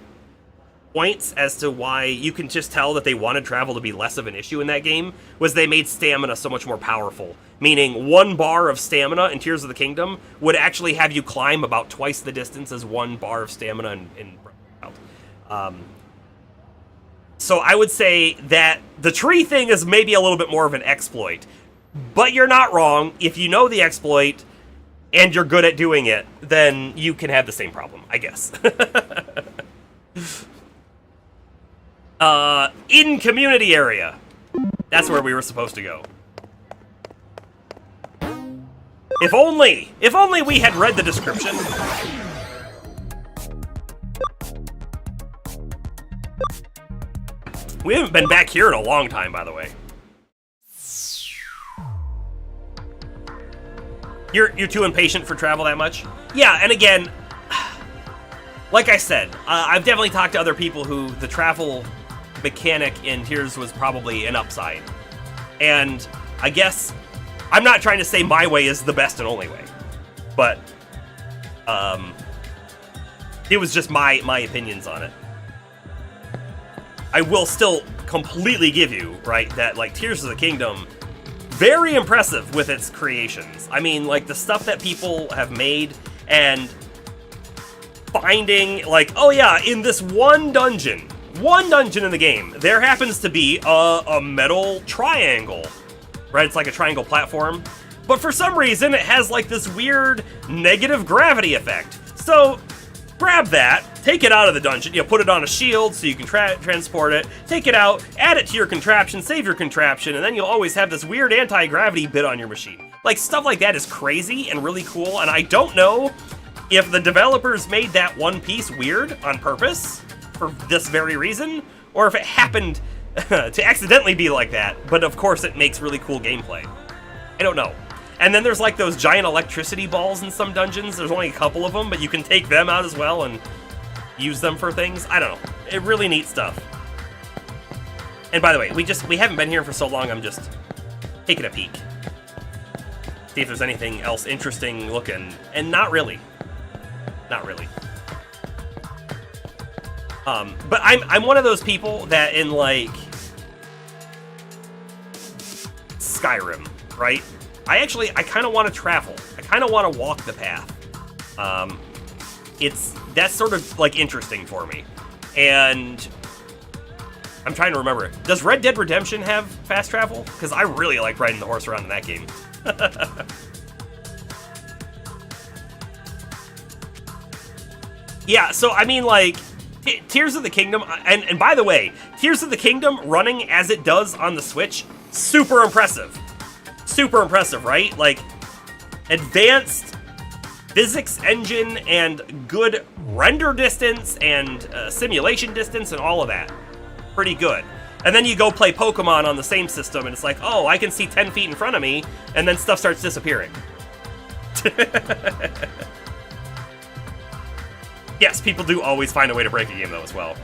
Speaker 1: points as to why you can just tell that they wanted travel to be less of an issue in that game was they made stamina so much more powerful. Meaning 1 bar of stamina in Tears of the Kingdom would actually have you climb about twice the distance as 1 bar of stamina in Breath of the Wild. So I would say that the tree thing is maybe a little bit more of an exploit. But you're not wrong. If you know the exploit and you're good at doing it, then you can have the same problem, I guess. In community area. That's where we were supposed to go. If only we had read the description. We haven't been back here in a long time, by the way. You're too impatient for travel that much? Yeah, and again, like I said, I've definitely talked to other people who the travel mechanic in Tears was probably an upside. And I guess I'm not trying to say my way is the best and only way, but it was just my opinions on it. I will still completely give you, right, that like Tears of the Kingdom, very impressive with its creations. I mean, like the stuff that people have made and finding, like, oh yeah, in this one dungeon in the game, there happens to be a metal triangle, right? It's like a triangle platform, but for some reason it has like this weird negative gravity effect. So grab that, take it out of the dungeon, put it on a shield so you can transport it, take it out, add it to your contraption, save your contraption, and then you'll always have this weird anti-gravity bit on your machine. Like, stuff like that is crazy and really cool, and I don't know if the developers made that one piece weird on purpose for this very reason, or if it happened to accidentally be like that, but of course it makes really cool gameplay. I don't know. And then there's like those giant electricity balls in some dungeons. There's only a couple of them, but you can take them out as well and use them for things. I don't know. It really neat stuff. And by the way, we haven't been here for so long, I'm just taking a peek. See if there's anything else interesting looking. And not really. Not really. But I'm one of those people that in like Skyrim, right? I kind of want to travel. I kind of want to walk the path. That's sort of like interesting for me. And I'm trying to remember. Does Red Dead Redemption have fast travel? Because I really like riding the horse around in that game. Yeah, so I mean, like, Tears of the Kingdom, and by the way, Tears of the Kingdom running as it does on the Switch, super impressive. Super impressive, right? Like, advanced physics engine and good render distance and simulation distance and all of that. Pretty good. And then you go play Pokemon on the same system and it's like, oh, I can see 10 feet in front of me, and then stuff starts disappearing. Yes, people do always find a way to break a game, though, as well.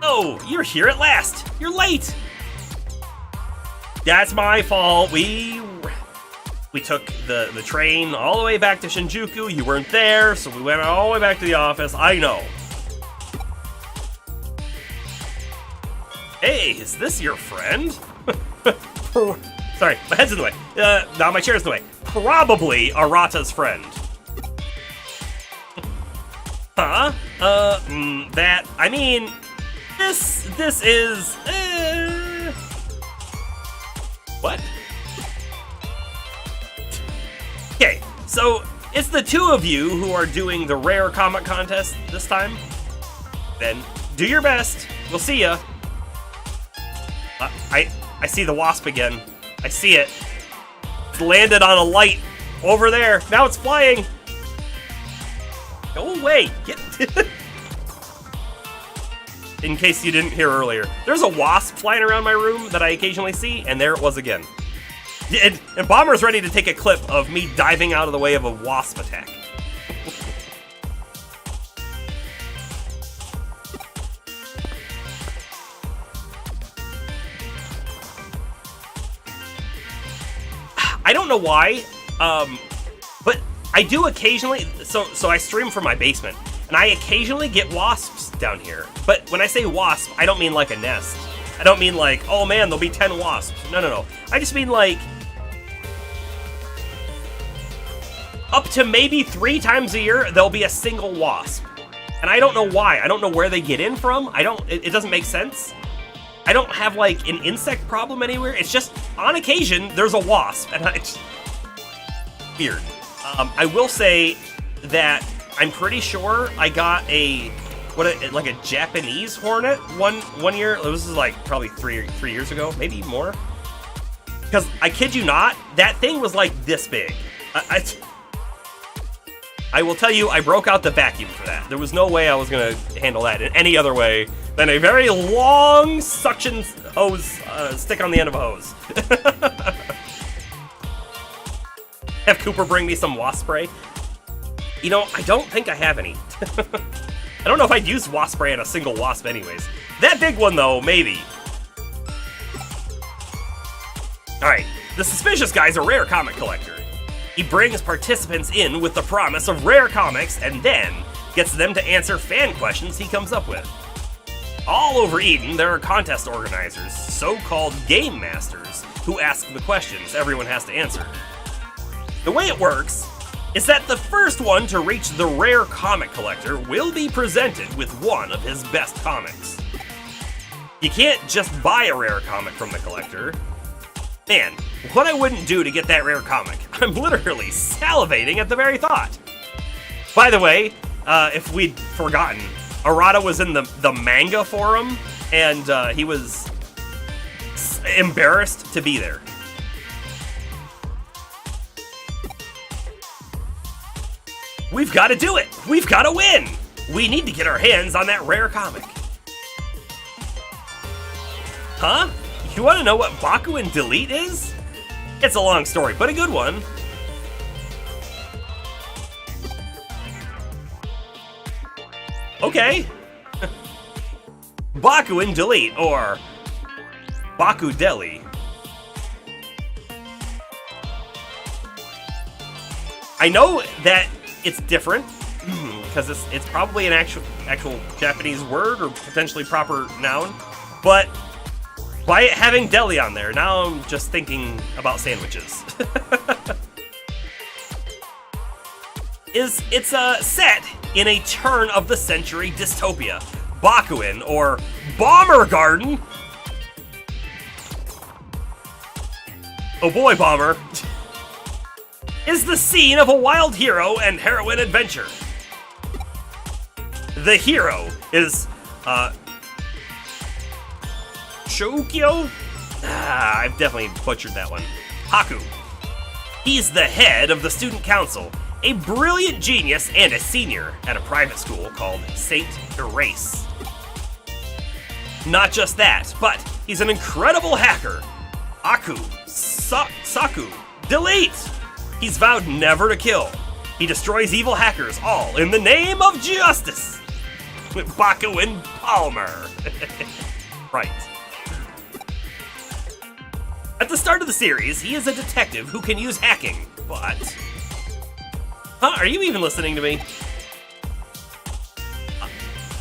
Speaker 1: Oh, you're here at last! You're late! That's my fault. We took the train all the way back to Shinjuku. You weren't there, so we went all the way back to the office. I know. Hey, is this your friend? Sorry, my head's in the way. No, my chair's in the way. Probably Arata's friend. Huh? I mean, this is, what? Okay, so it's the two of you who are doing the rare comic contest this time. Then do your best. We'll see ya. I see the wasp again. I see it. It's landed on a light over there. Now it's flying. Go away. Get. In case you didn't hear earlier, there's a wasp flying around my room that I occasionally see, and there it was again. And Bomber's ready to take a clip of me diving out of the way of a wasp attack. I don't know why, but I do occasionally, so I stream from my basement, and I occasionally get wasps down here. But when I say wasp, I don't mean like a nest. I don't mean like, oh man, there'll be 10 wasps. No. I just mean like, up to maybe 3 times a year, there'll be a single wasp. And I don't know why. I don't know where they get in from. It doesn't make sense. I don't have like an insect problem anywhere. It's just, on occasion, there's a wasp. And it's weird. I will say that I'm pretty sure I got a Japanese hornet one year. This is like probably three years ago, maybe more. Because I kid you not, that thing was like this big. I will tell you, I broke out the vacuum for that. There was no way I was gonna handle that in any other way than a very long suction hose, stick on the end of a hose. Have Cooper bring me some wasp spray. You know, I don't think I have any. I don't know if I'd use wasp spray on a single wasp anyways. That big one though, maybe. Alright, the suspicious guy's a rare comic collector. He brings participants in with the promise of rare comics and then gets them to answer fan questions he comes up with. All over Eden, there are contest organizers, so-called game masters, who ask the questions everyone has to answer. The way it works is that the first one to reach the rare comic collector will be presented with one of his best comics. You can't just buy a rare comic from the collector. Man, what I wouldn't do to get that rare comic. I'm literally salivating at the very thought. By the way, if we'd forgotten, Arata was in the manga forum, and he was embarrassed to be there. We've got to do it! We've got to win! We need to get our hands on that rare comic. Huh? You want to know what Baku and Delete is? It's a long story, but a good one. Okay. Baku and Delete, or Baku Deli. I know that it's different, because it's probably an actual Japanese word, or potentially proper noun, but by it having deli on there, now I'm just thinking about sandwiches. It's a set in a turn-of-the-century dystopia. Bakuin, or Bomber Garden. Oh boy, Bomber. Is the scene of a wild hero and heroine adventure. The hero is, Shokyo? I've definitely butchered that one. Haku. He's the head of the student council, a brilliant genius and a senior at a private school called Saint Erase. Not just that, but he's an incredible hacker. Aku. Saku. Delete! He's vowed never to kill. He destroys evil hackers, all in the name of justice. With Baku and Palmer. Right. At the start of the series, he is a detective who can use hacking, but... Huh? Are you even listening to me?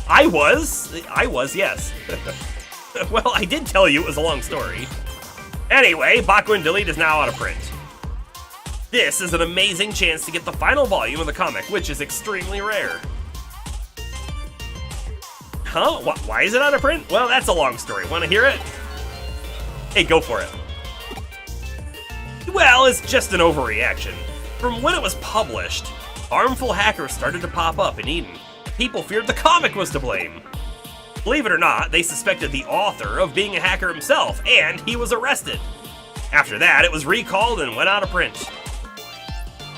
Speaker 1: I was, yes. Well, I did tell you it was a long story. Anyway, Baku and Delete is now out of print. This is an amazing chance to get the final volume of the comic, which is extremely rare. Huh? Why is it out of print? Well, that's a long story. Want to hear it? Hey, go for it. Well, it's just an overreaction. From when it was published, harmful hackers started to pop up in Eden. People feared the comic was to blame. Believe it or not, they suspected the author of being a hacker himself, and he was arrested. After that, it was recalled and went out of print.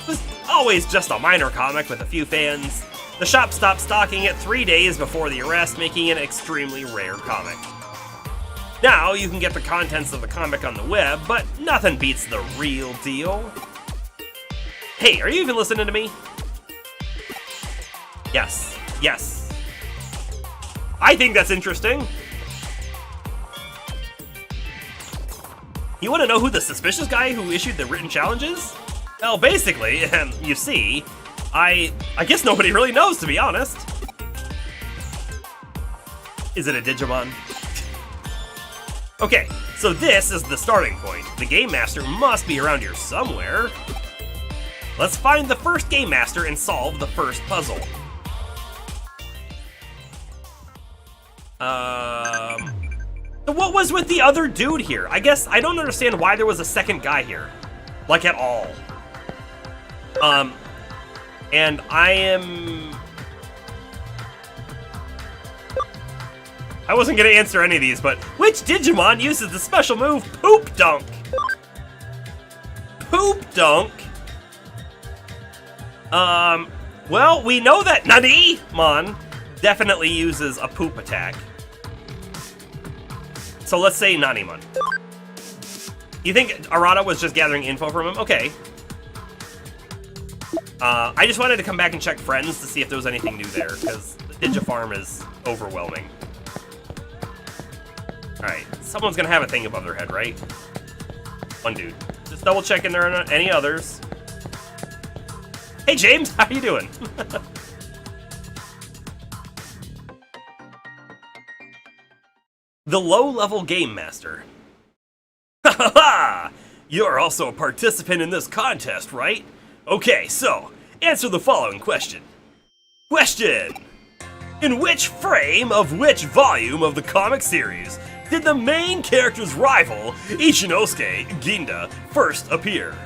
Speaker 1: It was always just a minor comic with a few fans. The shop stopped stocking it 3 days before the arrest, making it an extremely rare comic. Now, you can get the contents of the comic on the web, but nothing beats the real deal. Hey, are you even listening to me? Yes, yes. I think that's interesting. You want to know who the suspicious guy who issued the written challenge is? Well, basically, you see, I guess nobody really knows, to be honest. Is it a Digimon? Okay, so this is the starting point. The Game Master must be around here somewhere. Let's find the first Game Master and solve the first puzzle. What was with the other dude here? I guess I don't understand why there was a second guy here. Like, at all. And I wasn't gonna answer any of these, but which Digimon uses the special move Poop Dunk? Poop Dunk? Well, we know that Nanimon definitely uses a poop attack. So let's say Nanimon. You think Arata was just gathering info from him? Okay. I just wanted to come back and check friends to see if there was anything new there, because the Digifarm is overwhelming. Alright, someone's gonna have a thing above their head, right? One dude. Just double checking there aren't any others. Hey James, how you doing? The low-level Game Master. Ha ha ha! You're also a participant in this contest, right? Okay, so, answer the following question. Question! In which frame of which volume of the comic series did the main character's rival, Ichinosuke Ginda, first appear?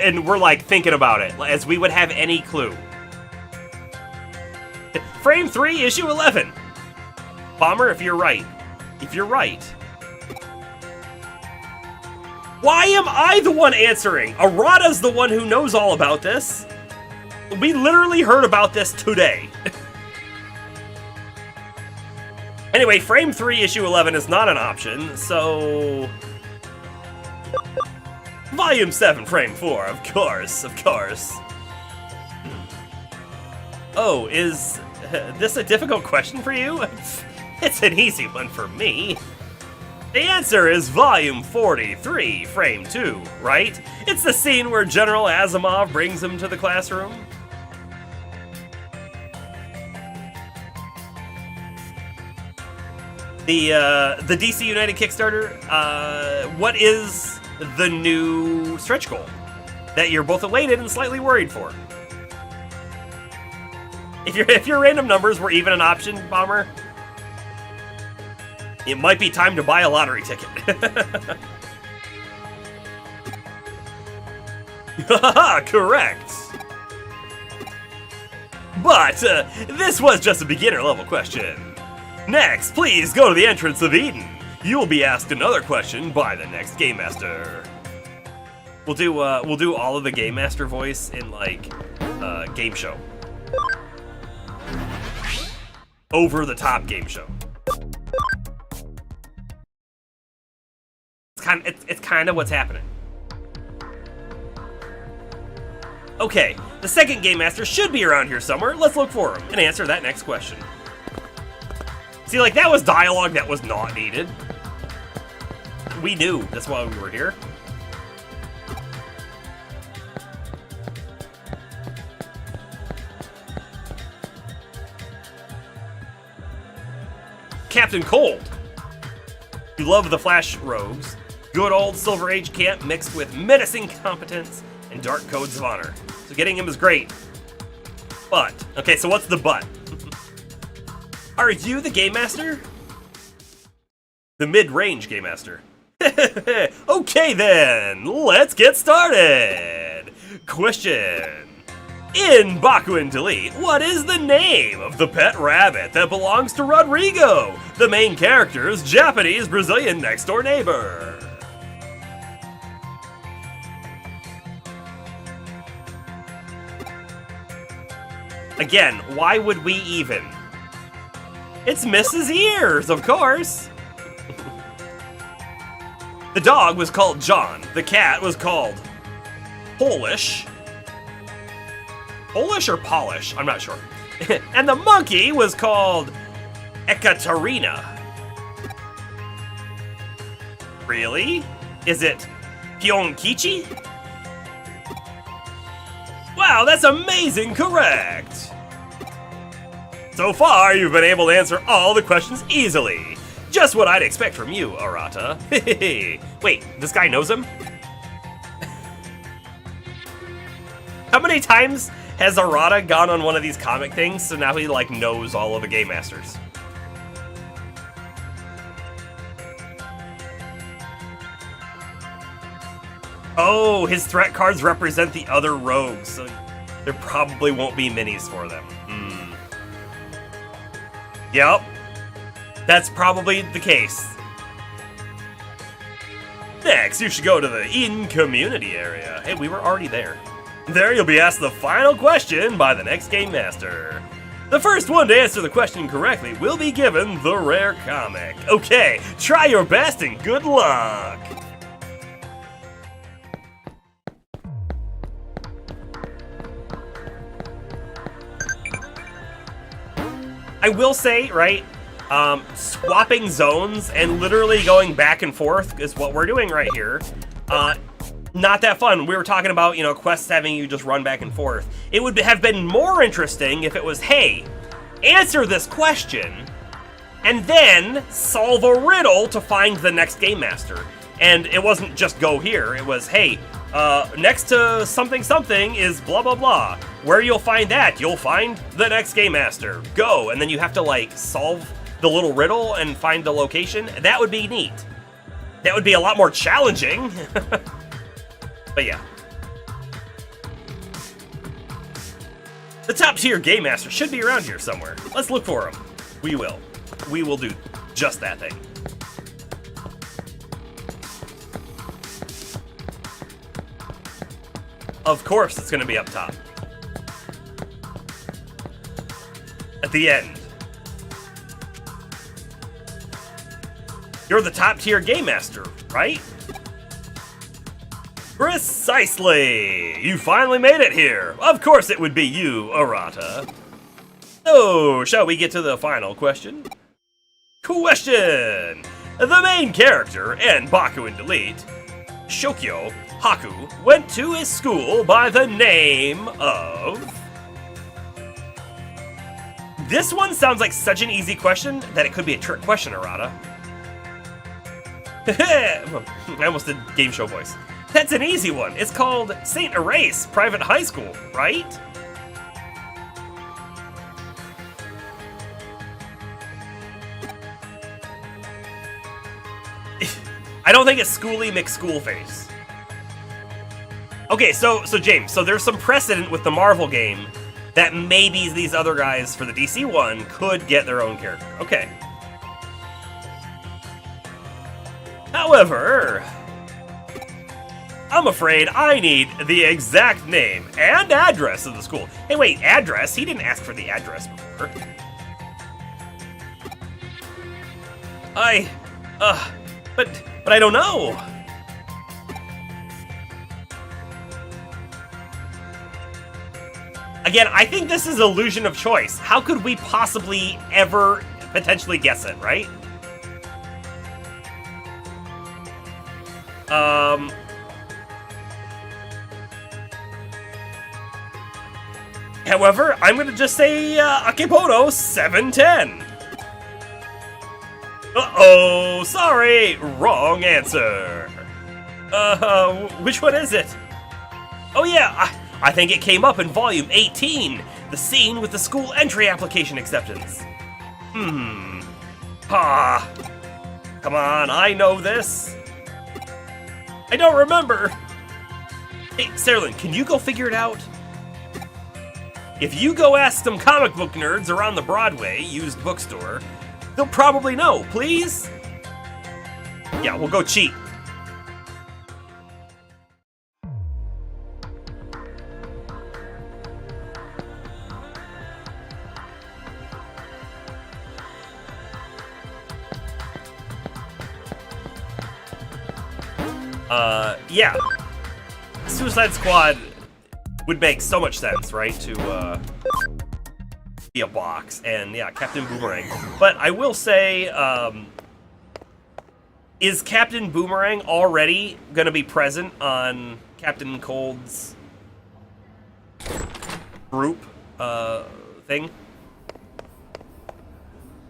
Speaker 1: And we're like thinking about it, as we would have any clue. Frame 3, issue 11. Bomber, if you're right. If you're right. Why am I the one answering? Arata's the one who knows all about this. We literally heard about this today. Anyway, frame 3, issue 11 is not an option, so... Volume 7, frame 4, of course, of course. Oh, is this a difficult question for you? It's an easy one for me. The answer is volume 43, frame 2, right? It's the scene where General Asimov brings him to the classroom. The DC United Kickstarter, what is the new stretch goal that you're both elated and slightly worried for? If your random numbers were even an option, Bomber, it might be time to buy a lottery ticket. Correct. But this was just a beginner level question. Next, please go to the entrance of Eden. You will be asked another question by the next Game Master. We'll do all of the Game Master voice in like game show. Over the top game show. It's kind of what's happening. Okay, the second Game Master should be around here somewhere. Let's look for him and answer that next question. See, like, that was dialogue that was not needed. We knew that's why we were here. Captain Cold. You love the Flash rogues. Good old Silver Age camp mixed with menacing competence and dark codes of honor. So getting him is great. But, okay, so what's the but? Are you the Game Master? The mid-range Game Master. Okay then, let's get started. Question. In Bakuin Delete, what is the name of the pet rabbit that belongs to Rodrigo, the main character's Japanese-Brazilian next-door neighbor? Again, why would we even? It's Mrs. Ears, of course. The dog was called John. The cat was called Polish. Polish or Polish? I'm not sure. And the monkey was called Ekaterina. Really? Is it Pyonkichi? Wow, that's amazing correct! So far, you've been able to answer all the questions easily. Just what I'd expect from you, Arata. Wait, this guy knows him? How many times has Arata gone on one of these comic things, so now he, like, knows all of the Game Masters? Oh, his threat cards represent the other rogues, so there probably won't be minis for them. Yep. That's probably the case. Next, you should go to the in-community area. Hey, we were already there. There you'll be asked the final question by the next Game Master. The first one to answer the question correctly will be given the rare comic. Okay, try your best and good luck! I will say, right, swapping zones and literally going back and forth is what we're doing right here. Not that fun. We were talking about, you know, quests having you just run back and forth. It would have been more interesting if it was, hey, answer this question, and then solve a riddle to find the next Game Master. And it wasn't just go here. It was, hey, next to something something is blah blah blah. Where you'll find that, you'll find the next Game Master. Go, and then you have to, like, solve the little riddle and find the location. That would be neat. That would be a lot more challenging. But yeah. The top tier Game Master should be around here somewhere. Let's look for him. We will. We will do just that thing. Of course it's going to be up top. At the end. You're the top tier Game Master, right? Precisely! You finally made it here! Of course it would be you, Arata. So, shall we get to the final question? Question! The main character and Baku in Delete, Shokyo Haku, went to his school by the name of... This one sounds like such an easy question that it could be a trick question, Arata. I almost did game show voice. That's an easy one. It's called St. Erase Private High School, right? I don't think it's Schooly McSchoolface. Okay, so James, so there's some precedent with the Marvel game that maybe these other guys for the DC one could get their own character. Okay. However, I'm afraid I need the exact name and address of the school. Hey, wait, address? He didn't ask for the address before. But I don't know. Again, I think this is illusion of choice. How could we possibly ever potentially guess it, right? However, I'm gonna just say Akebono 710. Uh-oh, sorry, wrong answer. Which one is it? Oh yeah, I think it came up in volume 18, the scene with the school entry application acceptance. Come on, I know this. I don't remember. Hey, Serlin, can you go figure it out? If you go ask some comic book nerds around the Broadway used bookstore, they'll probably know, please? Yeah, we'll go cheat. Yeah. Suicide Squad would make so much sense, right? To, be a box. And, yeah, Captain Boomerang. But I will say, Is Captain Boomerang already going to be present on Captain Cold's group thing?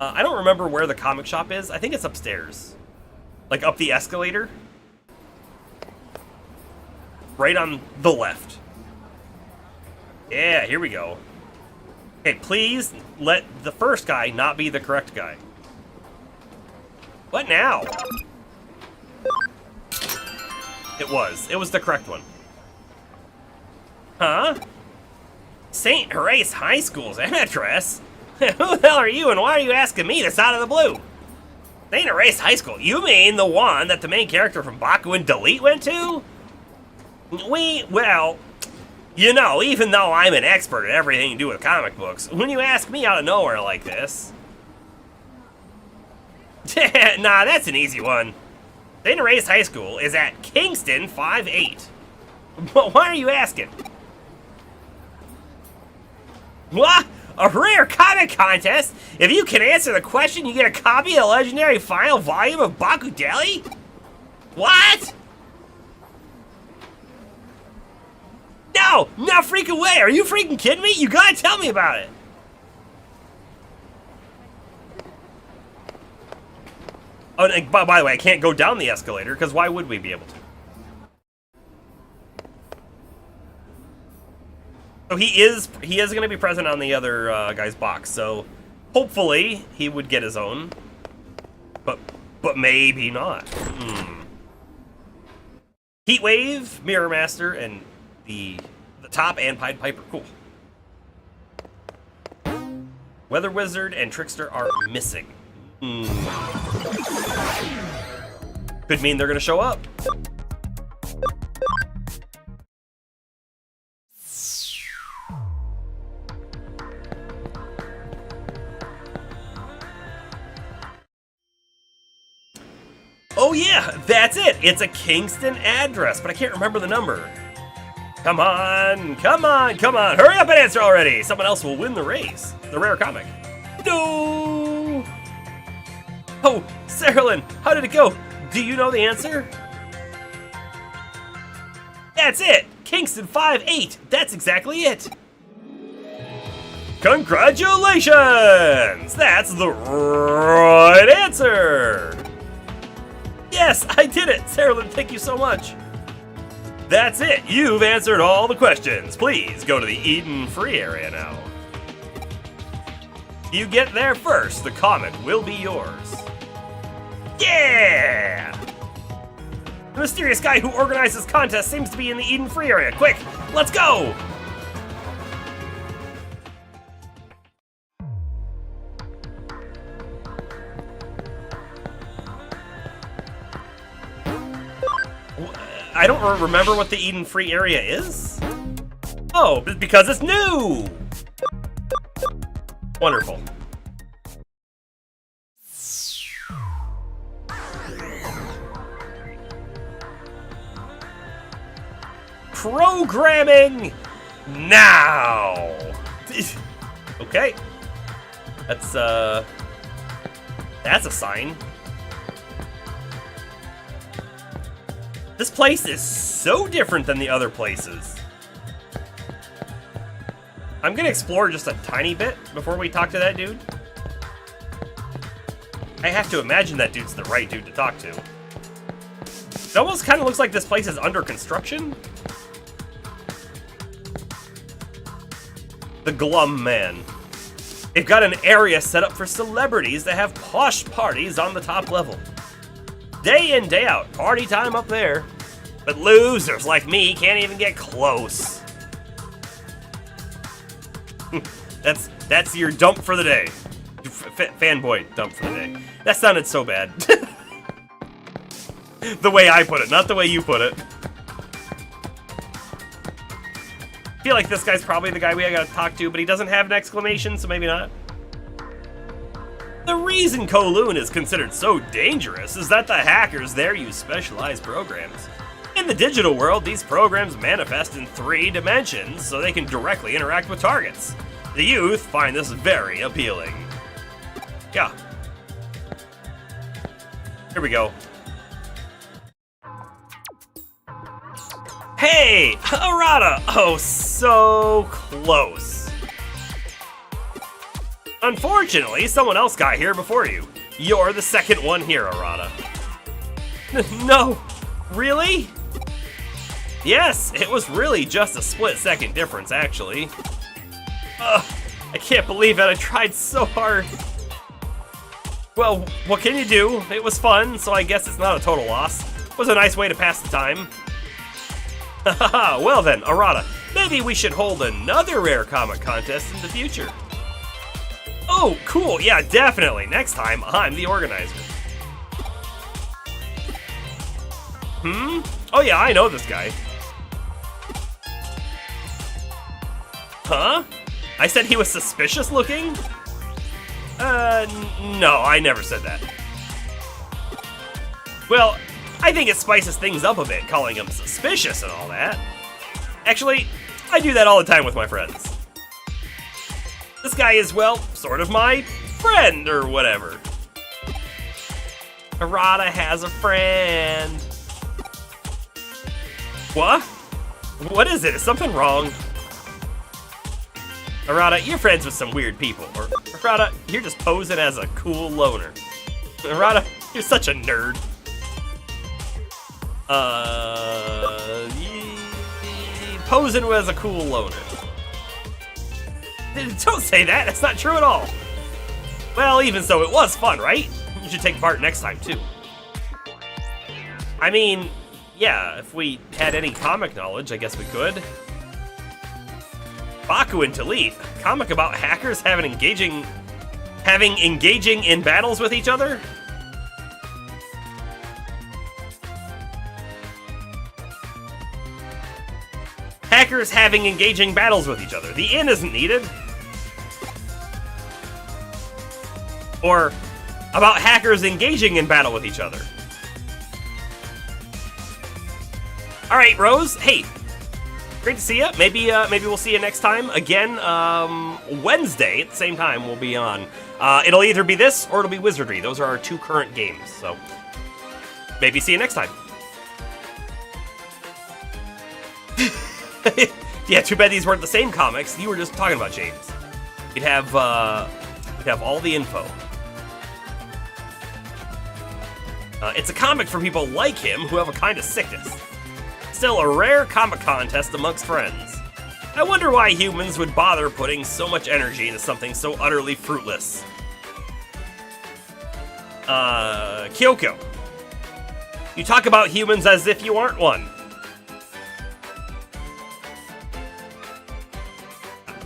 Speaker 1: I don't remember where the comic shop is. I think it's upstairs. Like up the escalator. Right on the left. Yeah, here we go. Okay, please let the first guy not be the correct guy. What now? It was the correct one. Huh? St. Horace High School's address? Who the hell are you and why are you asking me this out of the blue? St. Horace High School? You mean the one that the main character from Baku and Delete went to? Well, you know, even though I'm an expert at everything to do with comic books, when you ask me out of nowhere like this... Nah, that's an easy one. St. Horace High School is at Kingston 5-8. But why are you asking? What? A rare comic contest? If you can answer the question, you get a copy of the legendary final volume of Baku Deli? What? No! Not freaking way! Are you freaking kidding me? You gotta tell me about it! Oh, and by the way, I can't go down the escalator, because why would we be able to? So he is going to be present on the other guy's box, so hopefully he would get his own, but maybe not. Heatwave, Mirror Master, and the top and Pied Piper. Cool. Weather Wizard and Trickster are missing. Could mean they're going to show up. Oh yeah, that's it. It's a Kingston address, but I can't remember the number. Come on, come on, come on. Hurry up and answer already. Someone else will win the race. The rare comic. No! Oh, Saralyn, how did it go? Do you know the answer? That's it! Kingston 5-8. That's exactly it. Congratulations! That's the right answer! Yes, I did it! Saralyn, thank you so much. That's it. You've answered all the questions. Please go to the Eden free area now. You get there first, the comet will be yours. Yeah! The mysterious guy who organizes contests seems to be in the Eden free area. Quick, let's go! I don't remember what the Eden free area is. Oh, because it's new! Wonderful. Programming now! Okay. That's a sign. This place is so different than the other places. I'm gonna explore just a tiny bit before we talk to that dude. I have to imagine that dude's the right dude to talk to. It almost kind of looks like this place is under construction. The Glum Man. They've got an area set up for celebrities that have posh parties on the top level. Day in, day out, party time up there. But losers like me can't even get close. That's your dump for the day. Fanboy dump for the day. That sounded so bad. The way I put it, not the way you put it. I feel like this guy's probably the guy we gotta talk to, but he doesn't have an exclamation, so maybe not. The reason Kowloon is considered so dangerous is that the hackers there use specialized programs. In the digital world, these programs manifest in 3 dimensions, so they can directly interact with targets. The youth find this very appealing. Yeah. Here we go. Hey, Arata! Oh, so close. Unfortunately, someone else got here before you. You're the second one here, Arata. No, really? Yes, it was really just a split-second difference, actually. I can't believe it, I tried so hard. Well, what can you do? It was fun, so I guess it's not a total loss. It was a nice way to pass the time. Well then, Arata, maybe we should hold another rare comic contest in the future. Oh, cool, yeah, definitely. Next time, I'm the organizer. Oh yeah, I know this guy. Huh? I said he was suspicious looking? No, I never said that. Well, I think it spices things up a bit, calling him suspicious and all that. Actually, I do that all the time with my friends. This guy is, well, sort of my friend or whatever. Arata has a friend. What? What is it? Is something wrong? Arata, you're friends with some weird people. Or, Arata, you're just posing as a cool loner. Arata, you're such a nerd. Posing as a cool loner. Don't say that, that's not true at all. Well, even so, it was fun, right? You should take part next time, too. I mean, yeah, if we had any comic knowledge, I guess we could. Baku and Talit, a comic about hackers having engaging in battles with each other? Hackers having engaging battles with each other. The in isn't needed. Or about hackers engaging in battle with each other. All right, Rose. Hey, great to see you. Maybe we'll see you next time. Again, Wednesday at the same time we'll be on. It'll either be this or it'll be Wizardry. Those are our two current games. So maybe see you next time. Yeah, too bad these weren't the same comics. You were just talking about James. You'd have all the info. It's a comic for people like him who have a kind of sickness. Still a rare comic contest amongst friends. I wonder why humans would bother putting so much energy into something so utterly fruitless. Kyoko. You talk about humans as if you aren't one.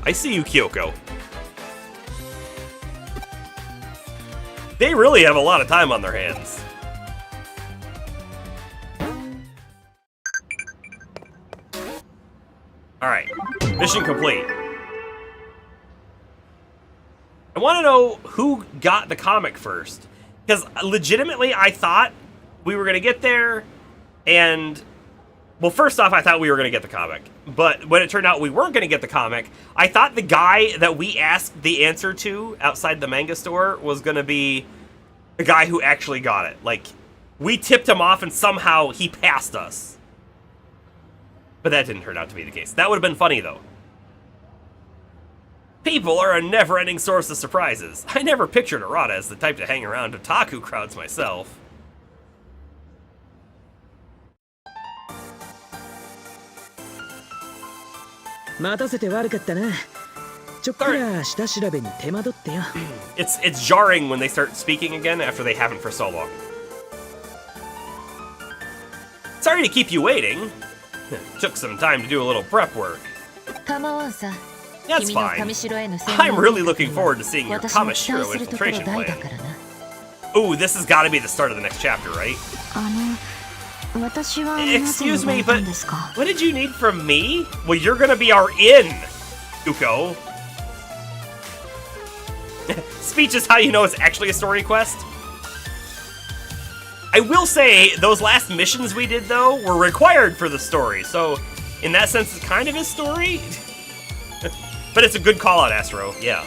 Speaker 1: I see you, Kyoko. They really have a lot of time on their hands. Alright, mission complete. I want to know who got the comic first. Because legitimately, I thought we were going to get there and... Well, first off, I thought we were going to get the comic. But when it turned out we weren't going to get the comic, I thought the guy that we asked the answer to outside the manga store was going to be the guy who actually got it. Like, we tipped him off and somehow he passed us. But that didn't turn out to be the case. That would have been funny, though. People are a never-ending source of surprises. I never pictured Arata as the type to hang around otaku crowds myself. It's jarring when they start speaking again after they haven't for so long. Sorry to keep you waiting. Took some time to do a little prep work. That's fine. I'm really looking forward to seeing your Kamishiro infiltration plan. Ooh, this has got to be the start of the next chapter, right? Excuse me, but what did you need from me? Well, you're gonna be our in, Uko. Speech is how you know it's actually a story quest. I will say, those last missions we did, though, were required for the story, so in that sense, it's kind of his story. But it's a good call-out, Astro, yeah.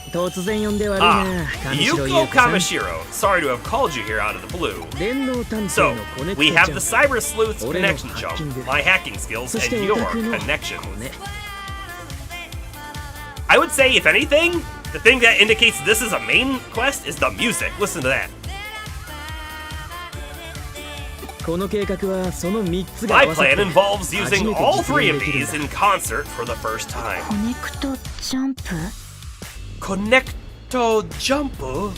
Speaker 3: 突然呼んで悪い
Speaker 1: Ah,
Speaker 3: な、神城
Speaker 1: Yuko
Speaker 3: 優子さん。
Speaker 1: Kamishiro. Sorry to have called you here out of the blue.
Speaker 3: 電脳探偵
Speaker 1: So,
Speaker 3: のコネク
Speaker 1: we
Speaker 3: ト
Speaker 1: have
Speaker 3: ちゃ
Speaker 1: the
Speaker 3: ん。
Speaker 1: Cyber Sleuth's
Speaker 3: 俺の
Speaker 1: connection
Speaker 3: ハッキング。
Speaker 1: jump, my hacking skills,
Speaker 3: そして
Speaker 1: and
Speaker 3: オ
Speaker 1: your
Speaker 3: タクの
Speaker 1: connection.
Speaker 3: コネ。
Speaker 1: I would say, if anything, the thing that indicates this is a main quest is the music. Listen to that.
Speaker 3: この計画はその3つが
Speaker 1: My
Speaker 3: 合わさっ
Speaker 1: plan
Speaker 3: て
Speaker 1: involves using all
Speaker 3: 初
Speaker 1: three
Speaker 3: め
Speaker 1: of
Speaker 3: て実現できるんだ。
Speaker 1: these in concert for the first time.
Speaker 4: コネクトジャンプ
Speaker 1: Connecto jump?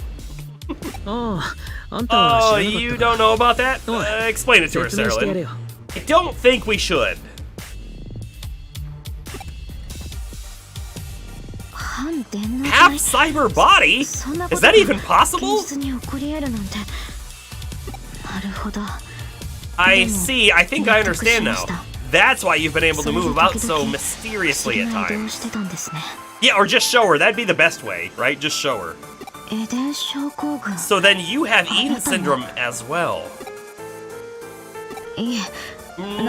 Speaker 3: ああ、あんたは
Speaker 1: Oh,
Speaker 3: 知らな
Speaker 1: you
Speaker 3: かったか
Speaker 1: don't know about that?
Speaker 3: Oh.
Speaker 1: Explain it to her,
Speaker 3: 説明してやれ
Speaker 1: Sarah.
Speaker 3: よ。
Speaker 1: I don't think we should.
Speaker 4: 反電脳
Speaker 1: Half
Speaker 4: 体
Speaker 1: cyber body?
Speaker 4: そんなこ
Speaker 1: Is
Speaker 4: と
Speaker 1: that
Speaker 4: が
Speaker 1: even possible?
Speaker 4: 現実に起こり得るなんてなるほど
Speaker 1: I see. I think I understand now.
Speaker 4: 納得しました
Speaker 1: That's why you've been able to
Speaker 4: それで
Speaker 1: move
Speaker 4: 時
Speaker 1: about so
Speaker 4: 々
Speaker 1: mysteriously
Speaker 4: 不
Speaker 1: at
Speaker 4: 思議な移動を
Speaker 1: times.
Speaker 4: してたんですね
Speaker 1: Yeah, or just show her. That'd be the best way, right? Just show her.
Speaker 4: エデン症候群
Speaker 1: So then you have Eden syndrome as well.
Speaker 4: いえ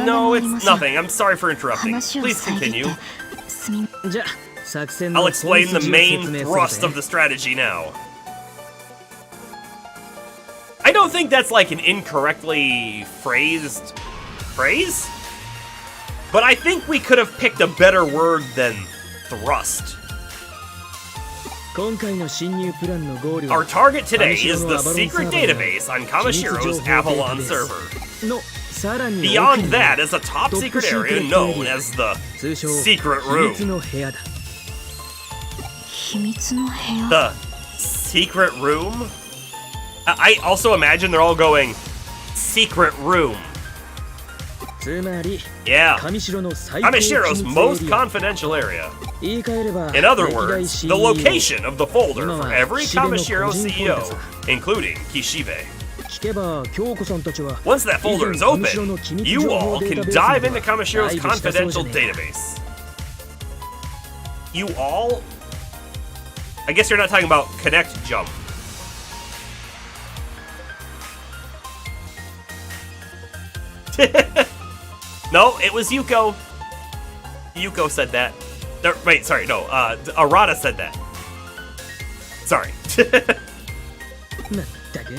Speaker 1: No, it's nothing. I'm sorry for interrupting.
Speaker 4: 話を
Speaker 1: Please
Speaker 4: 遮っ
Speaker 1: continue.
Speaker 4: てすみ
Speaker 3: じゃあ作戦の
Speaker 1: I'll
Speaker 3: 本
Speaker 1: explain
Speaker 3: 筋を
Speaker 1: the
Speaker 3: 説
Speaker 1: main
Speaker 3: 明する
Speaker 1: thrust
Speaker 3: ぜ
Speaker 1: of the strategy now. I don't think that's like an incorrectly phrased phrase, but I think we could have picked a better word than thrust.
Speaker 3: 今回の侵入プランのゴールは
Speaker 1: Our target today
Speaker 3: 神
Speaker 1: is
Speaker 3: 城
Speaker 1: the
Speaker 3: のアバロン
Speaker 1: secret
Speaker 3: サーバー
Speaker 1: database on
Speaker 3: 機密情報
Speaker 1: Kamashiro's
Speaker 3: データベ
Speaker 1: Avalon
Speaker 3: ー
Speaker 1: server.
Speaker 3: スのさらに奥
Speaker 1: Beyond
Speaker 3: に
Speaker 1: that is a top secret area known as the
Speaker 3: 通称
Speaker 1: secret
Speaker 3: 秘密
Speaker 1: room.
Speaker 3: の部屋だ。
Speaker 4: 秘密の部屋
Speaker 1: The secret room? I also imagine they're all going, secret room.
Speaker 3: つまり
Speaker 1: Yeah.
Speaker 3: 神城の最高機密エ
Speaker 1: Kamishiro's most
Speaker 3: リア。
Speaker 1: confidential area.
Speaker 3: 言い換えれば
Speaker 1: In other
Speaker 3: 歴代
Speaker 1: words,
Speaker 3: CEO
Speaker 1: the location of the folder for every
Speaker 3: Shibe no
Speaker 1: Kamishiro
Speaker 3: kojin
Speaker 1: CEO,
Speaker 3: folder.
Speaker 1: including Kishibe.
Speaker 3: 聞けば京子さんたちは
Speaker 1: Once that folder is open,
Speaker 3: 以前神城の機密
Speaker 1: you
Speaker 3: 情報
Speaker 1: all
Speaker 3: デー
Speaker 1: can
Speaker 3: タベース
Speaker 1: dive
Speaker 3: に
Speaker 1: into
Speaker 3: は
Speaker 1: Kamishiro's
Speaker 3: ダイブしたそうじゃ
Speaker 1: confidential
Speaker 3: ねえか。
Speaker 1: database. You all? I guess you're not talking about Connect Jump. No, it was Yuko. Yuko said that. Wait, sorry, no. Arata said that. Sorry.
Speaker 3: まったく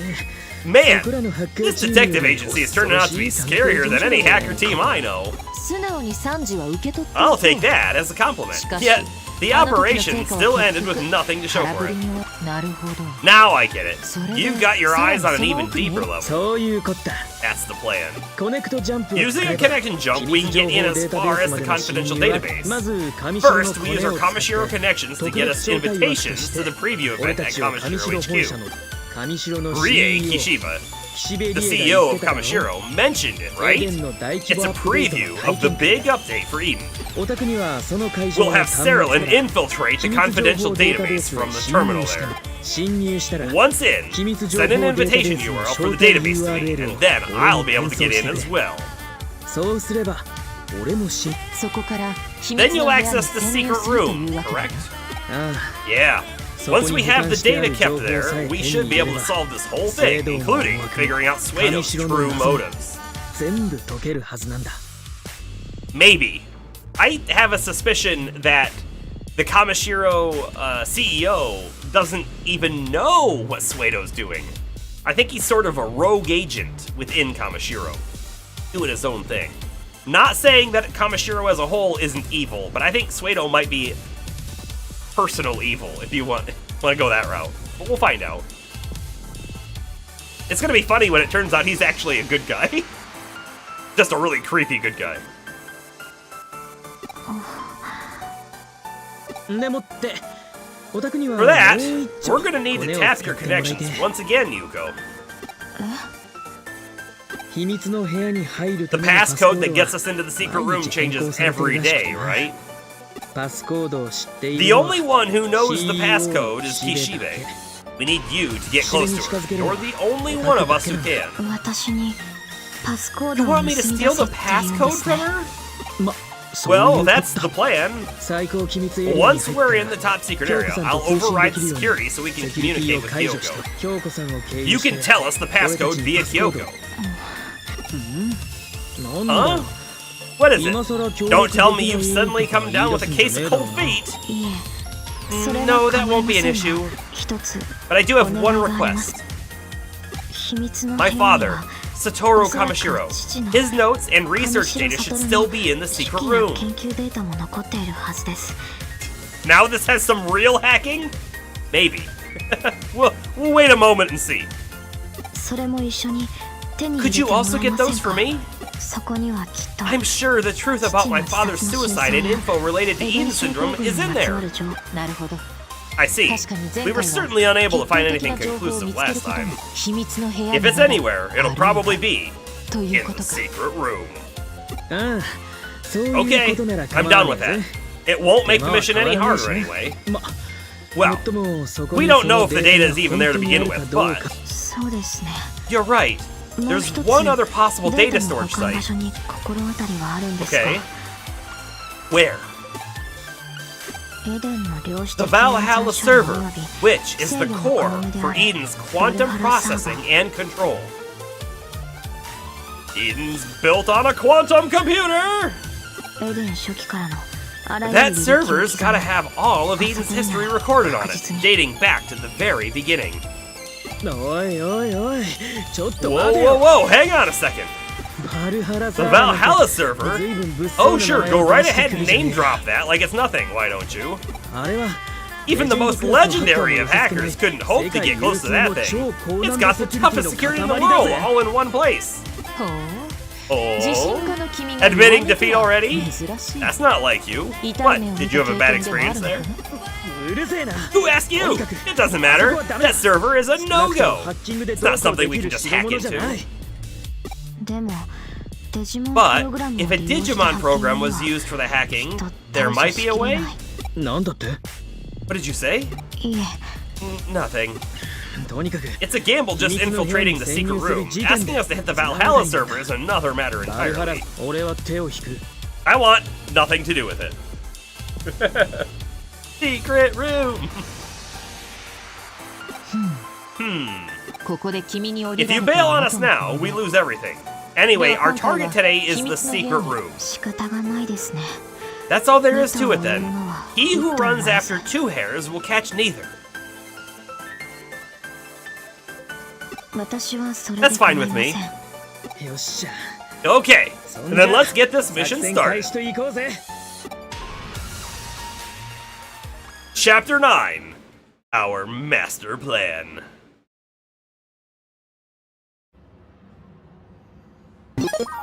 Speaker 1: Man,
Speaker 3: 僕らのハッカー
Speaker 1: this
Speaker 3: チーム
Speaker 1: detective agency is turning out to be scarier than any hacker team I know.
Speaker 4: 素直に賛辞は受け取ってい
Speaker 1: I'll
Speaker 4: そう
Speaker 1: take that as a compliment.
Speaker 4: しかし
Speaker 1: Yet, the
Speaker 4: あの時の
Speaker 1: operation
Speaker 4: 成果は
Speaker 1: still
Speaker 4: 結
Speaker 1: ended
Speaker 4: 局
Speaker 1: with nothing to show
Speaker 4: 空
Speaker 1: for
Speaker 4: 振り
Speaker 1: it.
Speaker 4: に終わなるほど
Speaker 1: Now I get it.
Speaker 4: それで
Speaker 1: You've got your eyes on an
Speaker 4: その
Speaker 1: even
Speaker 4: 奥に
Speaker 1: deeper level.
Speaker 3: そういうこった
Speaker 1: That's the plan.
Speaker 3: コネクトジャンプを使
Speaker 1: Using
Speaker 3: え
Speaker 1: a
Speaker 3: ば
Speaker 1: connection jump,
Speaker 3: 機
Speaker 1: we
Speaker 3: 密
Speaker 1: can
Speaker 3: 情
Speaker 1: get
Speaker 3: 報
Speaker 1: in
Speaker 3: デー
Speaker 1: as
Speaker 3: タベ
Speaker 1: far
Speaker 3: ー
Speaker 1: as
Speaker 3: スま
Speaker 1: the
Speaker 3: での
Speaker 1: confidential
Speaker 3: 侵入は
Speaker 1: database.
Speaker 3: まず神城の
Speaker 1: First,
Speaker 3: コ
Speaker 1: we
Speaker 3: ネ
Speaker 1: use
Speaker 3: を
Speaker 1: our
Speaker 3: 使っ
Speaker 1: Kamishiro
Speaker 3: て
Speaker 1: connections to
Speaker 3: 特
Speaker 1: get
Speaker 3: 別
Speaker 1: us
Speaker 3: 招待枠と
Speaker 1: invitations
Speaker 3: し
Speaker 1: to
Speaker 3: て
Speaker 1: the preview
Speaker 3: 俺
Speaker 1: event
Speaker 3: た
Speaker 1: at
Speaker 3: ちを神
Speaker 1: Kamishiro
Speaker 3: 城本社
Speaker 1: HQ.
Speaker 3: の神城の
Speaker 1: Rie
Speaker 3: CEO
Speaker 1: Kishiba,
Speaker 3: 岸辺
Speaker 1: the
Speaker 3: 理恵が
Speaker 1: CEO
Speaker 3: 言っ
Speaker 1: of
Speaker 3: てただろ
Speaker 1: Kamishiro, mentioned it,
Speaker 3: エ
Speaker 1: right?
Speaker 3: デンの大規
Speaker 1: It's
Speaker 3: 模
Speaker 1: a
Speaker 3: アップデート
Speaker 1: preview
Speaker 3: の
Speaker 1: of the
Speaker 3: 体験
Speaker 1: big update for Eden.
Speaker 3: オタクにはその会場
Speaker 1: We'll
Speaker 3: の
Speaker 1: have
Speaker 3: 端末
Speaker 1: Cyril
Speaker 3: から
Speaker 1: and infiltrate
Speaker 3: 機
Speaker 1: the
Speaker 3: 密情
Speaker 1: confidential
Speaker 3: 報データベー
Speaker 1: database
Speaker 3: ス
Speaker 1: from
Speaker 3: に
Speaker 1: the
Speaker 3: 侵
Speaker 1: terminal
Speaker 3: 入した
Speaker 1: there.
Speaker 3: 侵入したら
Speaker 1: Once in,
Speaker 3: 機密情
Speaker 1: send
Speaker 3: 報
Speaker 1: an
Speaker 3: データベー
Speaker 1: invitation
Speaker 3: スの
Speaker 1: URL
Speaker 3: 招
Speaker 1: for the
Speaker 3: 待
Speaker 1: database to me,
Speaker 3: URL
Speaker 1: and
Speaker 3: を
Speaker 1: then
Speaker 3: 俺
Speaker 1: I'll
Speaker 3: に
Speaker 1: be able to
Speaker 3: 転
Speaker 1: get
Speaker 3: 送して
Speaker 1: in
Speaker 3: く
Speaker 1: as
Speaker 3: れ
Speaker 1: well.
Speaker 3: そうすれば俺も
Speaker 4: そこから秘
Speaker 1: Then
Speaker 4: 密
Speaker 1: you'll
Speaker 4: の部屋に
Speaker 1: access the
Speaker 4: 潜入
Speaker 1: secret
Speaker 4: すると
Speaker 1: room,
Speaker 4: いうわけだ
Speaker 1: correct?
Speaker 3: ああ
Speaker 1: Yeah.
Speaker 3: そこ
Speaker 1: Once
Speaker 3: に
Speaker 1: we
Speaker 3: 保
Speaker 1: have
Speaker 3: 管
Speaker 1: the
Speaker 3: してあ
Speaker 1: data
Speaker 3: る
Speaker 1: kept
Speaker 3: 情報
Speaker 1: there,
Speaker 3: さえ
Speaker 1: we
Speaker 3: 手に
Speaker 1: should
Speaker 3: 入
Speaker 1: be
Speaker 3: れ
Speaker 1: able
Speaker 3: れ
Speaker 1: to
Speaker 3: ば
Speaker 1: solve this whole
Speaker 3: 制
Speaker 1: thing,
Speaker 3: 度の
Speaker 1: including
Speaker 3: 思惑
Speaker 1: figuring out
Speaker 3: 神
Speaker 1: Suedo's
Speaker 3: 城の
Speaker 1: true
Speaker 3: 謎も
Speaker 1: motives.
Speaker 3: 全部解けるはずなんだ
Speaker 1: Maybe. I have a suspicion that the Kamishiro CEO doesn't even know what Suedo's doing. I think he's sort of a rogue agent within Kamishiro, doing his own thing. Not saying that Kamishiro as a whole isn't evil, but I think Suedo might be personal evil if you want to go that route. But we'll find out. It's gonna be funny when it turns out he's actually a good guy. Just a really creepy good guy.
Speaker 3: でもってオタクには
Speaker 1: For that,
Speaker 3: もう一丁
Speaker 1: we're gonna need
Speaker 3: コ
Speaker 1: to
Speaker 3: ネを
Speaker 1: tap
Speaker 3: 使
Speaker 1: your
Speaker 3: ってもらいて
Speaker 1: connections once again, Yuko.
Speaker 3: 秘密の部屋に入る
Speaker 1: The
Speaker 3: ためのパスコ
Speaker 1: passcode
Speaker 3: ー
Speaker 1: that
Speaker 3: ド
Speaker 1: gets
Speaker 3: は
Speaker 1: us into the secret room changes every day, right?
Speaker 3: パスコードを知っている
Speaker 1: The
Speaker 3: のは
Speaker 1: only one who knows the
Speaker 3: CEO
Speaker 1: passcode is
Speaker 3: 岸辺だ
Speaker 1: Kishibe.
Speaker 3: け
Speaker 1: We need you to get close to her. You're the only one of us who can.
Speaker 4: 私にパスコー
Speaker 1: You
Speaker 4: ドを
Speaker 1: want
Speaker 4: 盗み
Speaker 1: me
Speaker 4: 出
Speaker 1: to
Speaker 4: せ
Speaker 1: steal
Speaker 4: って
Speaker 1: the
Speaker 4: 言うんで
Speaker 1: passcode
Speaker 4: す
Speaker 1: from
Speaker 4: ね
Speaker 1: her?
Speaker 3: まそういう
Speaker 1: Well,
Speaker 3: こと
Speaker 1: that's the plan.
Speaker 3: 最高機密エリアに入
Speaker 1: Once
Speaker 3: った
Speaker 1: we're
Speaker 3: ら
Speaker 1: in the top secret
Speaker 3: 京
Speaker 1: area,
Speaker 3: 子さん
Speaker 1: I'll
Speaker 3: と通信
Speaker 1: override
Speaker 3: で
Speaker 1: the
Speaker 3: きるように
Speaker 1: security so we
Speaker 3: セ
Speaker 1: can
Speaker 3: キュリティ
Speaker 1: communicate
Speaker 3: を
Speaker 1: with
Speaker 3: 解除して
Speaker 1: Kyoko.
Speaker 3: 京子さんを経
Speaker 1: You
Speaker 3: 由して
Speaker 1: can tell us the
Speaker 3: 俺たち
Speaker 1: passcode
Speaker 3: に
Speaker 1: via
Speaker 3: パスコード
Speaker 1: Kyoko.
Speaker 3: なんだろ
Speaker 1: Huh?
Speaker 3: う
Speaker 1: What is
Speaker 3: 今
Speaker 1: it?
Speaker 3: 更協力
Speaker 1: Don't tell
Speaker 3: で
Speaker 1: me
Speaker 3: きない
Speaker 1: you've suddenly come down with a
Speaker 3: 言い出
Speaker 1: case
Speaker 3: すん
Speaker 1: of
Speaker 3: じゃねえだろ
Speaker 1: cold
Speaker 3: うな
Speaker 1: feet.
Speaker 4: いえ
Speaker 1: No, that won't be an issue. But I do have one request. My father, Satoru Kamishiro, his notes and research data should still be in the secret room. Now this has some real hacking? Maybe. we'll wait a moment and see. Could you also get those for me? I'm sure the truth about my father's suicide and info related to Eden syndrome is in there. I see. We were certainly unable to find anything conclusive last time. If it's anywhere, it'll probably be in the secret room. Okay, I'm done with that. It won't make the mission any harder anyway. Well, we don't know if the data is even there to begin with, but... You're right. There's one other possible data storage site. Okay. Where? The Valhalla server, which is the core for Eden's quantum processing and control. Eden's built on a quantum computer! That server's gotta have all of Eden's history recorded on it, dating back to the very beginning. Whoa, hang on a second. The Valhalla server? Oh sure, go right ahead and name drop that like it's nothing, why don't you? Even the most legendary of hackers couldn't hope to get close to that thing. It's got the toughest security in the world, all in one place. Oh, admitting defeat already? That's not like you. What, did you have a bad experience there? Who asked you? It doesn't matter. That server is a no-go. It's not something we can just hack into. But if a Digimon program was used for the hacking, there might be a way? What did you say? Nothing. It's a gamble just infiltrating the secret room. Asking us to hit the Valhalla server is another matter entirely. I want nothing to do with it. Secret room! If you bail on us now, we lose everything. Anyway, our target today is the secret room. That's all there is to it then. He who runs after two hares will catch neither. That's fine with me. Okay, then let's get this mission started. Chapter 9, Our Master Plan.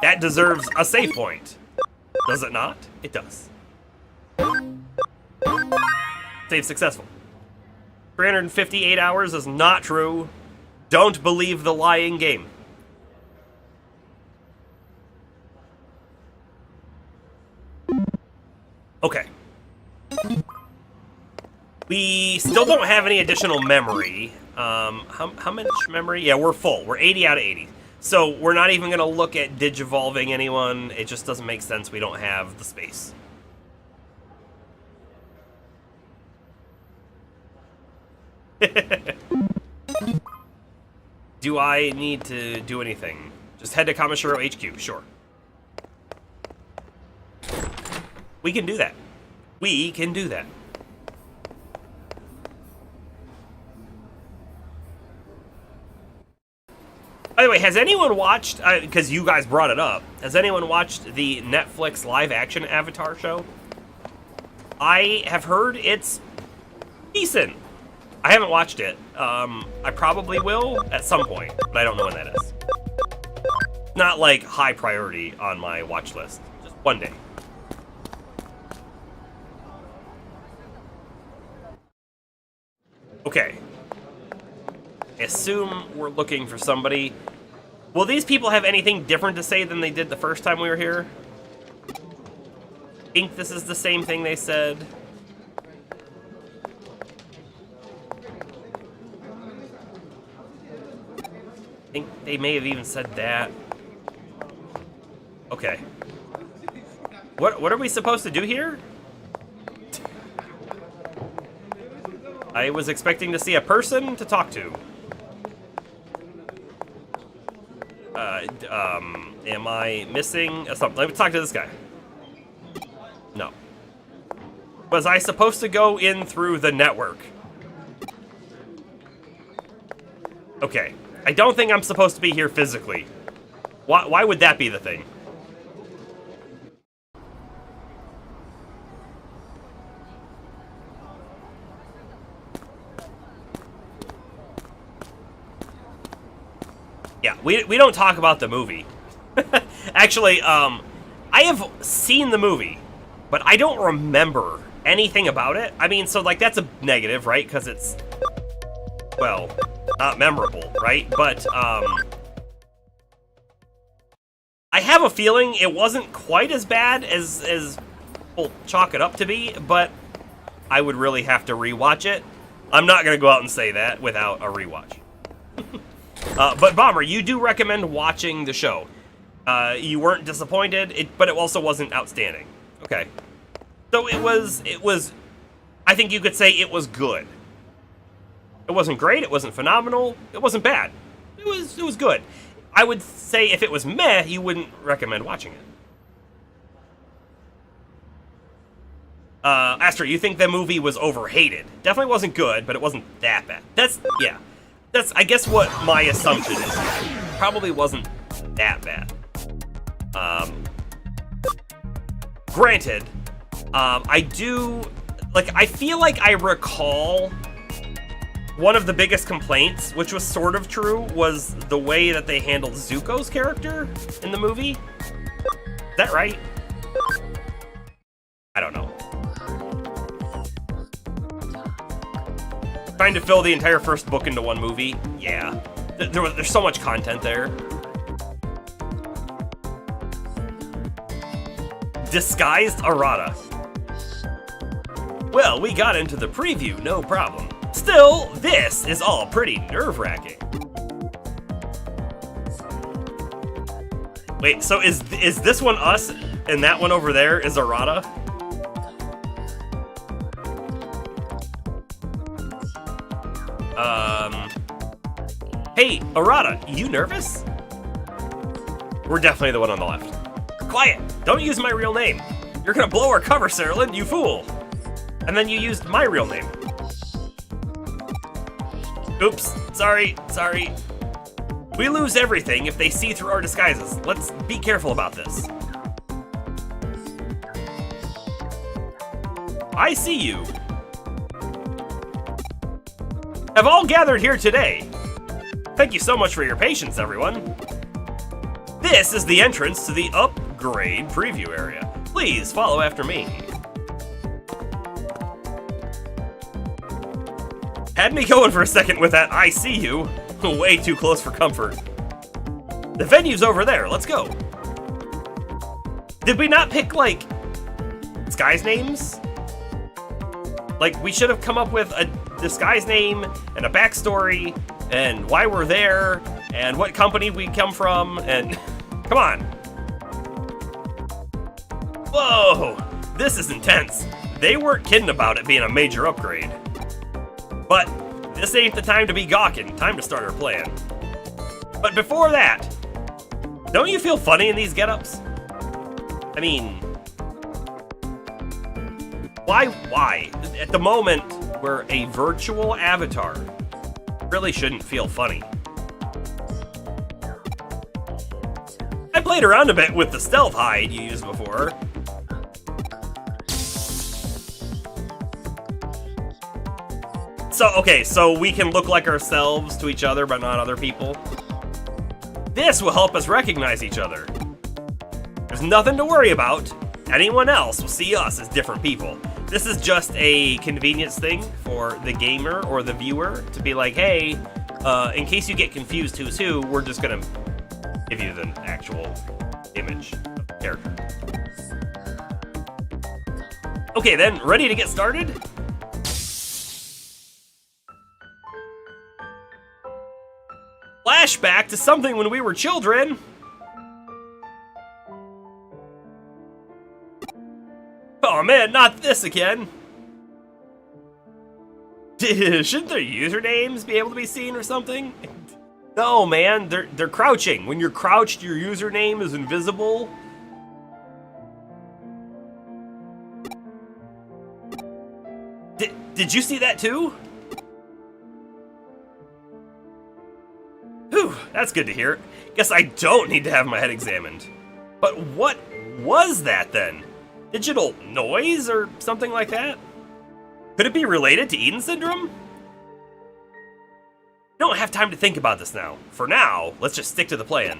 Speaker 1: That deserves a save point. Does it not? It does. Save successful. 358 hours is not true. Don't believe the lying game. Okay. We still don't have any additional memory. How much memory? Yeah, we're full. We're 80 out of 80. So we're not even going to look at digivolving anyone. It just doesn't make sense. We don't have the space. Do I need to do anything? Just head to Kamishiro HQ, sure. We can do that. We can do that. By the way, has anyone watched, because you guys brought it up, has anyone watched the Netflix live-action Avatar show? I have heard it's decent. I haven't watched it. I probably will at some point, but I don't know when that is. Not like high priority on my watch list. Just one day. Okay. I assume we're looking for somebody. Will these people have anything different to say than they did the first time we were here? I think this is the same thing they said. I think they may have even said that. Okay. What are we supposed to do here? I was expecting to see a person to talk to. Am I missing something? Let me talk to this guy. No. Was I supposed to go in through the network? Okay. I don't think I'm supposed to be here physically. Why would that be the thing? Yeah, we don't talk about the movie. Actually, I have seen the movie, but I don't remember anything about it. I mean, so, like, that's a negative, right? Because it's, well, not memorable, right? But, I have a feeling it wasn't quite as bad as people chalk it up to be, but I would really have to rewatch it. I'm not going to go out and say that without a rewatch. But Bomber, you do recommend watching the show. You weren't disappointed, but it also wasn't outstanding. Okay. So it was, I think you could say it was good. It wasn't great, it wasn't phenomenal, it wasn't bad. It was good. I would say if it was meh, you wouldn't recommend watching it. Astra, you think the movie was overhated. Definitely wasn't good, but it wasn't that bad. Yeah. That's, I guess, what my assumption is. Probably wasn't that bad. Granted, I do, like, I feel like I recall one of the biggest complaints, which was sort of true, was the way that they handled Zuko's character in the movie. Is that right? I don't know. Trying to fill the entire first book into one movie? Yeah. There's so much content there. Disguised errata. Well, we got into the preview, no problem. Still, this is all pretty nerve-wracking. Wait, so is this one us, and that one over there is errata? Hey, errata, you nervous? We're definitely the one on the left. Quiet! Don't use my real name. You're gonna blow our cover, Sarlin, you fool! And then you used my real name. Oops, sorry. We lose everything if they see through our disguises. Let's be careful about this. I see you. Have all gathered here today. Thank you so much for your patience, everyone. This is the entrance to the upgrade preview area. Please follow after me. Had me going for a second with that I see you. Way too close for comfort. The venue's over there, let's go. Did we not pick, like, disguise names? Like, we should have come up with a disguise name and a backstory and why we're there and what company we come from and come on. Whoa, this is intense. They weren't kidding about it being a major upgrade. But this ain't the time to be gawking, time to start our plan. But before that, don't you feel funny in these get-ups? I mean, why? At the moment, we're a virtual avatar. Really shouldn't feel funny. I played around a bit with the stealth hide you used before. So we can look like ourselves to each other, but not other people. This will help us recognize each other. There's nothing to worry about. Anyone else will see us as different people. This is just a convenience thing for the gamer or the viewer to be like, hey, in case you get confused who's who, we're just gonna give you the actual image of the character. Okay then, ready to get started? Flashback to something when we were children. Oh man, not this again. Shouldn't their usernames be able to be seen or something? No man, they're crouching. When you're crouched, your username is invisible. Did you see that too? Whew, that's good to hear. Guess I don't need to have my head examined. But what was that then? Digital noise or something like that? Could it be related to Eden Syndrome? Don't have time to think about this now. For now, let's just stick to the plan.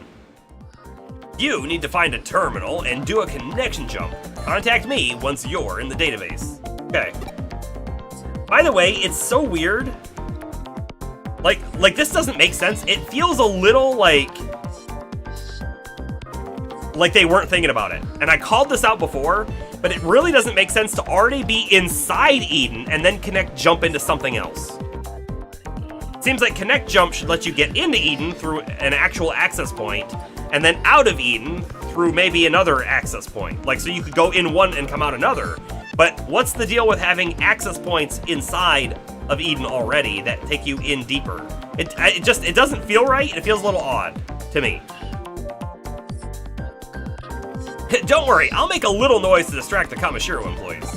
Speaker 1: You need to find a terminal and do a connection jump. Contact me once you're in the database. Okay. By the way, it's so weird. Like this doesn't make sense. It feels a little like they weren't thinking about it. And I called this out before, but it really doesn't make sense to already be inside Eden and then connect jump into something else. Seems like connect jump should let you get into Eden through an actual access point, and then out of Eden through maybe another access point. Like, so you could go in one and come out another. But what's the deal with having access points inside of Eden already that take you in deeper? It doesn't feel right. It feels a little odd to me. Don't worry, I'll make a little noise to distract the Kamishiro employees.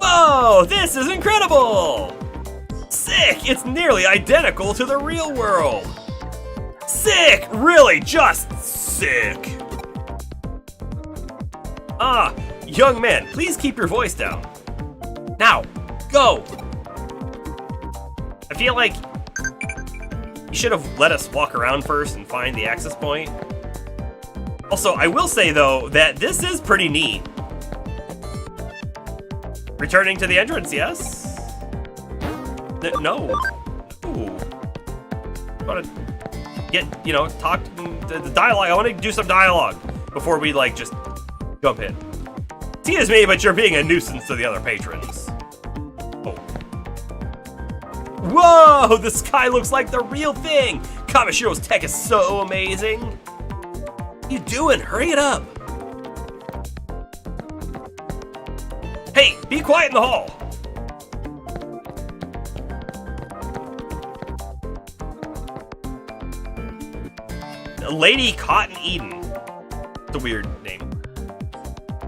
Speaker 1: Whoa, this is incredible! Sick! It's nearly identical to the real world! Sick! Really, just sick! Young man, please keep your voice down. Now, go! I feel like you should have let us walk around first and find the access point. Also, I will say, though, that this is pretty neat. Returning to the entrance, yes? No. Ooh. I want to get, talk the dialogue. I want to do some dialogue before we, just jump in. Excuse me, but you're being a nuisance to the other patrons. Oh. Whoa! The sky looks like the real thing! Kamashiro's tech is so amazing! What are you doing? Hurry it up! Hey, be quiet in the hall! Lady Cotton Eden. It's a weird name.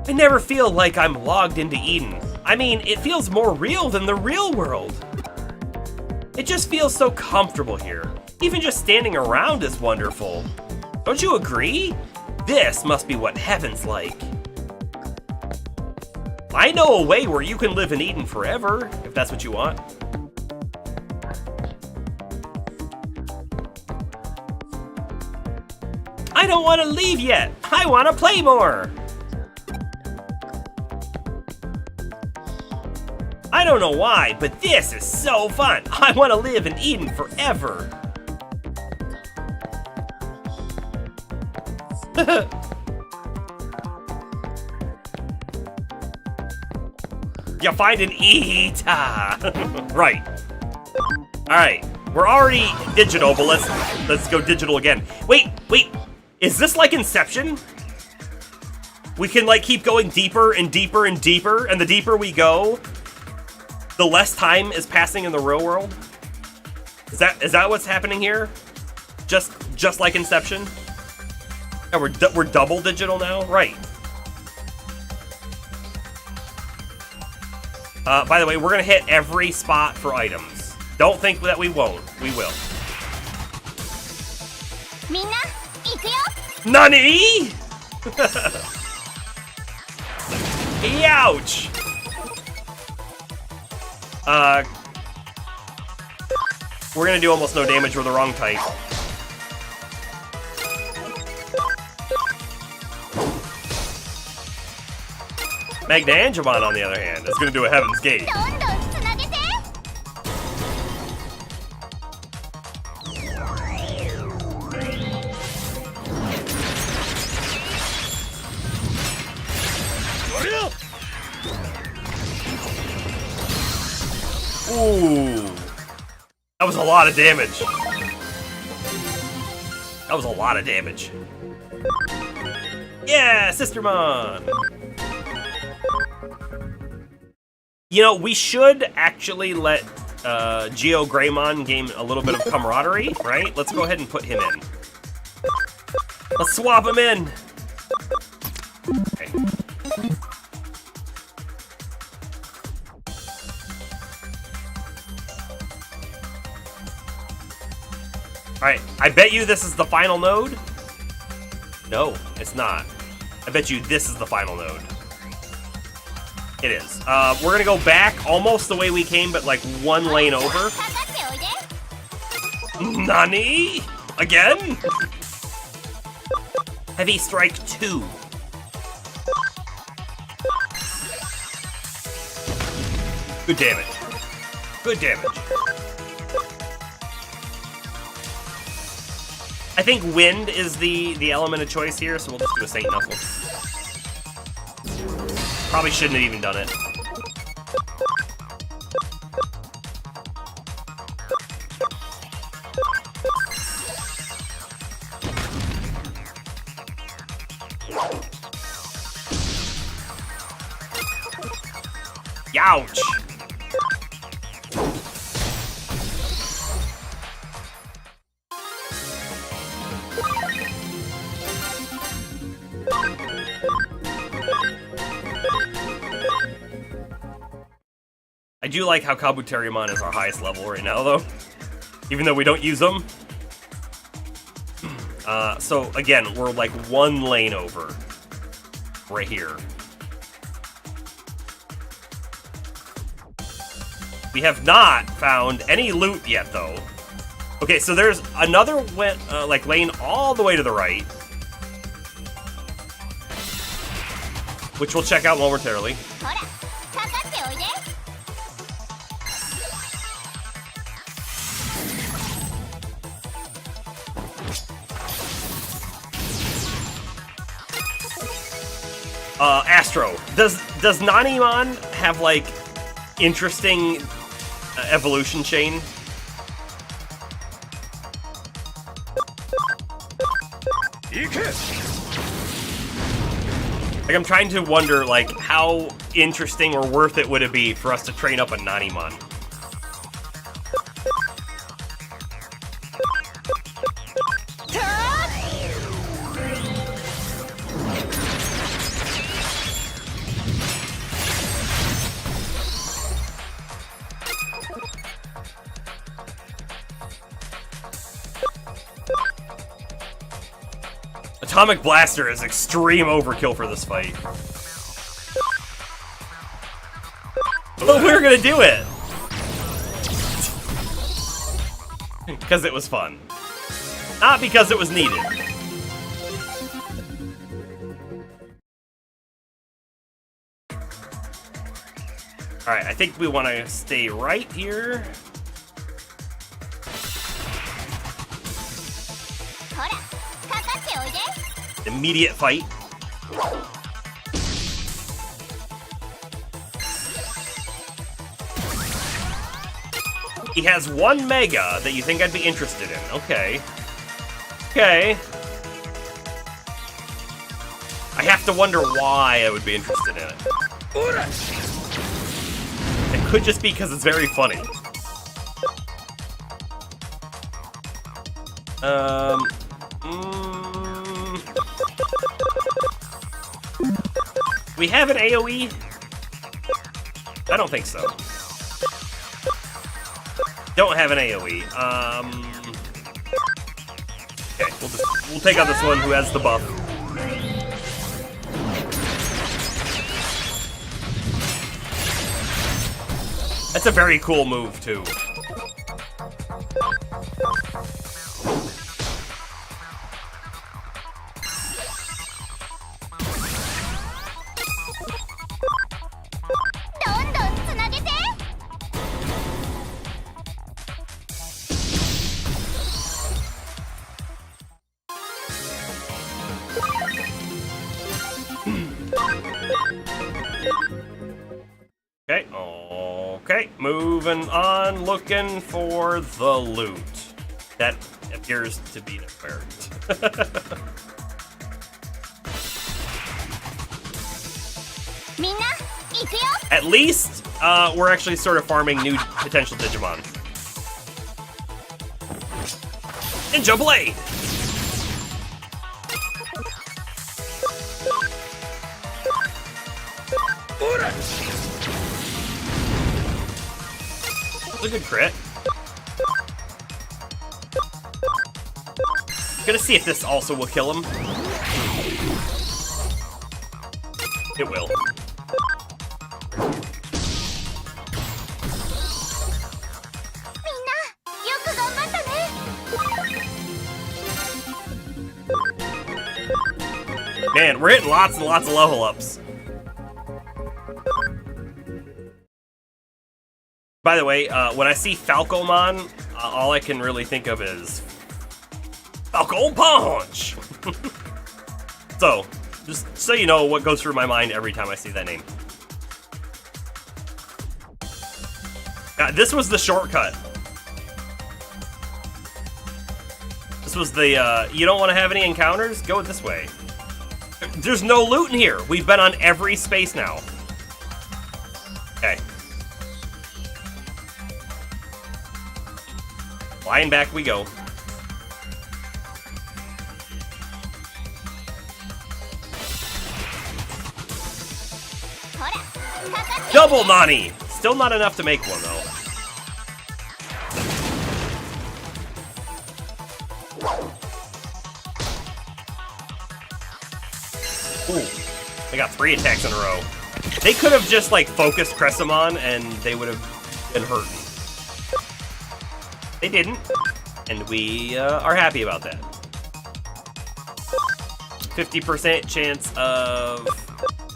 Speaker 1: I never feel like I'm logged into Eden. I mean, it feels more real than the real world. It just feels so comfortable here. Even just standing around is wonderful. Don't you agree? This must be what heaven's like. I know a way where you can live in Eden forever, if that's what you want. I don't want to leave yet. I want to play more. I don't know why, but this is so fun. I want to live in Eden forever. You find an Ita. Right. All right. We're already digital, but let's go digital again. Wait. Is this like Inception? We can keep going deeper and deeper and deeper, and the deeper we go, the less time is passing in the real world? Is that what's happening here? Just like Inception? And we're double digital now? Right. By the way, we're gonna hit every spot for items. Don't think that we won't. We will. Nani? Ouch! We're gonna do almost no damage with the wrong type. Magnangemon, on the other hand, is gonna do a Heaven's Gate. Ooh. That was a lot of damage. That was a lot of damage. Yeah, Sistermon! We should actually let Geo Greymon gain a little bit of camaraderie, right? Let's go ahead and put him in. Let's swap him in! Okay. Alright, I bet you this is the final node. No, it's not. I bet you this is the final node. It is. We're gonna go back almost the way we came, but like one lane over. Nani? Again? Heavy Strike 2. Good damage. Good damage. I think wind is the element of choice here, so we'll just do a Saint Knuckle. Probably shouldn't have even done it. Youch! I do like how Kabuterimon is our highest level right now, though. Even though we don't use them. So, again, we're like one lane over. Right here. We have not found any loot yet, though. Okay, so there's another lane all the way to the right. Which we'll check out momentarily. Astro, does Nanimon have like interesting evolution chain? Like, I'm trying to wonder like how interesting or worth it would it be for us to train up a Nanimon. Atomic Blaster is extreme overkill for this fight. But we were gonna do it! Because it was fun. Not because it was needed. Alright, I think we want to stay right here. Immediate fight. He has one Mega that you think I'd be interested in. Okay. Okay. I have to wonder why I would be interested in it. It could just be because it's very funny. We have an AoE? I don't think so. Don't have an AoE. Okay, we'll take out this one who has the buff. That's a very cool move too. Okay, moving on, looking for the loot. That appears to be nowhere. At least, we're actually sort of farming new potential Digimon. Ninja Blade! That's a good crit. Gonna see if this also will kill him. It will. Man, we're hitting lots and lots of level ups. By the way, when I see Falcomon, all I can really think of is Falco Punch! So, just so you know what goes through my mind every time I see that name. This was the shortcut. This was the, you don't want to have any encounters? Go this way. There's no loot in here. We've been on every space now. Okay. Flying back we go. Double Nani! Still not enough to make one, though. Ooh, I got 3 attacks in a row. They could have just, like, focused Cressamon, and they would have been hurting. They didn't, and we are happy about that. 50% chance of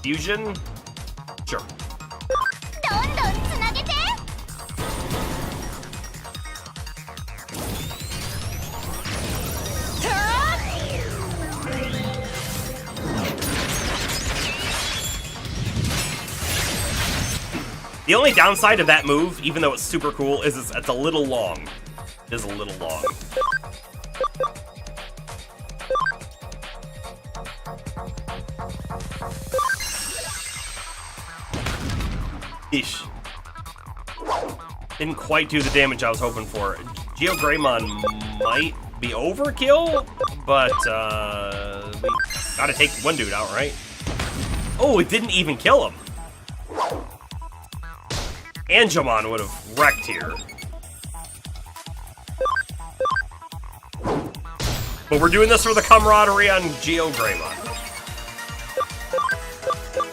Speaker 1: fusion? Sure. The only downside of that move, even though it's super cool, is it's a little long. It is a little long. Ish. Didn't quite do the damage I was hoping for. Geogreymon might be overkill, but we gotta take one dude out, right? Oh, it didn't even kill him. Angemon would have wrecked here. But we're doing this for the camaraderie on Geogreymon.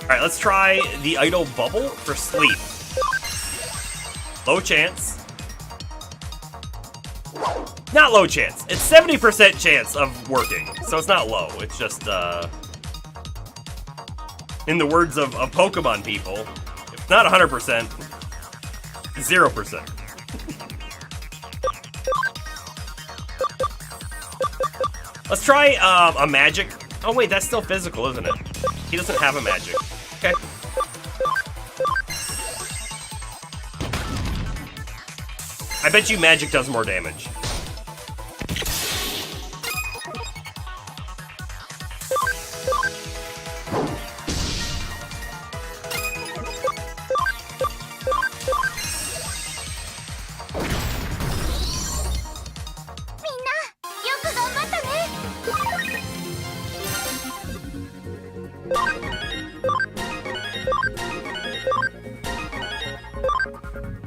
Speaker 1: Alright, let's try the idle bubble for sleep. Low chance. Not low chance. It's 70% chance of working. So it's not low. It's just, in the words of Pokemon people, it's not 100%, 0%. Let's try a magic. Oh wait, that's still physical, isn't it? He doesn't have a magic. Okay. I bet you magic does more damage.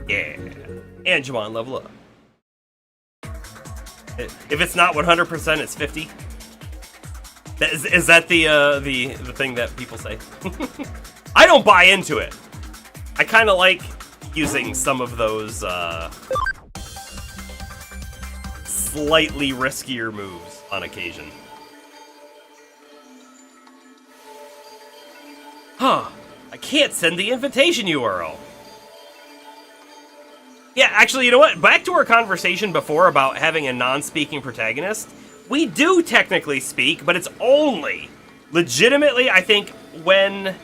Speaker 1: Yeah. Angemon level up. If it's not 100%, it's 50. Is that the thing that people say? I don't buy into it. I kind of like using some of those slightly riskier moves on occasion. Huh. I can't send the invitation URL. Yeah, actually, you know what? Back to our conversation before about having a non-speaking protagonist. We do technically speak, but it's only legitimately, I think, when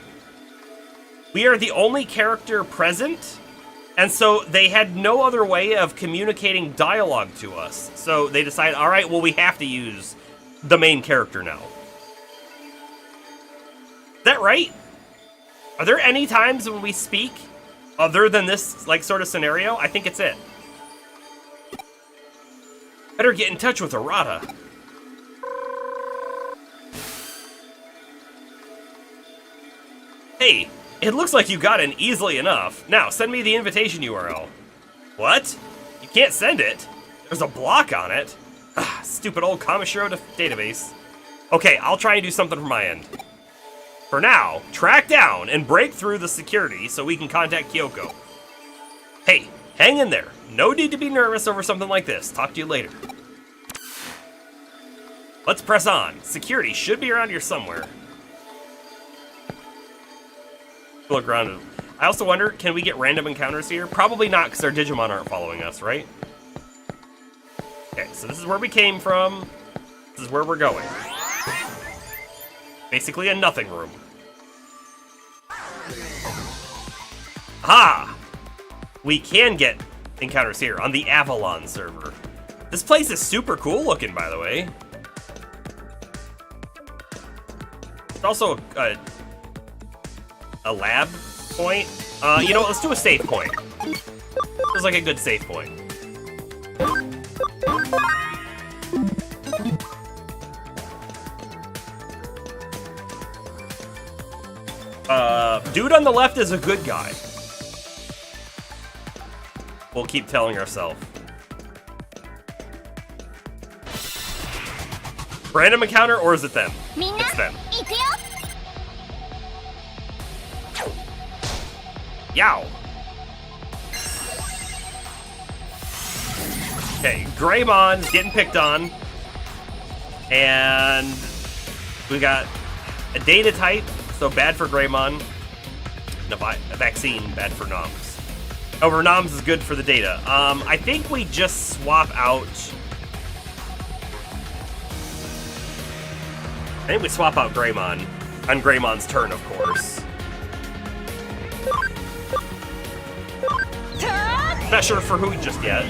Speaker 1: we are the only character present, and so they had no other way of communicating dialogue to us. So they decided, all right, well, we have to use the main character now. Is that right? Are there any times when we speak other than this, like, sort of scenario? I think it's it. Better get in touch with Arata. Hey, it looks like you got in easily enough. Now, send me the invitation URL. What? You can't send it? There's a block on it. stupid old Kamishiro database. Okay, I'll try and do something from my end. For now, track down and break through the security so we can contact Kyoko. Hey, hang in there. No need to be nervous over something like this. Talk to you later. Let's press on. Security should be around here somewhere. Look around. I also wonder, can we get random encounters here? Probably not, because our Digimon aren't following us, right? Okay, so this is where we came from. This is where we're going. Basically a nothing room. Ah! We can get encounters here on the Avalon server. This place is super cool looking, by the way. It's also a lab point. You know what, let's do a save point. Feels like a good save point. Dude on the left is a good guy. We'll keep telling ourselves. Random encounter, or is it them? It's them. Yow! Okay, Greymon's getting picked on. And we got a data type, so bad for Greymon. And a vaccine, bad for Noms. However, Noms is good for the data. I think we just swap out... I think we swap out Greymon. On Greymon's turn, of course. Not sure for who just yet.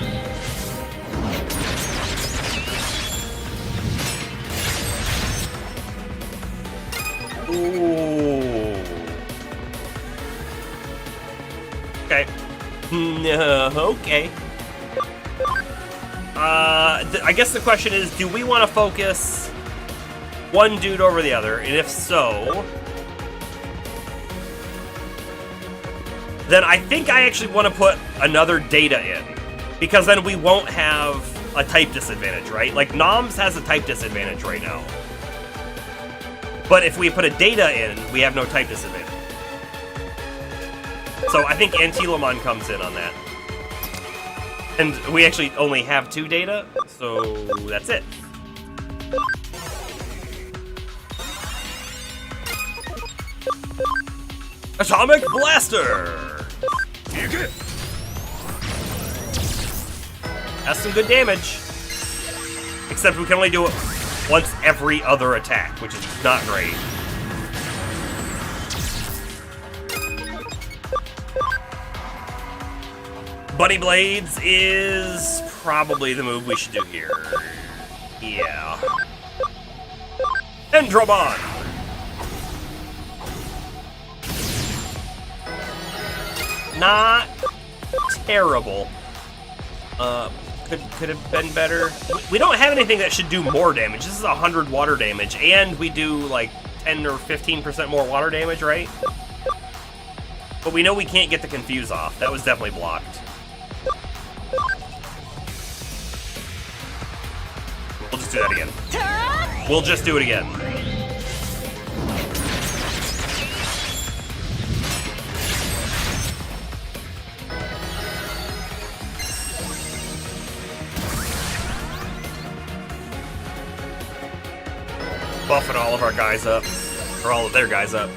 Speaker 1: Ooh. Okay. No, okay. I guess the question is, do we want to focus one dude over the other? And if so, then I think I actually want to put another data in, because then we won't have a type disadvantage, right? Like, Noms has a type disadvantage right now. But if we put a data in, we have no type disadvantage. So I think Antilamon comes in on that. And we actually only have 2 data, so that's it. Atomic Blaster! That's some good damage. Except we can only do it once every other attack, which is not great. Bunny Blades is probably the move we should do here. Yeah. Endromon! Not terrible. Could have been better. We don't have anything that should do more damage. This is 100 water damage, and we do like 10 or 15% more water damage, right? But we know we can't get the Confuse off. That was definitely blocked. We'll just do that again. We'll just do it again. Buffing all of our guys up. Or all of their guys up.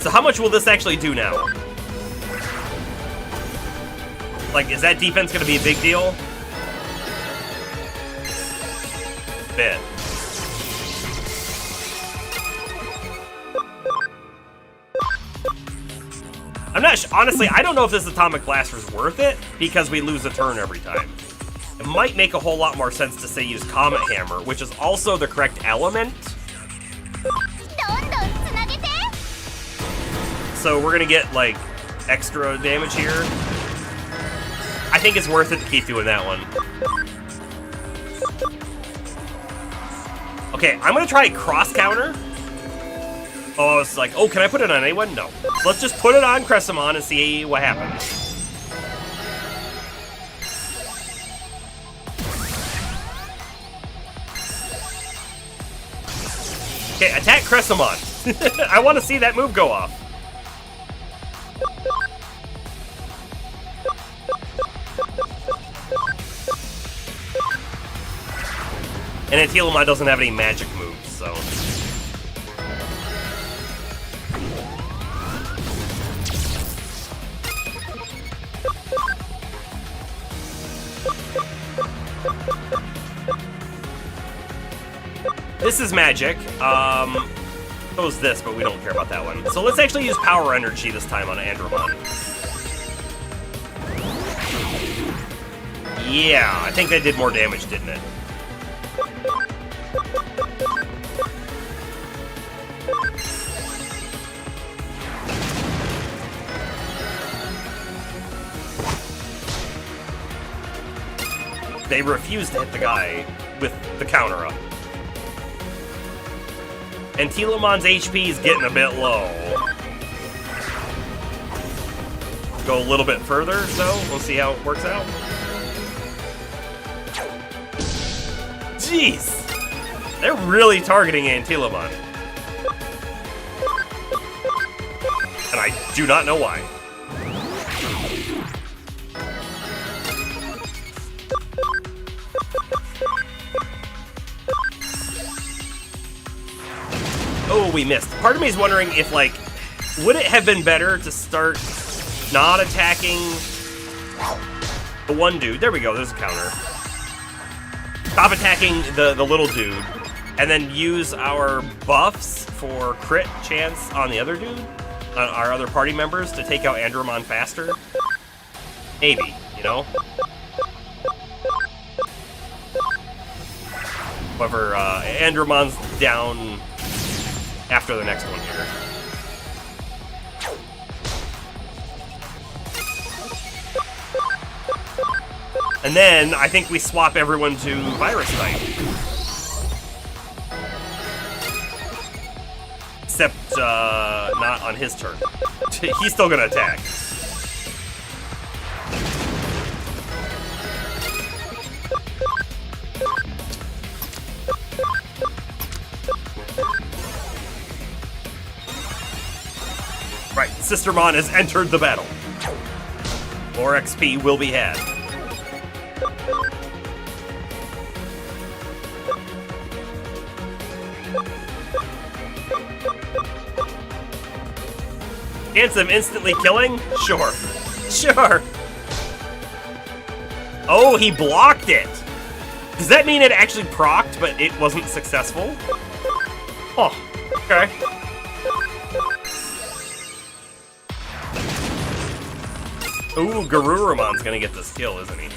Speaker 1: So how much will this actually do now? Like, is that defense gonna be a big deal? Bit. I'm not honestly, I don't know if this Atomic Blaster is worth it, because we lose a turn every time. It might make a whole lot more sense to say use Comet Hammer, which is also the correct element. So we're gonna get, like, extra damage here. I think it's worth it to keep doing that one. Okay, I'm gonna try Cross Counter. Oh, I was like, oh, can I put it on anyone? No. Let's just put it on Cressamon and see what happens. Okay, attack Cressamon. I want to see that move go off. And Antilamon doesn't have any magic moves, so... This is magic. So is this, but we don't care about that one. So let's actually use Power Energy this time on Andromon. Yeah, I think that did more damage, didn't it? They refuse to hit the guy with the counter up. And Telomon's HP is getting a bit low. Go a little bit further, so we'll see how it works out. Jeez! They're really targeting Antilamon. And I do not know why. Oh, we missed. Part of me is wondering if, like, would it have been better to start not attacking the one dude? There we go, there's a counter. Stop attacking the little dude, and then use our buffs for crit chance on the other dude, on our other party members, to take out Andromon faster? Maybe, you know? However, Andromon's down after the next one here. And then I think we swap everyone to Virus Type. Except not on his turn. He's still gonna attack. Right, Sistermon has entered the battle. More XP will be had. Chance of instantly killing? Sure. Sure. Oh, he blocked it. Does that mean it actually procced, but it wasn't successful? Oh, okay. Ooh, Garurumon's gonna get this kill, isn't he?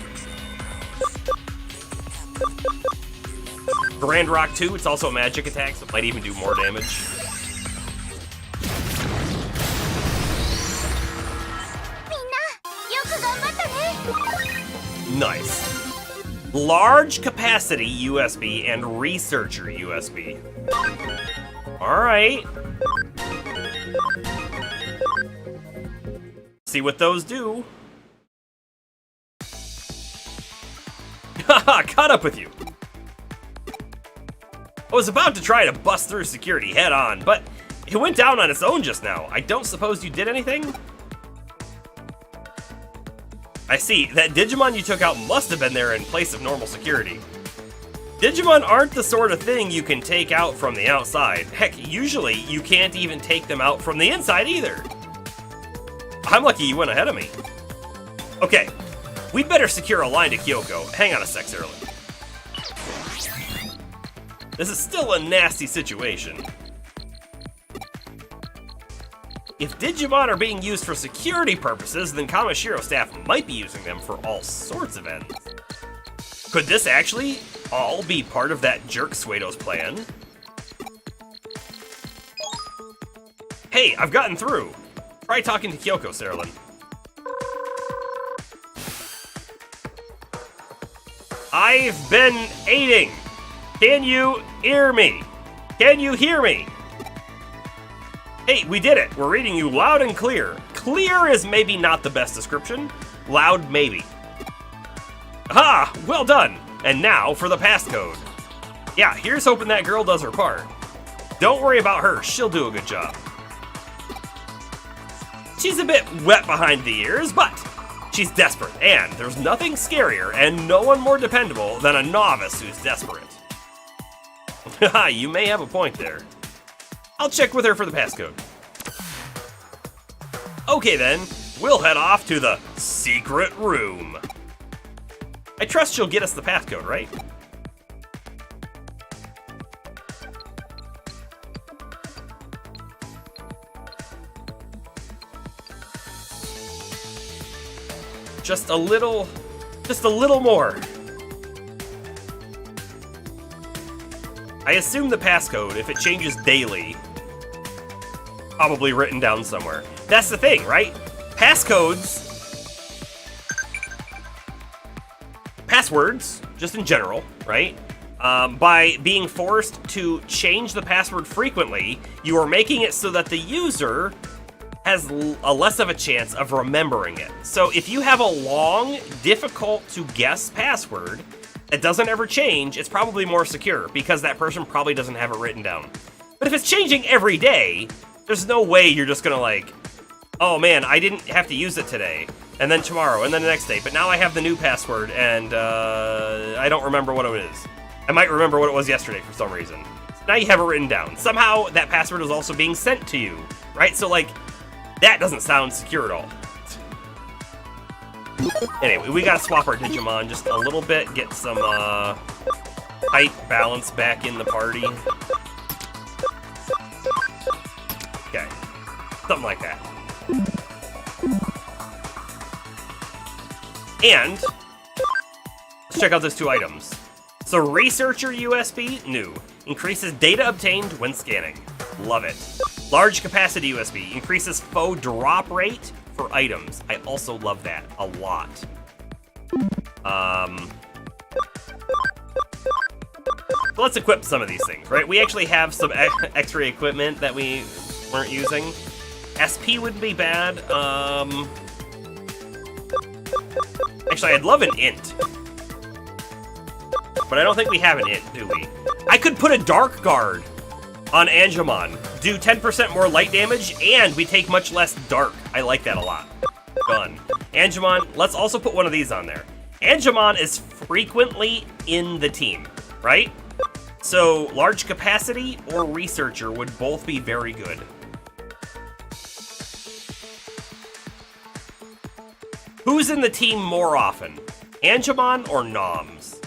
Speaker 1: Grand Rock 2, it's also a magic attack, so it might even do more damage. Nice. Large capacity USB and researcher USB. Alright. See what those do. Haha, caught up with you. I was about to try to bust through security head on, but it went down on its own just now. I don't suppose you did anything? I see, that Digimon you took out must have been there in place of normal security. Digimon aren't the sort of thing you can take out from the outside. Heck, usually you can't even take them out from the inside either. I'm lucky you went ahead of me. Okay, we'd better secure a line to Kyoko. Hang on a sec, Serlin. This is still a nasty situation. If Digimon are being used for security purposes, then Kamashiro staff might be using them for all sorts of ends. Could this actually all be part of that jerk Suedo's plan? Hey, I've gotten through. Try talking to Kyoko, Serlin. I've been aiding. Can you hear me? Can you hear me? Hey, we did it. We're reading you loud and clear. Clear is maybe not the best description. Loud, maybe. Aha! Well done. And now for the passcode. Yeah, here's hoping that girl does her part. Don't worry about her. She'll do a good job. She's a bit wet behind the ears, but she's desperate, and there's nothing scarier and no one more dependable than a novice who's desperate. Haha, you may have a point there. I'll check with her for the passcode. Okay then, we'll head off to the secret room. I trust she'll get us the passcode, right? Just a little more. I assume the passcode, if it changes daily, probably written down somewhere. That's the thing, right? Passwords, just in general, right? By being forced to change the password frequently, you are making it so that the user has a less of a chance of remembering it. So if you have a long, difficult to guess password that doesn't ever change, it's probably more secure because that person probably doesn't have it written down. But if it's changing every day, there's no way you're just gonna like, oh man, I didn't have to use it today, and then tomorrow, and then the next day, but now I have the new password, and I don't remember what it is. I might remember what it was yesterday for some reason. So now you have it written down. Somehow that password is also being sent to you, right? So like, that doesn't sound secure at all. Anyway, we gotta swap our Digimon just a little bit, get some height balance back in the party. Okay, something like that. And let's check out those two items. So Researcher USB, new. Increases data obtained when scanning. Love it. Large capacity USB, increases faux drop rate for items. I also love that a lot. So let's equip some of these things, right? We actually have some X-ray equipment that we weren't using. SP wouldn't be bad. Actually, I'd love an int. But I don't think we have an int, do we? I could put a Dark Guard on Angemon. Do 10% more light damage, and we take much less dark. I like that a lot. Done. Angemon, let's also put one of these on there. Angemon is frequently in the team, right? So, large capacity or researcher would both be very good. Who's in the team more often? Angemon or Noms?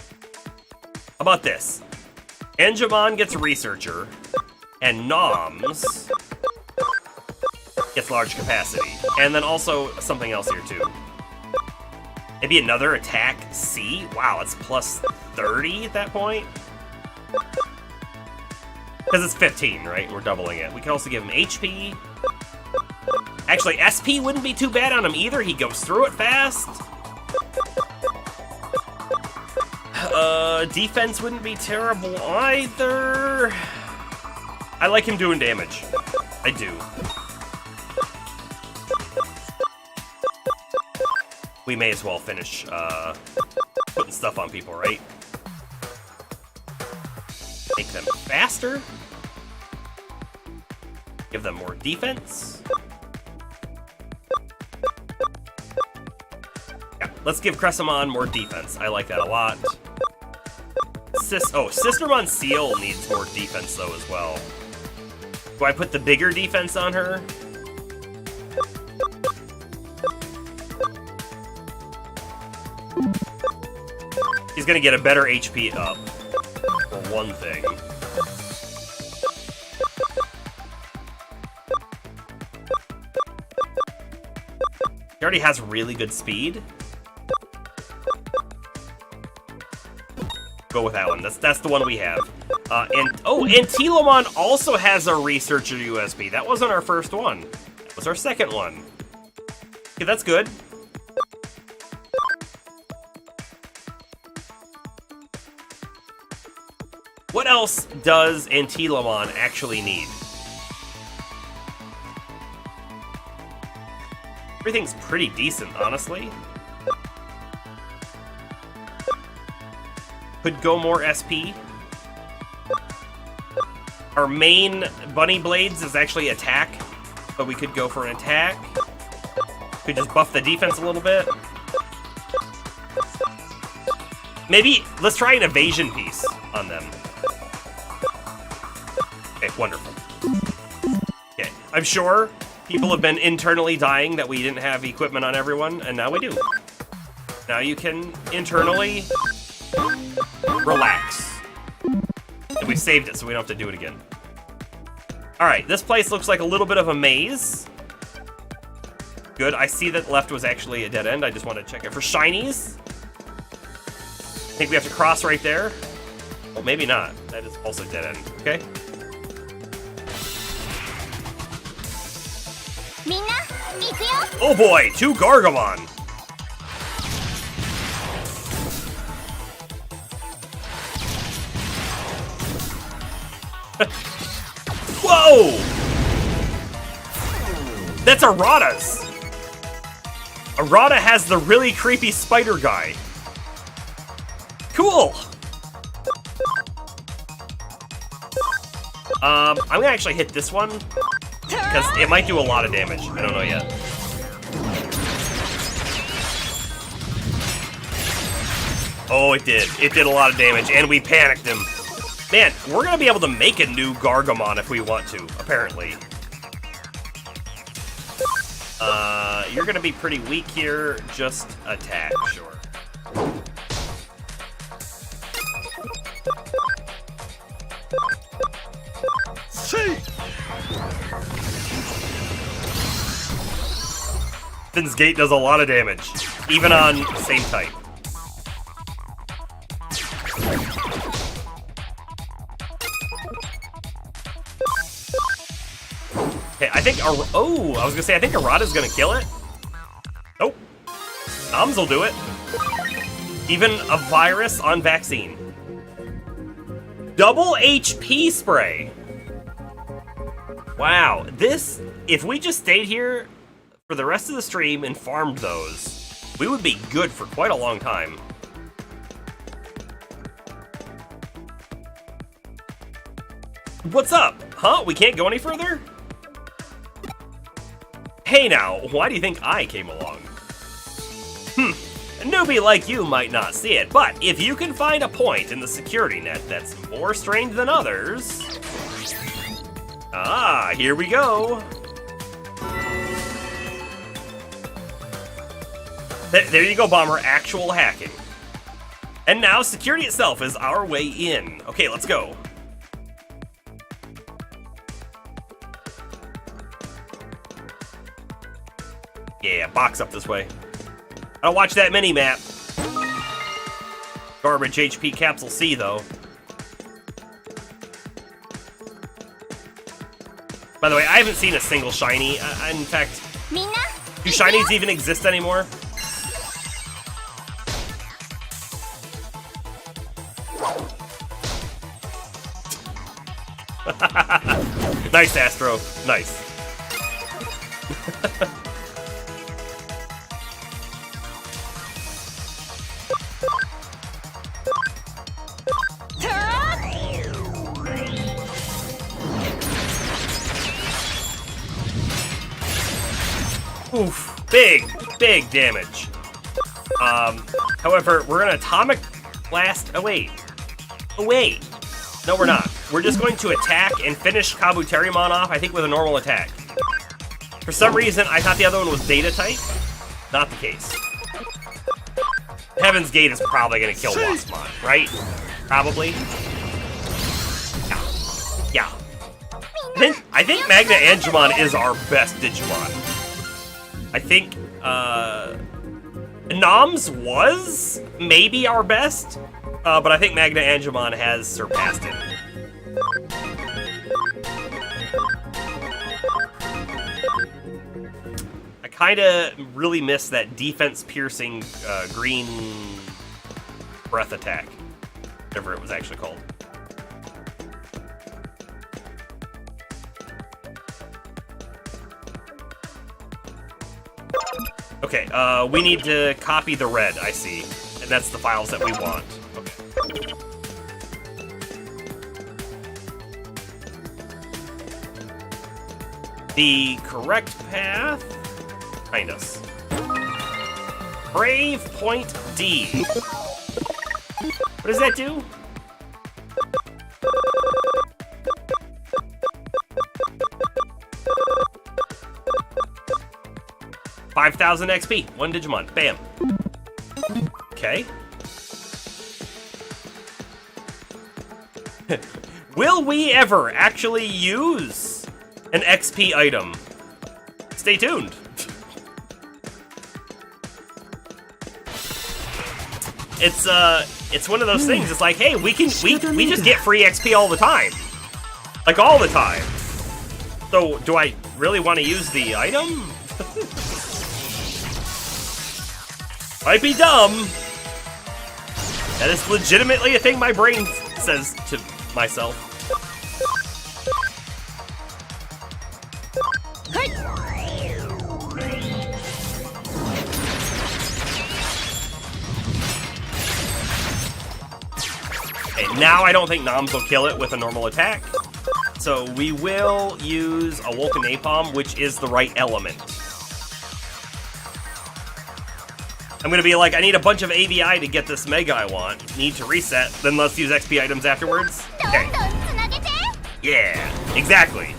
Speaker 1: How about this? Angemon gets researcher, and Noms gets large capacity. And then also something else here too. Maybe another attack C? Wow, it's plus 30 at that point? Because it's 15, right? We're doubling it. We can also give him HP. Actually, SP wouldn't be too bad on him either. He goes through it fast. Defense wouldn't be terrible either. I like him doing damage. I do. We may as well finish putting stuff on people, right? Make them faster. Give them more defense. Yeah, let's give Cressamon more defense. I like that a lot. Sistermon Seal needs more defense though as well. Do I put the bigger defense on her? He's gonna get a better HP up, for one thing. He already has really good speed. Go with that one. That's the one we have. And Telemon also has a researcher USB. That wasn't our first one. That was our second one. Okay, that's good. What else does Antilamon actually need? Everything's pretty decent, honestly. Could go more SP. Our main bunny blades is actually attack, but we could go for an attack. Could just buff the defense a little bit. Maybe let's try an evasion piece on them. Okay, wonderful. Okay, I'm sure people have been internally dying that we didn't have equipment on everyone, and now we do. Now you can internally relax. And we saved it, so we don't have to do it again. Alright, this place looks like a little bit of a maze. Good, I see that left was actually a dead end. I just want to check it for shinies. I think we have to cross right there. Well, maybe not. That is also dead end, okay? Oh boy, 2 Gargamon! Whoa! That's Arata's! Arata has the really creepy spider guy. Cool! I'm gonna actually hit this one, because it might do a lot of damage. I don't know yet. Oh, it did. It did a lot of damage, and we panicked him. Man, we're gonna be able to make a new Gargamon if we want to, apparently. You're gonna be pretty weak here. Just attack, sure. Finn's Gate does a lot of damage, even on same type. Okay, I think I was gonna say I think Arata's gonna kill it. Nope. Noms will do it. Even a virus on vaccine. Double HP spray. Wow, this, if we just stayed here for the rest of the stream and farmed those, we would be good for quite a long time. What's up? Huh? We can't go any further? Hey now, why do you think I came along? A newbie like you might not see it, but if you can find a point in the security net that's more strained than others... Ah, here we go. There you go, Bomber. Actual hacking. And now security itself is our way in. Okay, let's go. Yeah, box up this way. I don't watch that mini-map. Garbage HP Capsule C, though. By the way, I haven't seen a single shiny. In fact, do shinies even exist anymore? Nice, Astro. Nice. Oof. Big damage. However, we're gonna Atomic Blast. Oh, wait. No, we're not. We're just going to attack and finish Kabuterimon off, I think, with a normal attack. For some reason, I thought the other one was Data type. Not the case. Heaven's Gate is probably gonna kill Waspmon, right? Probably. Yeah. I think Magna Angemon is our best Digimon. I think, Noms was maybe our best, but I think Magna Angemon has surpassed it. I kinda really miss that defense-piercing, green breath attack, whatever it was actually called. Okay, we need to copy the red, I see. And that's the files that we want. Okay. The correct path? Behind us. Brave Point D. What does that do? $5,000 XP. 1 Digimon. Bam. Okay. Will we ever actually use an XP item? Stay tuned. It's one of those things. It's like, hey, we just get free XP all the time. Like all the time. So, do I really want to use the item? Might be dumb. That is legitimately a thing my brain says to myself. Okay, now I don't think Noms will kill it with a normal attack. So we will use a Vulcan Napalm, which is the right element. I'm gonna be like, I need a bunch of AVI to get this Mega I want. Need to reset, then let's use XP items afterwards. Okay. Yeah, exactly.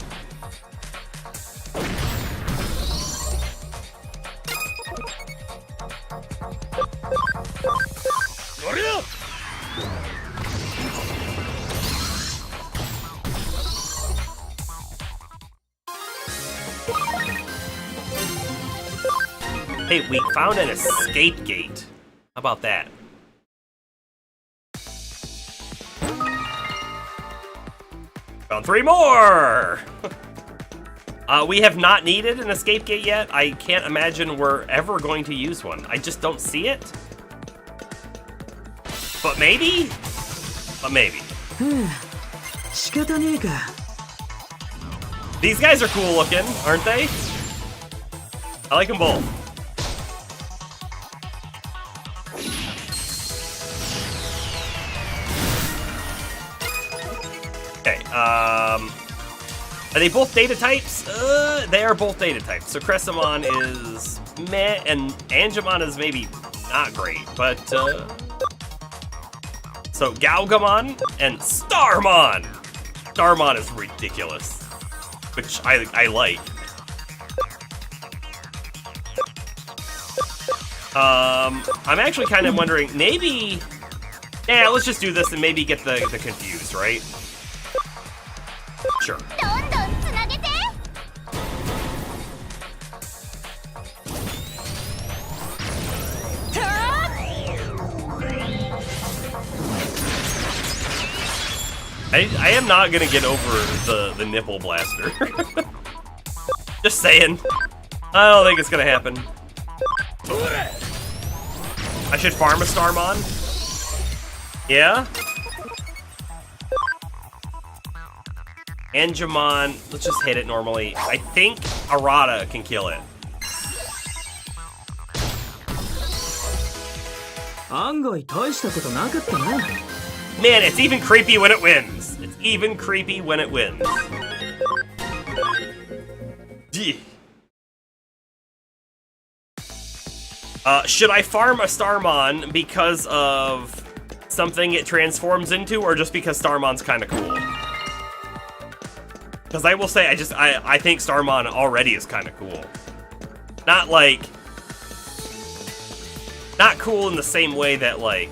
Speaker 1: Hey, we found an escape gate. How about that? Found 3 more! We have not needed an escape gate yet. I can't imagine we're ever going to use one. I just don't see it. But maybe? But maybe. These guys are cool looking, aren't they? I like them both. Okay, are they both data types? They are both data types. So Crescimon is meh, and Angemon is maybe not great, but, so Galgamon and Starmon! Starmon is ridiculous, which I like. I'm actually kind of wondering, maybe, yeah, let's just do this and maybe get the confused, right? Sure. I am not gonna get over the nipple blaster. Just saying. I don't think it's gonna happen. I should farm a Starmon? Yeah? Angemon, let's just hit it normally. I think Arata can kill it. Man, it's even creepy when it wins. It's even creepy when it wins. Gee. Should I farm a Starmon because of something it transforms into, or just because Starmon's kind of cool? Because I will say, I think Starmon already is kind of cool. Not like, not cool in the same way that like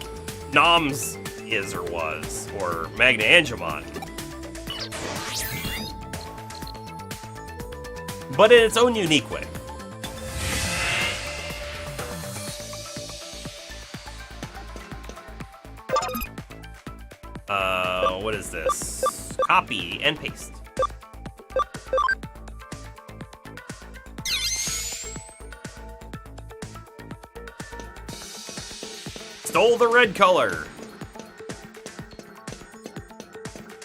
Speaker 1: Noms is or was, or Magna Angemon. But in its own unique way. What is this? Copy and paste. Stole the red color.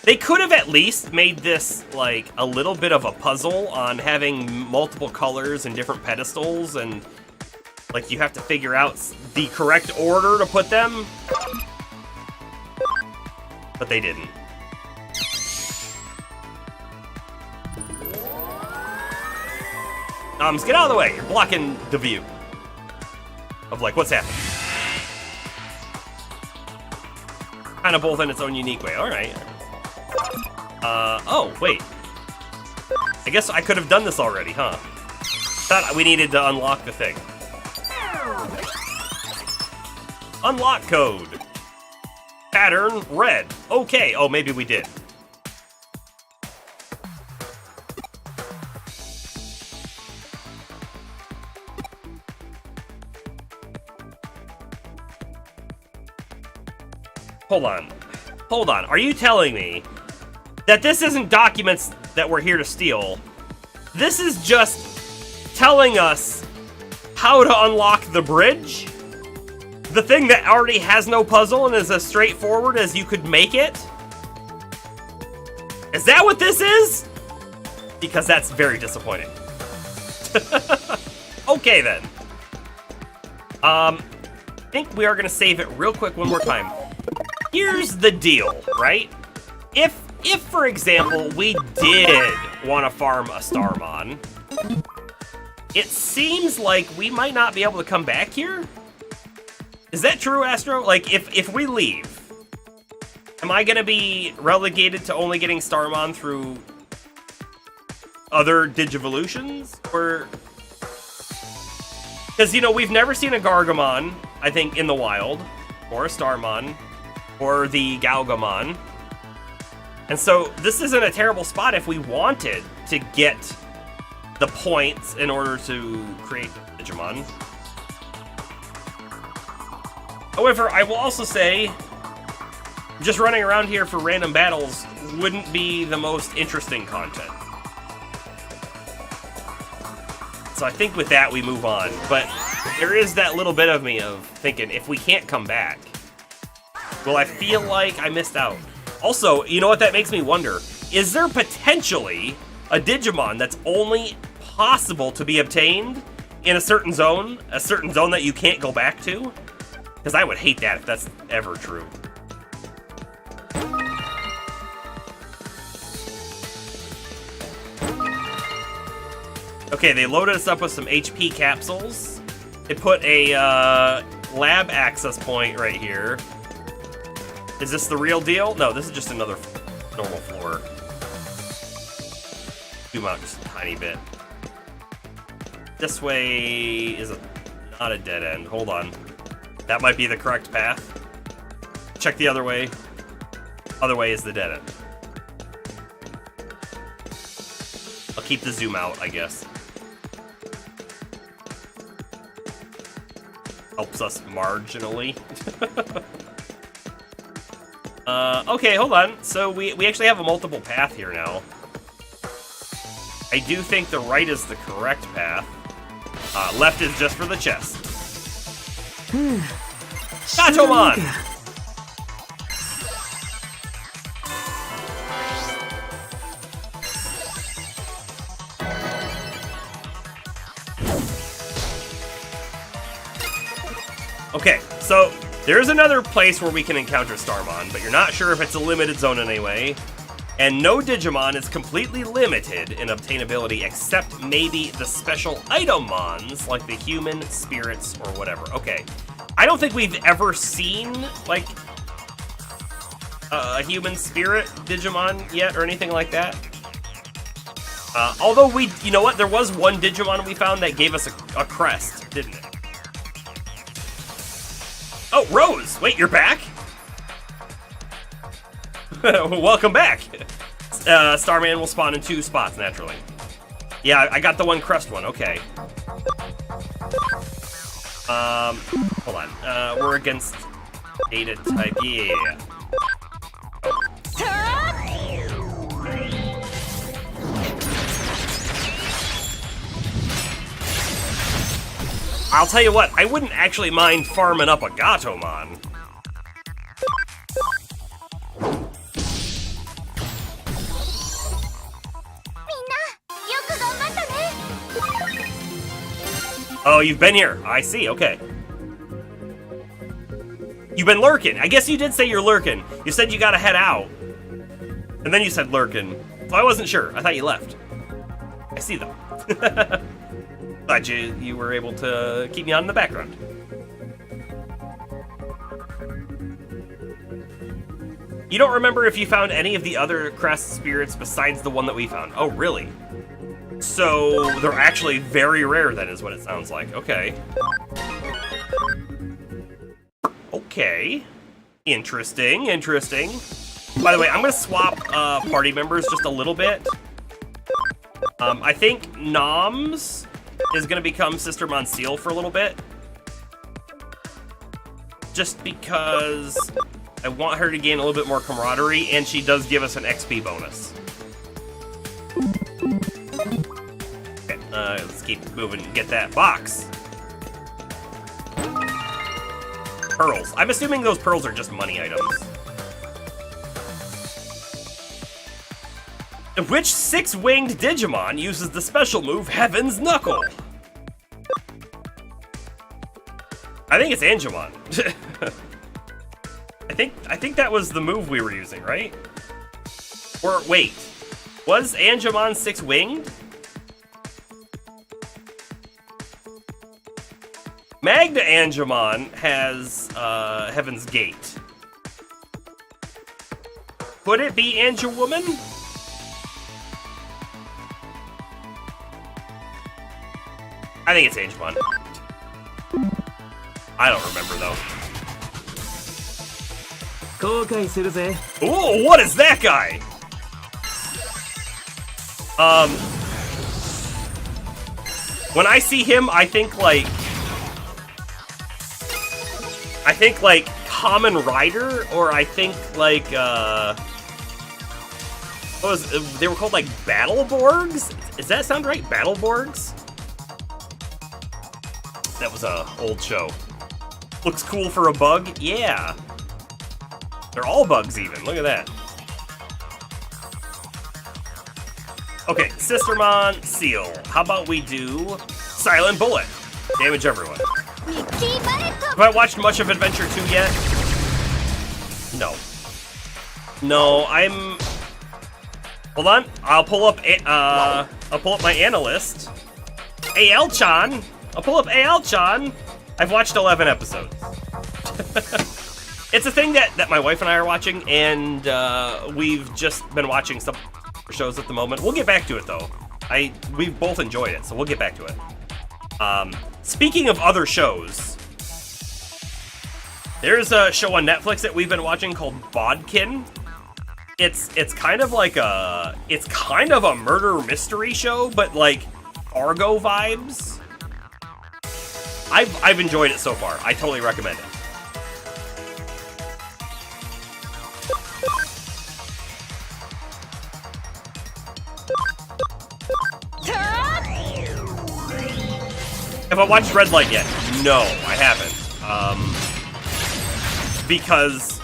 Speaker 1: They could have at least made this like a little bit of a puzzle on having multiple colors and different pedestals, and like you have to figure out the correct order to put them. But they didn't. Get out of the way. You're blocking the view of, like, what's happening. Kind of both in its own unique way. All right. Oh, wait. I guess I could have done this already, huh? Thought we needed to unlock the thing. Unlock code. Pattern red. Okay. Oh, maybe we did. Hold on. Hold on. Are you telling me that this isn't documents that we're here to steal? This is just telling us how to unlock the bridge? The thing that already has no puzzle and is as straightforward as you could make it? Is that what this is? Because that's very disappointing. Okay then. I think we are gonna save it real quick one more time. Here's the deal, right? If for example, we did want to farm a Starmon, it seems like we might not be able to come back here. Is that true, Astro? Like, if we leave, am I gonna be relegated to only getting Starmon through other Digivolutions? Or... Because, you know, we've never seen a Gargamon, I think, in the wild, or a Starmon, or the Galgamon. And so this isn't a terrible spot if we wanted to get the points in order to create Digimon. However, I will also say, just running around here for random battles wouldn't be the most interesting content. So I think with that we move on. But there is that little bit of me of thinking, if we can't come back, will I feel like I missed out? Also, you know what that makes me wonder? Is there potentially a Digimon that's only possible to be obtained in a certain zone that you can't go back to? Because I would hate that if that's ever true. Okay, they loaded us up with some HP capsules. They put a lab access point right here. Is this the real deal? No, this is just another normal floor. Zoom out just a tiny bit. This way is not a dead end. Hold on. That might be the correct path. Check the other way. Other way is the dead end. I'll keep the zoom out, I guess. Helps us marginally. Okay, hold on. So we actually have a multiple path here now. I do think the right is the correct path. Left is just for the chest. Gatomon! Okay, so there's another place where we can encounter Starmon, but you're not sure if it's a limited zone in any way. And no Digimon is completely limited in obtainability except maybe the special item-mons, like the human spirits or whatever. Okay, I don't think we've ever seen, like, a human spirit Digimon yet or anything like that. Although you know what, there was one Digimon we found that gave us a crest, didn't it? Oh, Rose! Wait, you're back? Welcome back! Starman will spawn in 2 spots, naturally. Yeah, I got the one crest one, okay. Hold on. We're against data type, yeah. I'll tell you what, I wouldn't actually mind farming up a Gatomon. Oh, you've been here. I see, okay. You've been lurking. I guess you did say you're lurking. You said you gotta head out. And then you said lurking. So I wasn't sure. I thought you left. I see, though. Glad you were able to keep me on in the background. You don't remember if you found any of the other crest spirits besides the one that we found? Oh, really? So they're actually very rare then, is what it sounds like. Okay. Okay. Interesting, interesting. By the way, I'm gonna swap party members just a little bit. I think Noms is gonna become Sister Monsieur for a little bit. Just because I want her to gain a little bit more camaraderie, and she does give us an XP bonus. Okay, let's keep moving and get that box. Pearls. I'm assuming those pearls are just money items. Which six-winged Digimon uses the special move Heaven's Knuckle? I think it's Angemon. I think that was the move we were using, right? Or wait, was Angemon six-winged? Magna Angemon has Heaven's Gate. Could it be Angewoman? I think it's Angemon. I don't remember though. Ooh, what is that guy? When I see him, I think like Kamen Rider, or I think like what was they were called like Battleborgs? Does that sound right? Battleborgs? That was a old show. Looks cool for a bug? Yeah. They're all bugs even. Look at that. Okay, Sistermon Seal. How about we do Silent Bullet? Damage everyone. Have I watched much of Adventure 2 yet? No. No, I'm... Hold on. I'll pull up my analyst. AL-chan. I'll pull up AL-chan. I've watched 11 episodes. It's a thing that my wife and I are watching, and we've just been watching some shows at the moment. We'll get back to it, though. We've both enjoyed it, so we'll get back to it. Speaking of other shows, there's a show on Netflix that we've been watching called Bodkin. It's kind of like a murder mystery show, but like Argo vibes. I've enjoyed it so far. I totally recommend it. Have I watched Red Light yet? No, I haven't. Because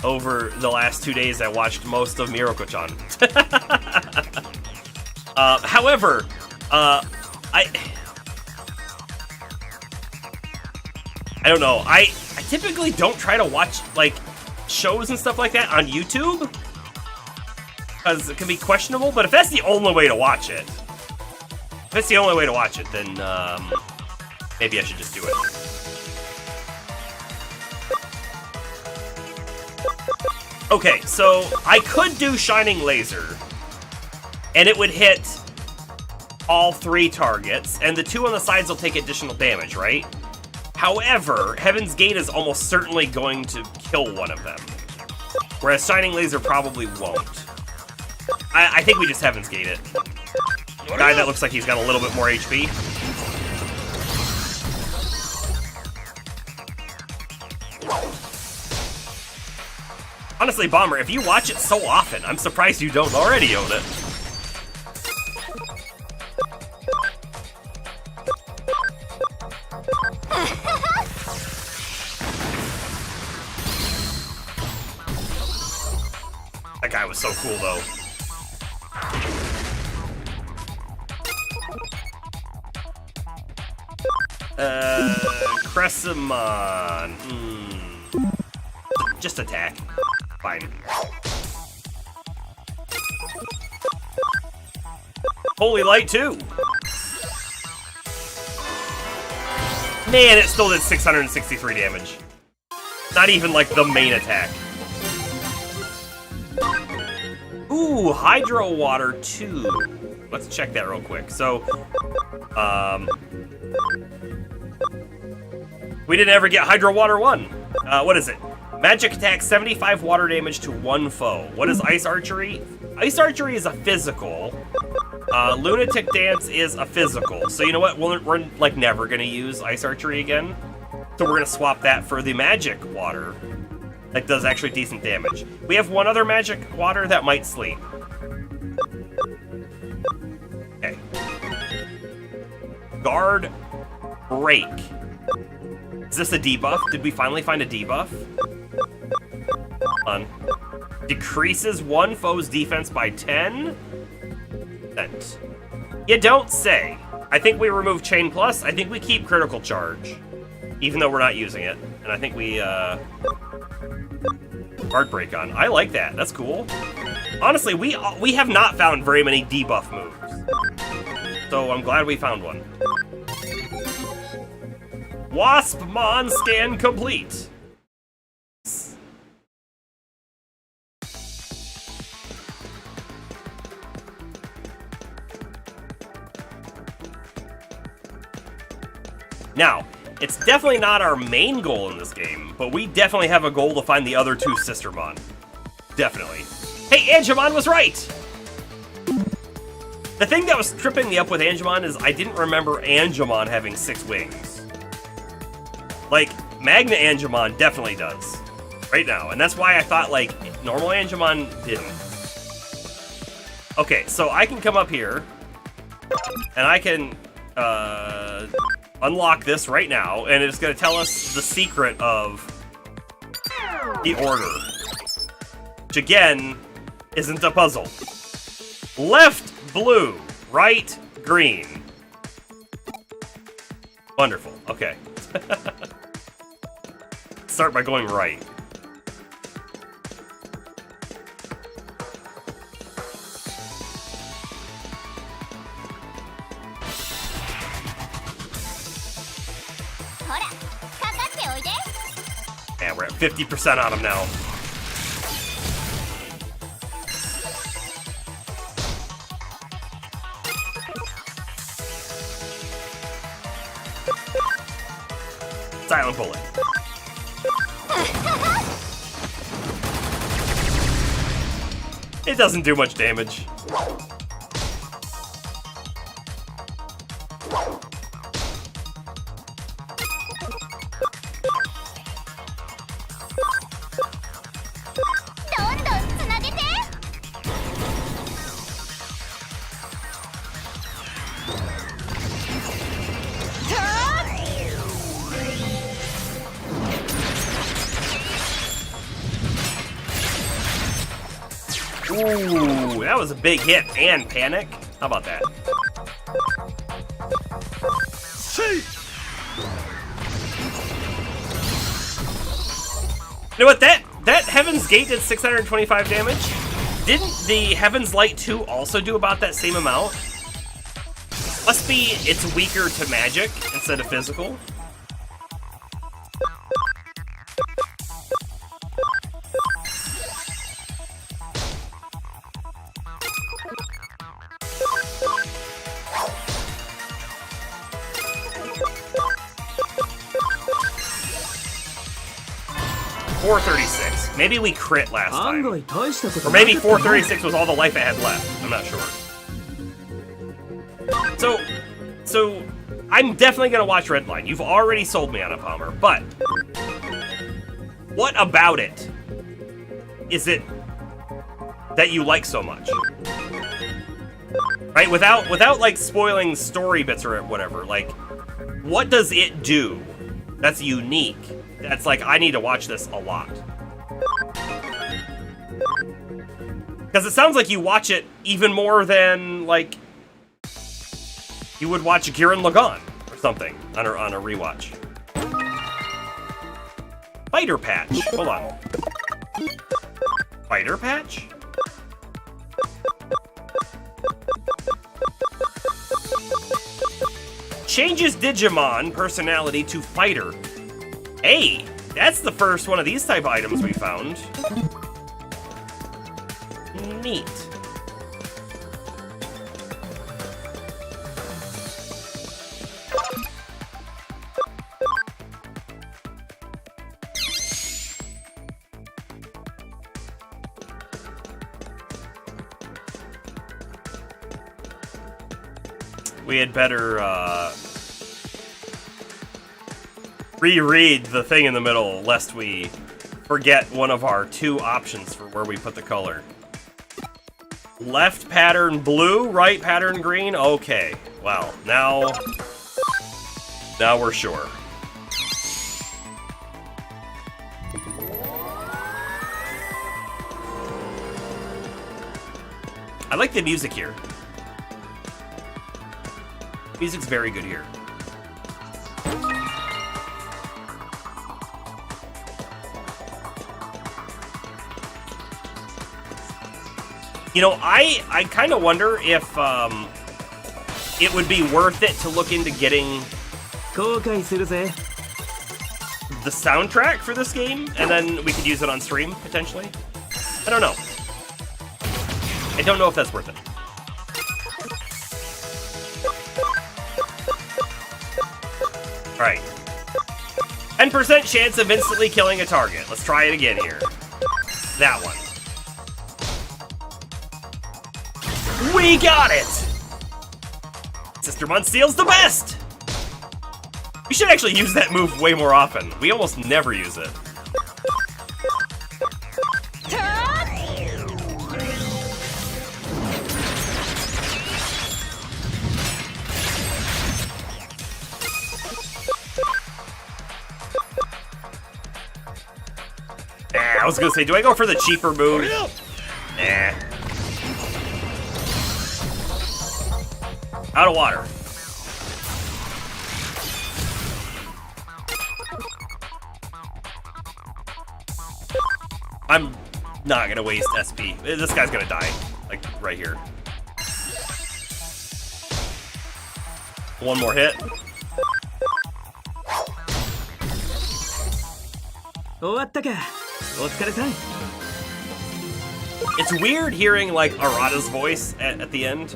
Speaker 1: over the last 2 days I watched most of Miroko-chan. However, I don't know. I typically don't try to watch like shows and stuff like that on YouTube because it can be questionable. But if that's the only way to watch it, then maybe I should just do it. Okay, so I could do Shining Laser, and it would hit all 3 targets, and the 2 on the sides will take additional damage, right? However, Heaven's Gate is almost certainly going to kill one of them, whereas Shining Laser probably won't. I think we just Heaven's Gate it. Guy that looks like he's got a little bit more HP. Honestly, Bomber, if you watch it so often, I'm surprised you don't already own it. That guy was so cool, though. Cressimon. Just attack. Fine. Holy Light, too. Man, it still did 663 damage. Not even like the main attack. Ooh, Hydro Water 2. Let's check that real quick. So, we didn't ever get Hydro Water 1. What is it? Magic attack, 75 water damage to one foe. What is Ice Archery? Ice Archery is a physical. Lunatic Dance is a physical. So you know what? We're like never gonna use Ice Archery again. So we're gonna swap that for the Magic Water. That does actually decent damage. We have one other Magic Water that might sleep. Okay. Guard Break. Is this a debuff? Did we finally find a debuff? Hold on. Decreases one foe's defense by 10%. You don't say. I think we remove Chain Plus. I think we keep Critical Charge, even though we're not using it. And I think we, Guard Break on. I like that. That's cool. Honestly, we have not found very many debuff moves. So I'm glad we found one. Waspmon scan complete. Now, it's definitely not our main goal in this game, but we definitely have a goal to find the other two Sistermon. Definitely. Hey, Angemon was right! The thing that was tripping me up with Angemon is I didn't remember Angemon having 6 wings. Like, Magna Angemon definitely does. Right now. And that's why I thought, like, normal Angemon didn't. Okay, so I can come up here, and I can, unlock this right now, and it's going to tell us the secret of the order. Which, again, isn't a puzzle. Left, blue. Right, green. Wonderful. Okay. Start by going right. Yeah, we're at 50% on him now. Silent bullet. It doesn't do much damage. Ooh, that was a big hit and panic. How about that? You know what? That Heaven's Gate did 625 damage. Didn't the Heaven's Light 2 also do about that same amount? Must be it's weaker to magic instead of physical. .436. Maybe we crit last time. Or maybe 436 was all the life it had left. I'm not sure. So I'm definitely gonna watch Redline. You've already sold me on a Palmer, but what about it is it that you like so much? Right? Without like spoiling story bits or whatever, like what does it do that's unique? That's like, I need to watch this a lot. Because it sounds like you watch it even more than, like, you would watch Gurren Lagann or something on a rewatch. Fighter Patch. Hold on. Fighter Patch? changes Digimon personality to fighter. Hey, that's the first one of these type items we found. Neat. We had better reread the thing in the middle, lest we forget one of our 2 options for where we put the color. Left pattern blue, right pattern green? Okay, well, now we're sure. I like the music here. Music's very good here. You know, I kind of wonder if it would be worth it to look into getting the soundtrack for this game, and then we could use it on stream, potentially. I don't know. I don't know if that's worth it. Alright. 10% chance of instantly killing a target. Let's try it again here. That one. We got it! Sister Munsteel's the best! We should actually use that move way more often. We almost never use it. I was gonna say, do I go for the cheaper move? Nah. Out of water. I'm not gonna waste SP. This guy's gonna die. Like, right here. One more hit. It's weird hearing, like, Arata's voice at the end.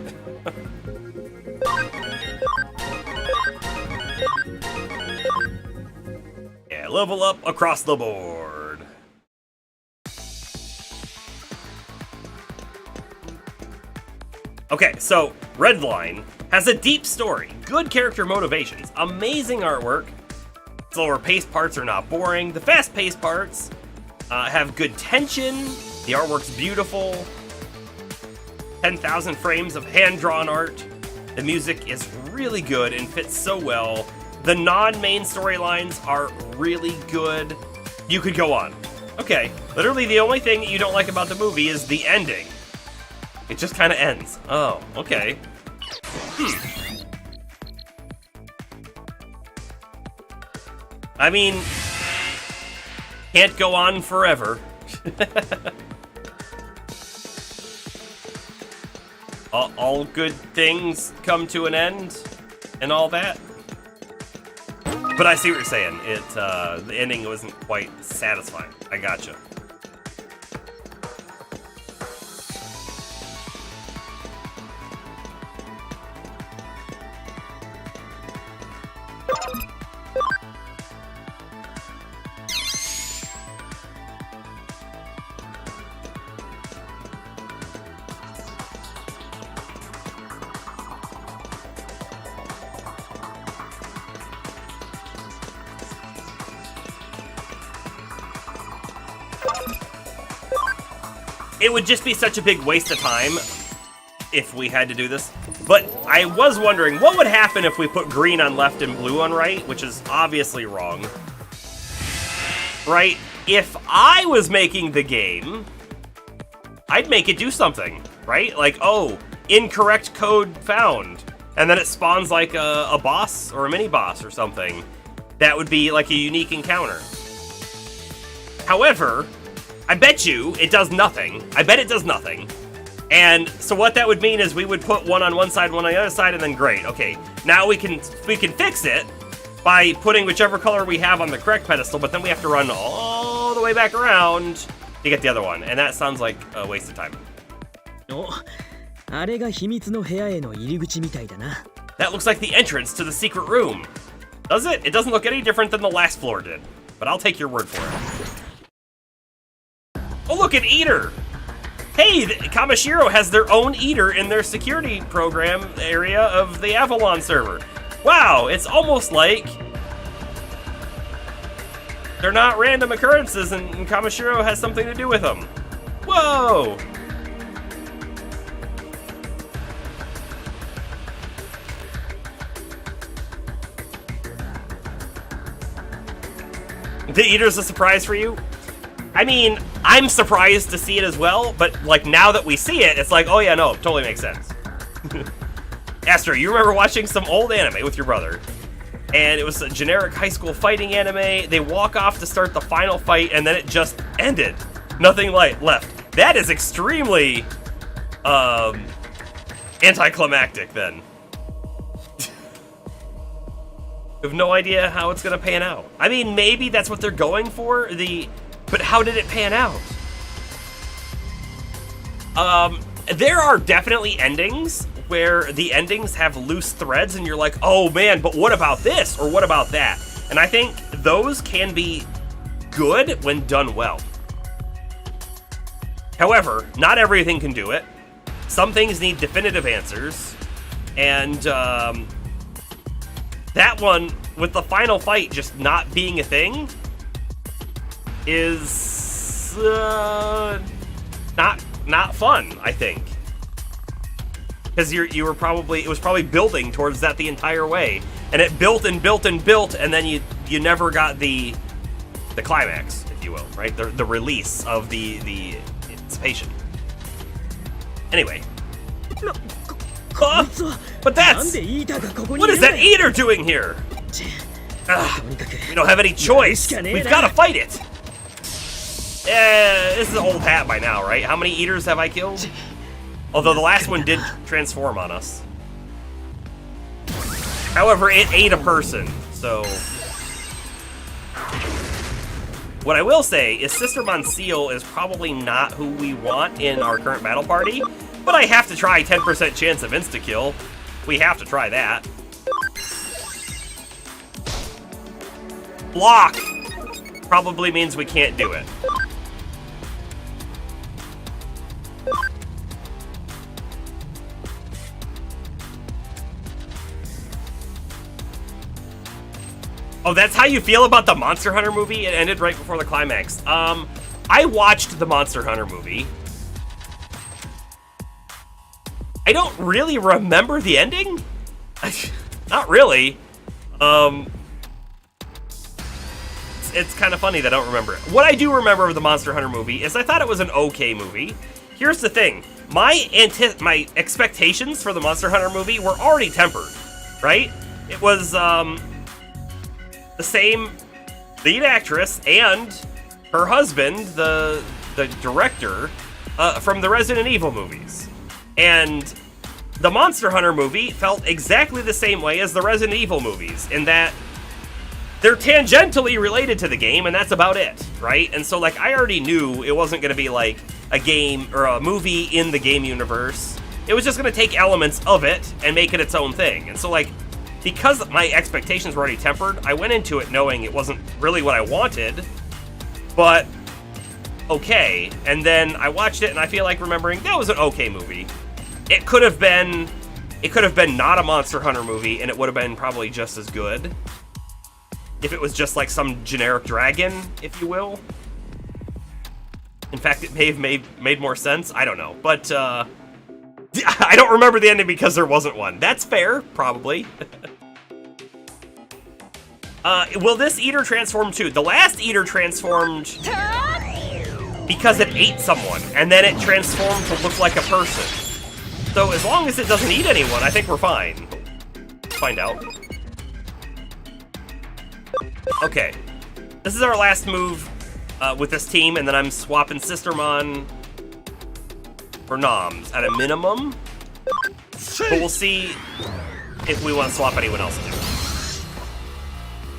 Speaker 1: Yeah, level up across the board. Okay, so Redline has a deep story, good character motivations, amazing artwork. Slower paced parts are not boring. The fast paced parts have good tension. The artwork's beautiful. 10,000 frames of hand-drawn art. The music is really good and fits so well. The non-main storylines are really good. You could go on. Okay, literally the only thing that you don't like about the movie is the ending. It just kind of ends. Oh, okay. I mean, can't go on forever. all good things come to an end and all that. But I see what you're saying. The ending wasn't quite satisfying. I gotcha. It would just be such a big waste of time if we had to do this. But I was wondering, what would happen if we put green on left and blue on right, which is obviously wrong. Right? If I was making the game, I'd make it do something, right? Like, oh, incorrect code found. And then it spawns like a boss or a mini-boss or something. That would be like a unique encounter. However, I bet you it does nothing. I bet it does nothing. And so what that would mean is we would put one on one side, one on the other side, and then great. Okay, Now we can fix it by putting whichever color we have on the correct pedestal, but then we have to run all the way back around to get the other one, and that sounds like a waste of time.
Speaker 3: お、あれが秘密の部屋への入り口みたいだな。
Speaker 1: That looks like the entrance to the secret room. Does it? It doesn't look any different than the last floor did, but I'll take your word for it. Oh, look, an eater! Hey, Kamashiro has their own eater in their security program area of the Avalon server. Wow, it's almost like they're not random occurrences and Kamashiro has something to do with them. Whoa! The eater's a surprise for you? I mean, I'm surprised to see it as well, but like now that we see it, it's like, oh yeah, no, totally makes sense. Astro, you remember watching some old anime with your brother, and it was a generic high school fighting anime. They walk off to start the final fight, and then it just ended. Nothing left. That is extremely anticlimactic then. I have no idea how it's gonna pan out. I mean, maybe that's what they're going for, but how did it pan out? There are definitely endings where the endings have loose threads and you're like, oh man, but what about this? Or what about that? And I think those can be good when done well. However, not everything can do it. Some things need definitive answers. And that one, with the final fight just not being a thing, is not fun, I think. Because it was probably building towards that the entire way, and it built and built and built, and then you never got the climax, if you will, right? The release of the anticipation. Anyway. But what is that eater doing here? We don't have any choice. We've got to fight it. This is an old hat by now, right? How many eaters have I killed? Although the last one did transform on us. However, it ate a person, so... What I will say is Sister Monsieur is probably not who we want in our current battle party, but I have to try 10% chance of insta-kill. We have to try that. Block! Probably means we can't do it. Oh, that's how you feel about the Monster Hunter movie? It ended right before the climax. I watched the Monster Hunter movie. I don't really remember the ending. Not really. It's kind of funny that I don't remember it. What I do remember of the Monster Hunter movie is I thought it was an okay movie. Here's the thing. My expectations for the Monster Hunter movie were already tempered, right? It was, the same lead actress and her husband, the director, from the Resident Evil movies. And the Monster Hunter movie felt exactly the same way as the Resident Evil movies, in that they're tangentially related to the game, and that's about it, right? And so, like, I already knew it wasn't going to be, like, a game or a movie in the game universe. It was just going to take elements of it and make it its own thing. And so, like, because my expectations were already tempered, I went into it knowing it wasn't really what I wanted, but okay. And then I watched it and I feel like remembering that was an okay movie. It could have been not a Monster Hunter movie, and it would have been probably just as good if it was just like some generic dragon, if you will. In fact, it may have made more sense. I don't know, but I don't remember the ending because there wasn't one. That's fair, probably. Will this eater transform too? The last eater transformed because it ate someone, and then it transformed to look like a person. So as long as it doesn't eat anyone, I think we're fine. Let's find out. Okay. This is our last move with this team, and then I'm swapping Sistermon for Noms at a minimum. But we'll see if we want to swap anyone else too.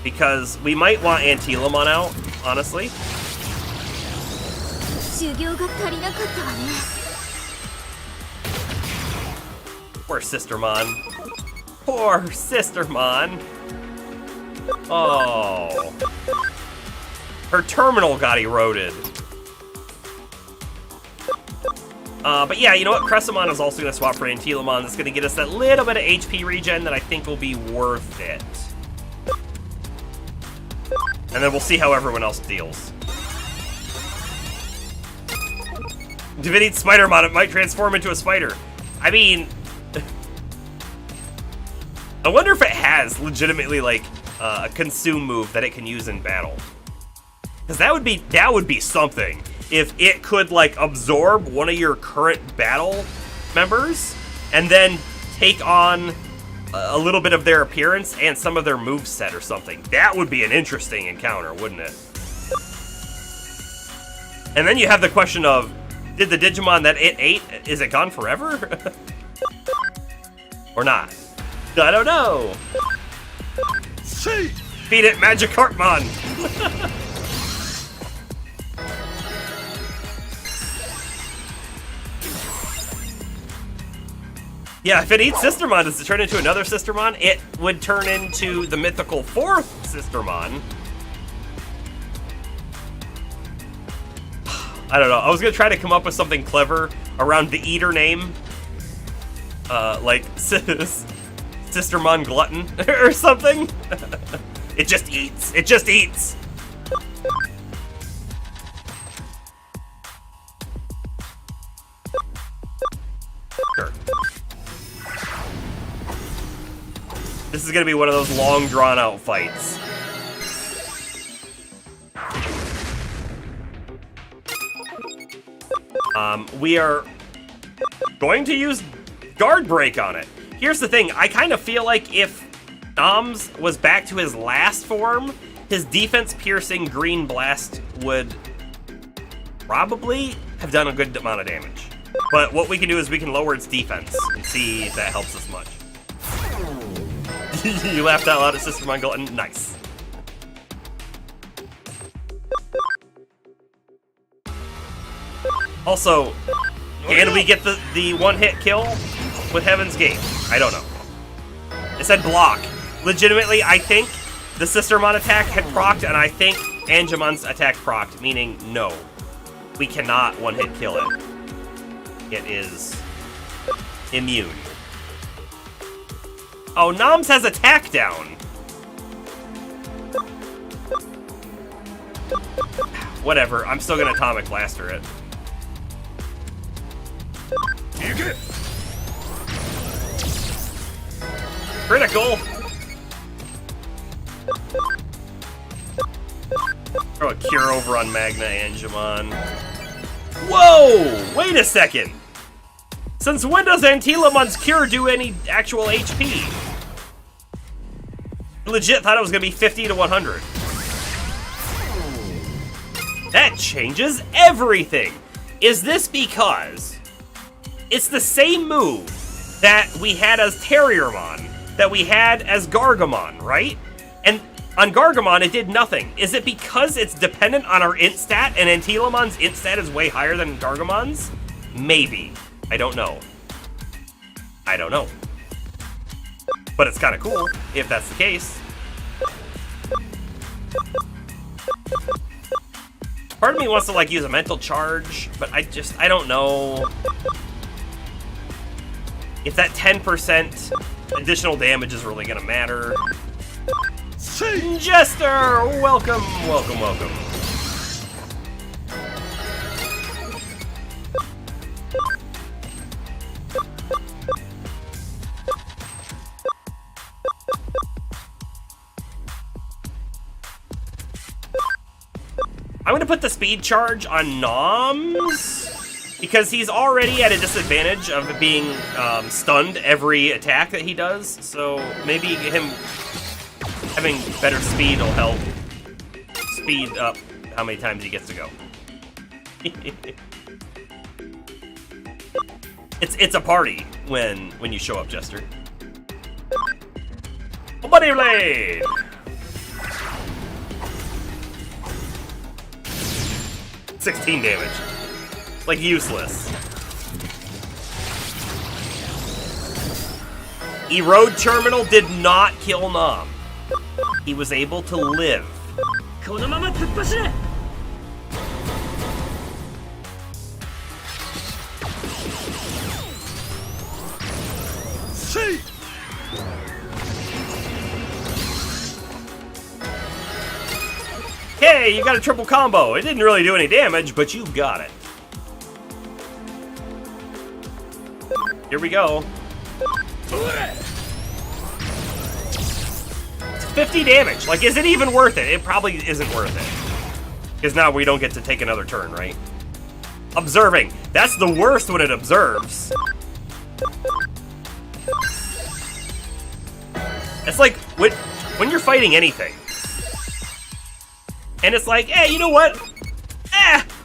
Speaker 1: Because we might want Antilamon out, honestly.
Speaker 4: 修行が足りなかったわね。
Speaker 1: Poor Sistermon. Poor Sistermon. Oh. Her terminal got eroded. But yeah, you know what? Cressamon is also going to swap for Antilamon. That's going to get us that little bit of HP regen that I think will be worth it. And then we'll see how everyone else deals. Divinity Spidermon, it might transform into a spider. I mean... I wonder if it has legitimately, like, a consume move that it can use in battle. Because that would be something. If it could, like, absorb one of your current battle members and then take on a little bit of their appearance and some of their moveset or something. That would be an interesting encounter, wouldn't it? And then you have the question of, did the Digimon that it ate, is it gone forever? Or not? I don't know. Beat it, Magikarpmon! Yeah, if it eats Sistermon, does it turn into another Sistermon? It would turn into the mythical 4th Sistermon. I don't know. I was gonna try to come up with something clever around the eater name. Like Sistermon Glutton or something. It just eats. It just eats. Sure. This is gonna be one of those long, drawn-out fights. We are going to use Guard Break on it. Here's the thing, I kind of feel like if Noms was back to his last form, his defense-piercing Green Blast would probably have done a good amount of damage. But what we can do is we can lower its defense and see if that helps us much. You laughed out loud at Sistermon Glutton. Nice. Also, can we get the one-hit kill with Heaven's Gate? I don't know. It said block. Legitimately, I think the Sistermon attack had procced, and I think Angemon's attack procced, meaning no. We cannot one-hit kill it. It is immune. Oh, Noms has attack down. Whatever, I'm still gonna Atomic Blaster it. Critical! Throw a cure over on Magna Angemon. Whoa! Wait a second! Since when does Antilamon's cure do any actual HP? I legit thought it was gonna be 50 to 100. That changes everything! Is this because it's the same move that we had as Terriermon, that we had as Gargamon, right? And on Gargamon, it did nothing. Is it because it's dependent on our int stat, and Antilamon's int stat is way higher than Gargamon's? Maybe. I don't know. I don't know. But it's kind of cool, if that's the case. Part of me wants to, like, use a mental charge, but I don't know if that 10% additional damage is really gonna matter. Jester! Welcome, welcome, welcome. I'm gonna put the speed charge on Noms, because he's already at a disadvantage of being stunned every attack that he does, so maybe him having better speed will help speed up how many times he gets to go. It's a party when you show up, Jester. Bunny Blade! $16 damage. Like, useless. Erode Terminal did not kill Nom. He was able to live.
Speaker 3: このまま突っ走れ
Speaker 1: Hey, you got a triple combo. It didn't really do any damage, but you got it. Here we go. It's 50 damage. Like, is it even worth it? It probably isn't worth it. Because now we don't get to take another turn, right? Observing. That's the worst when it observes. It's like, when you're fighting anything, and it's like, hey, you know what?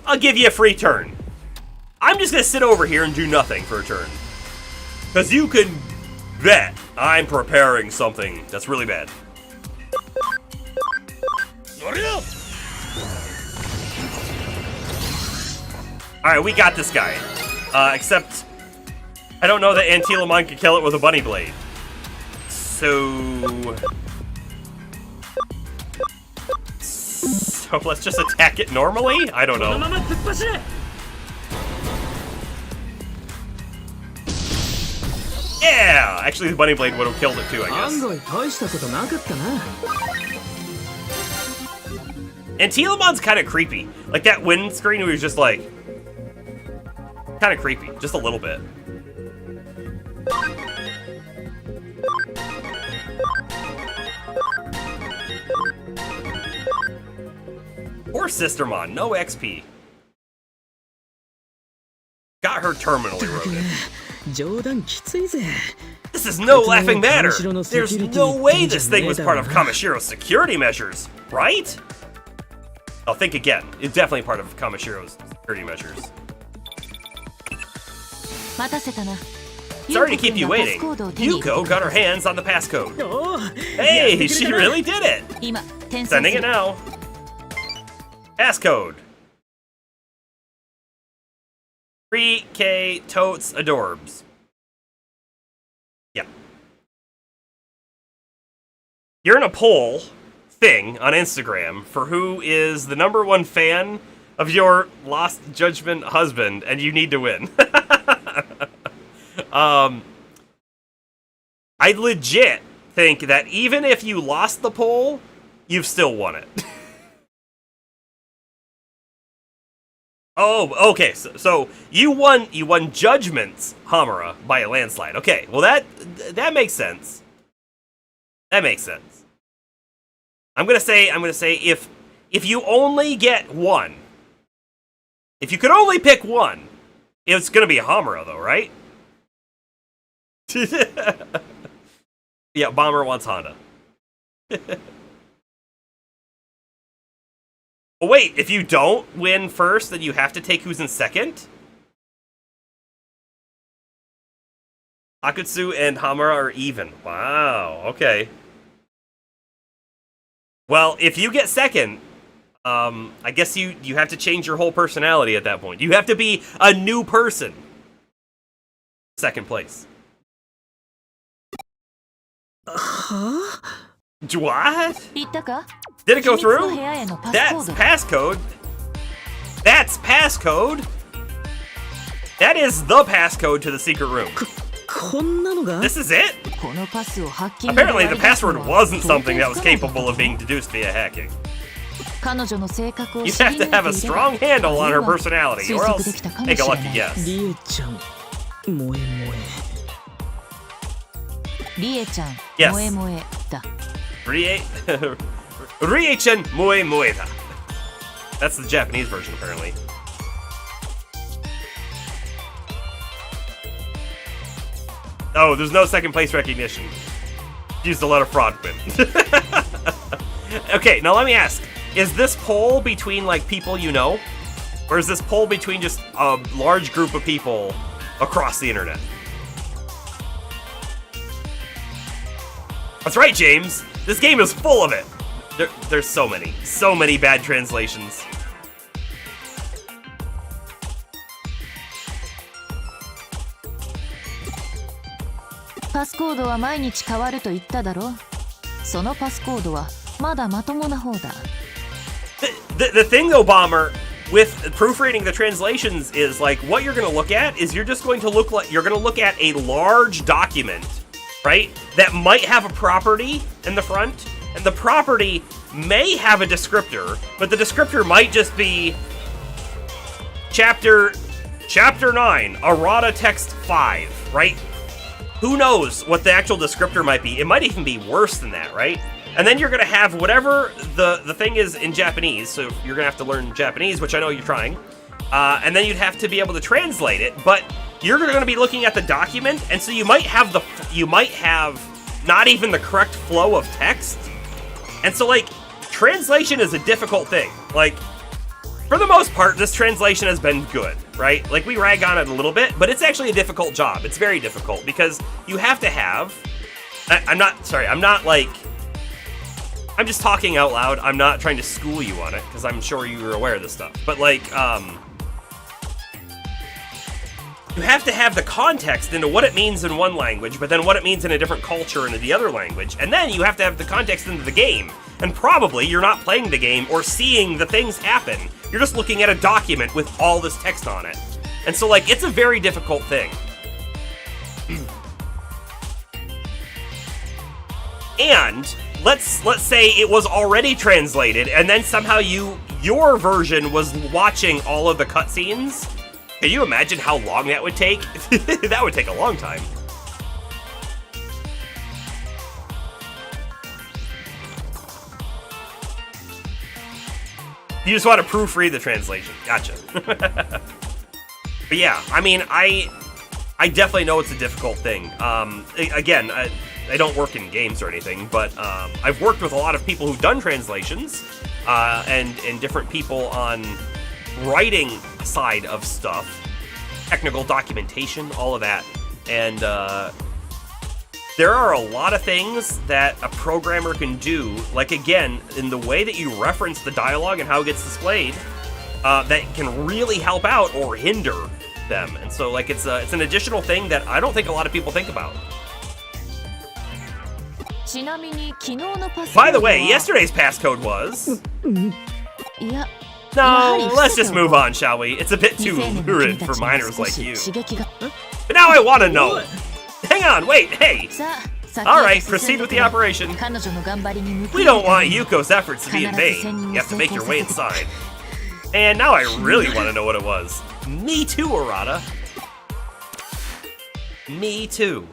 Speaker 1: I'll give you a free turn. I'm just gonna sit over here and do nothing for a turn. Because you can bet I'm preparing something that's really bad. Alright, we got this guy. Except, I don't know that Antilamon can kill it with a bunny blade. So let's just attack it normally? I don't know. Yeah! Actually, the bunny blade would have killed it too, I guess. And Teelamon's kind of creepy. Like that wind screen, we was just like, kind of creepy, just a little bit. Poor Sistermon, no XP. Got her terminal eroded. This is no laughing matter. There's no way this thing was part of Kamashiro's security measures, right? I'll think again. It's definitely part of Kamashiro's security measures. Sorry to keep you waiting. Yuko got her hands on the passcode. Hey, she really did it! Sending it now. Passcode. 3K totes adorbs. Yeah. You're in a poll thing on Instagram for who is the #1 fan of your Lost Judgment husband, and you need to win. I legit think that even if you lost the poll, you've still won it. Oh, okay. So you won Judgment's Hamura by a landslide. Okay, well that makes sense. That makes sense. I'm gonna say if you only get one, if you could only pick one, it's gonna be a Hamura though, right? Yeah, Bomber wants Honda. Oh wait, if you don't win first, then you have to take who's in second? Akutsu and Hamura are even. Wow, okay. Well, if you get second, I guess you have to change your whole personality at that point. You have to be a new person. Second place.
Speaker 3: Huh?
Speaker 1: What? Did it go through? That's passcode. That's passcode. That is the passcode to the secret room. This is it? Apparently the password wasn't something that was capable of being deduced via hacking. You have to have a strong handle on her personality, or else make a lucky guess. Yes. Rie-chan Moe Moeda. That's the Japanese version, apparently. Oh, there's no second place recognition. Used a lot of fraud win. Okay, now let me ask. Is this poll between, like, people you know? Or is this poll between just a large group of people across the internet? That's right, James. This game is full of it. There's so many bad translations.
Speaker 4: パスコードは毎日変わると言っただろ。そのパスコードはまだまともな方だ。
Speaker 1: The thing though, Bomber, with proofreading the translations is like what you're going to look at is you're just going to look at a large document, right? That might have a property in the front, and the property may have a descriptor, but the descriptor might just be chapter 9, errata text 5, right? Who knows what the actual descriptor might be? It might even be worse than that, right? And then you're going to have whatever the thing is in Japanese, so you're going to have to learn Japanese, which I know you're trying. And then you'd have to be able to translate it, but you're going to be looking at the document, and so you might have not even the correct flow of text. And so, like, translation is a difficult thing. Like, for the most part, this translation has been good, right? Like, we rag on it a little bit, but it's actually a difficult job. It's very difficult because you have to have... I'm just talking out loud. I'm not trying to school you on it, because I'm sure you're aware of this stuff. But, like, you have to have the context into what it means in one language, but then what it means in a different culture into the other language. And then you have to have the context into the game. And probably you're not playing the game or seeing the things happen. You're just looking at a document with all this text on it. And so, like, it's a very difficult thing. And let's say it was already translated, and then somehow your version was watching all of the cutscenes. Can you imagine how long that would take? That would take a long time. You just want to proofread the translation. Gotcha. But yeah, I mean, I definitely know it's a difficult thing. Again, I don't work in games or anything, but I've worked with a lot of people who've done translations, and different people on writing side of stuff, technical documentation, all of that. And there are a lot of things that a programmer can do, like, again, in the way that you reference the dialogue and how it gets displayed, that can really help out or hinder them. And so, like, it's an additional thing that I don't think a lot of people think about. By the way, yesterday's passcode was... No, let's just move on, shall we? It's a bit too lurid for minors like you. But now I want to know. Hang on, wait, hey! Alright, proceed with the operation. We don't want Yuko's efforts to be in vain. You have to make your way inside. And now I really want to know what it was. Me too, Arata. Me too.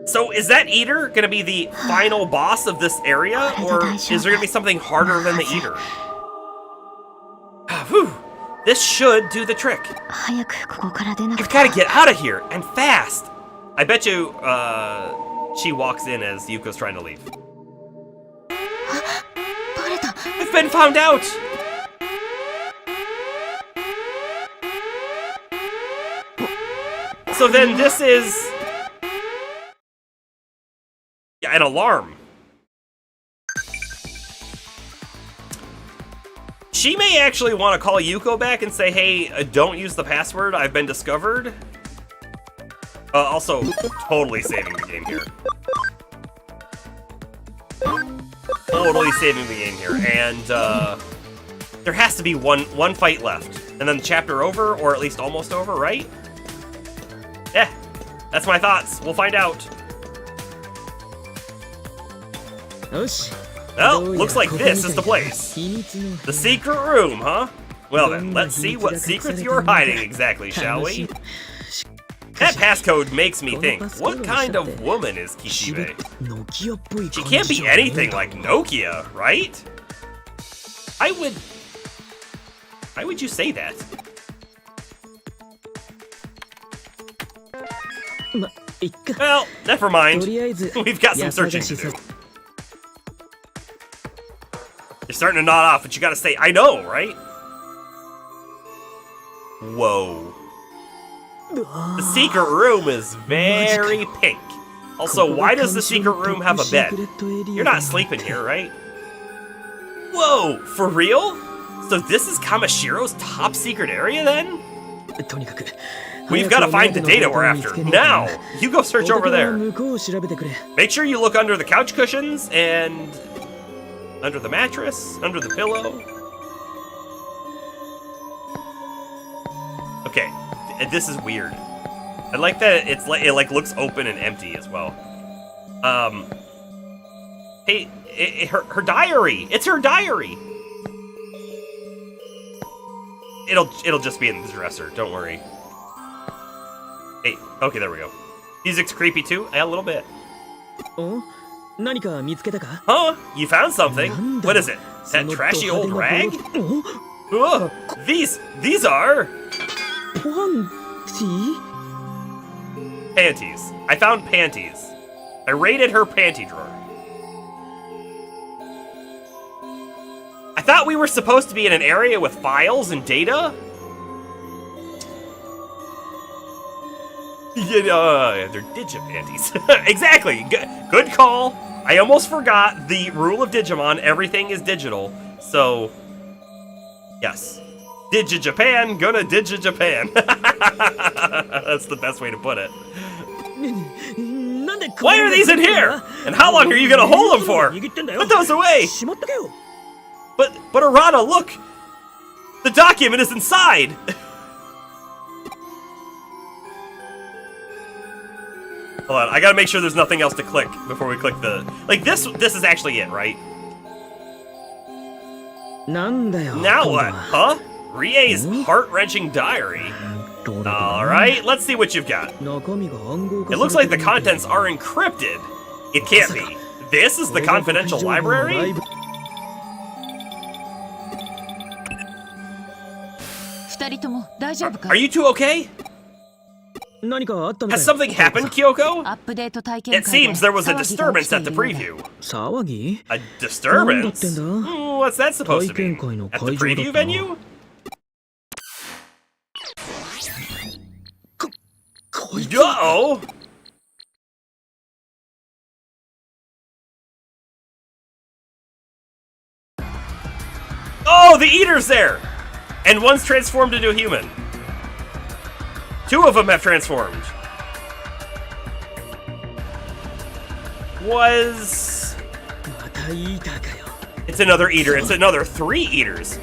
Speaker 1: So is that Eater gonna be the final boss of this area, or is there gonna be something harder than the Eater? Whew. This should do the trick. You've gotta get out of here, and fast! I bet you, she walks in as Yuko's trying to leave. We've been found out! So then this is... an alarm. She may actually want to call Yuko back and say, hey, don't use the password, I've been discovered. Also, totally saving the game here. Totally saving the game here. And there has to be one fight left. And then the chapter over, or at least almost over, right? Yeah, that's my thoughts. We'll find out. Well, looks like this is the place. The secret room, huh? Well then, let's see what secrets you're hiding exactly, shall we? That passcode makes me think, what kind of woman is Kishibe? She can't be anything like Nokia, right? Why would you say that? Well, never mind. We've got some searching to do. You're starting to nod off, but you gotta say, I know, right? Whoa. The secret room is very pink. Also, why does the secret room have a bed? You're not sleeping here, right? Whoa, for real? So this is Kamashiro's top secret area then? We've got to find the data we're after, now! You go search over there. Make sure you look under the couch cushions and under the mattress, under the pillow. Okay, this is weird. I like that it looks open and empty as well. Hey, her diary. It's her diary. It'll just be in the dresser. Don't worry. Hey, okay, there we go. Music's creepy too. Yeah, a little bit. Huh? You found something? What is it? That trashy old rag? Ugh, these are panties. I found panties. I raided her panty drawer. I thought we were supposed to be in an area with files and data. They're Digipanties. Exactly. Good call. I almost forgot the rule of Digimon. Everything is digital. So, yes. Digi-Japan, gonna Digi-Japan. That's the best way to put it. Why are these in here? And how long are you gonna hold them for? Put those away. But Arana, look! The document is inside! Hold on, I gotta make sure there's nothing else to click before we click the... Like, this is actually it, right? Now what, huh? Rie's heart-wrenching diary. Alright, let's see what you've got. It looks like the contents are encrypted. It can't be. This is the confidential library? Are you two okay? Has something happened, Kyoko? It seems there was a disturbance at the preview. A disturbance? What's that supposed to be? At the preview venue? Uh-oh! Oh, the eater's there! And one's transformed into a human. Two of them have transformed. It's another eater. It's another 3 eaters.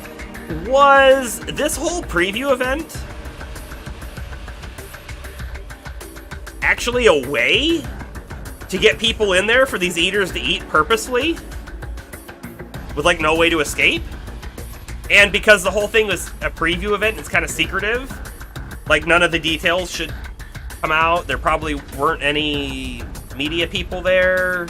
Speaker 1: Was this whole preview event actually a way to get people in there for these eaters to eat purposefully? With, like, no way to escape? And because the whole thing was a preview event, it's kind of secretive. Like, none of the details should come out. There probably weren't any media people there.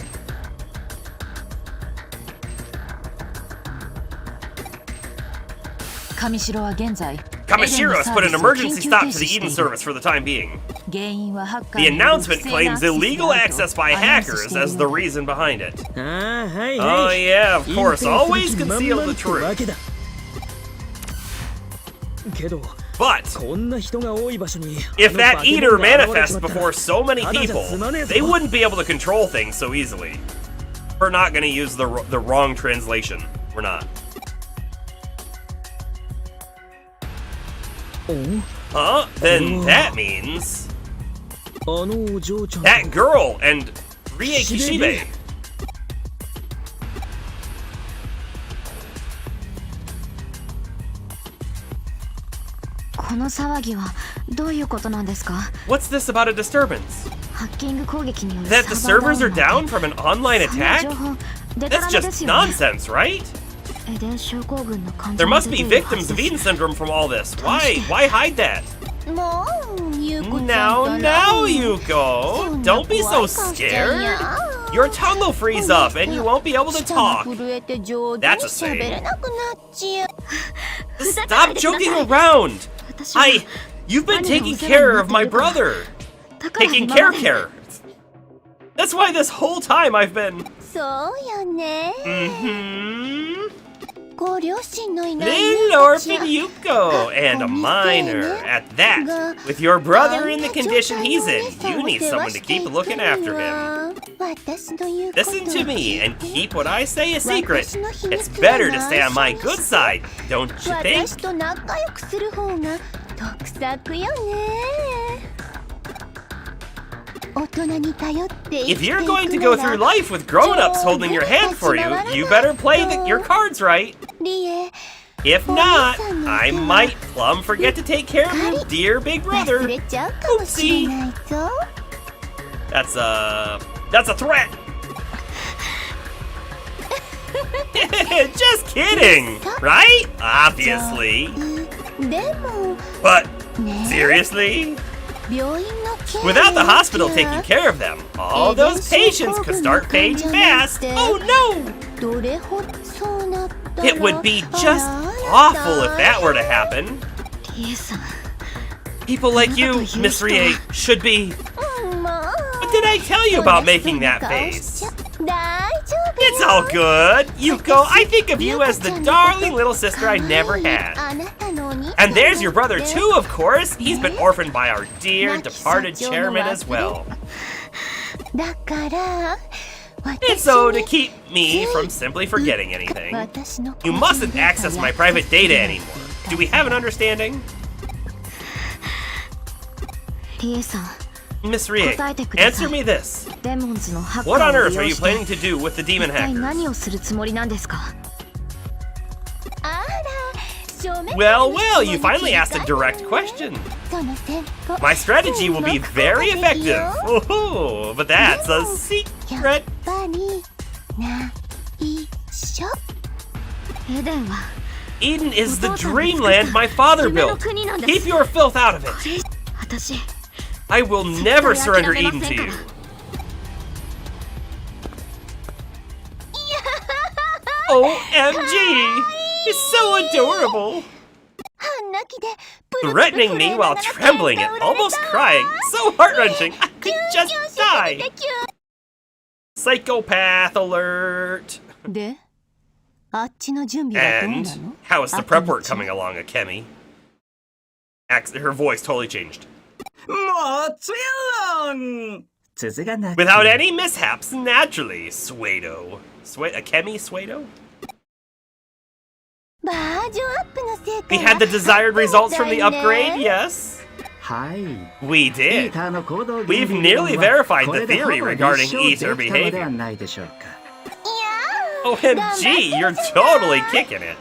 Speaker 1: Kamishiro has put an emergency stop to the Eden service for the time being. The announcement claims illegal access by hackers as the reason behind it. Oh yeah, of course, always conceal the truth. But if that eater manifests before so many people, they wouldn't be able to control things so easily. We're not going to use the wrong translation. We're not. Huh? Then that means that girl and Rie Kishibe. What's this about a disturbance? That the servers are down from an online attack? That's just nonsense, right? There must be victims of Eden Syndrome from all this. Why hide that? Now, Yuko! Don't be so scared! Your tongue will freeze up and you won't be able to talk. That's a saying. Stop joking around! You've been taking care of my brother! Taking care. That's why this whole time I've been... Little orphan Yuko, and a minor at that. With your brother in the condition he's in, you need someone to keep looking after him. Listen to me and keep what I say a secret. It's better to stay on my good side, don't you think? If you're going to go through life with grown-ups holding your hand for you, you better play your cards right. If not, I might plumb forget to take care of your dear big brother. Oopsie. That's a threat. Just kidding, right? Obviously. But seriously? Without the hospital taking care of them, all those patients could start fading fast. Oh no! It would be just awful if that were to happen. People like you, Miss Rie, should be... What did I tell you about making that face? It's all good. Yuko, I think of you as the darling little sister I never had. And there's your brother too, of course. He's been orphaned by our dear departed chairman as well. And so, to keep me from simply forgetting anything, you mustn't access my private data anymore. Do we have an understanding? Miss Rie, answer me this. What on earth are you planning to do with the demon hackers? Well, you finally asked a direct question. My strategy will be very effective. Ooh, but that's a secret. Eden is the dreamland my father built. Keep your filth out of it. I will never surrender Eden to you. OMG! He's so adorable. Threatening me while trembling and almost crying. So heart-wrenching, I could just die. Psychopath alert. And how is the prep work coming along, Akemi? Her voice totally changed. Without any mishaps, naturally, Suedo. Akemi Suedo? We had the desired results from the upgrade, yes? We did. We've nearly verified the theory regarding ether behavior. OMG, you're totally kicking it.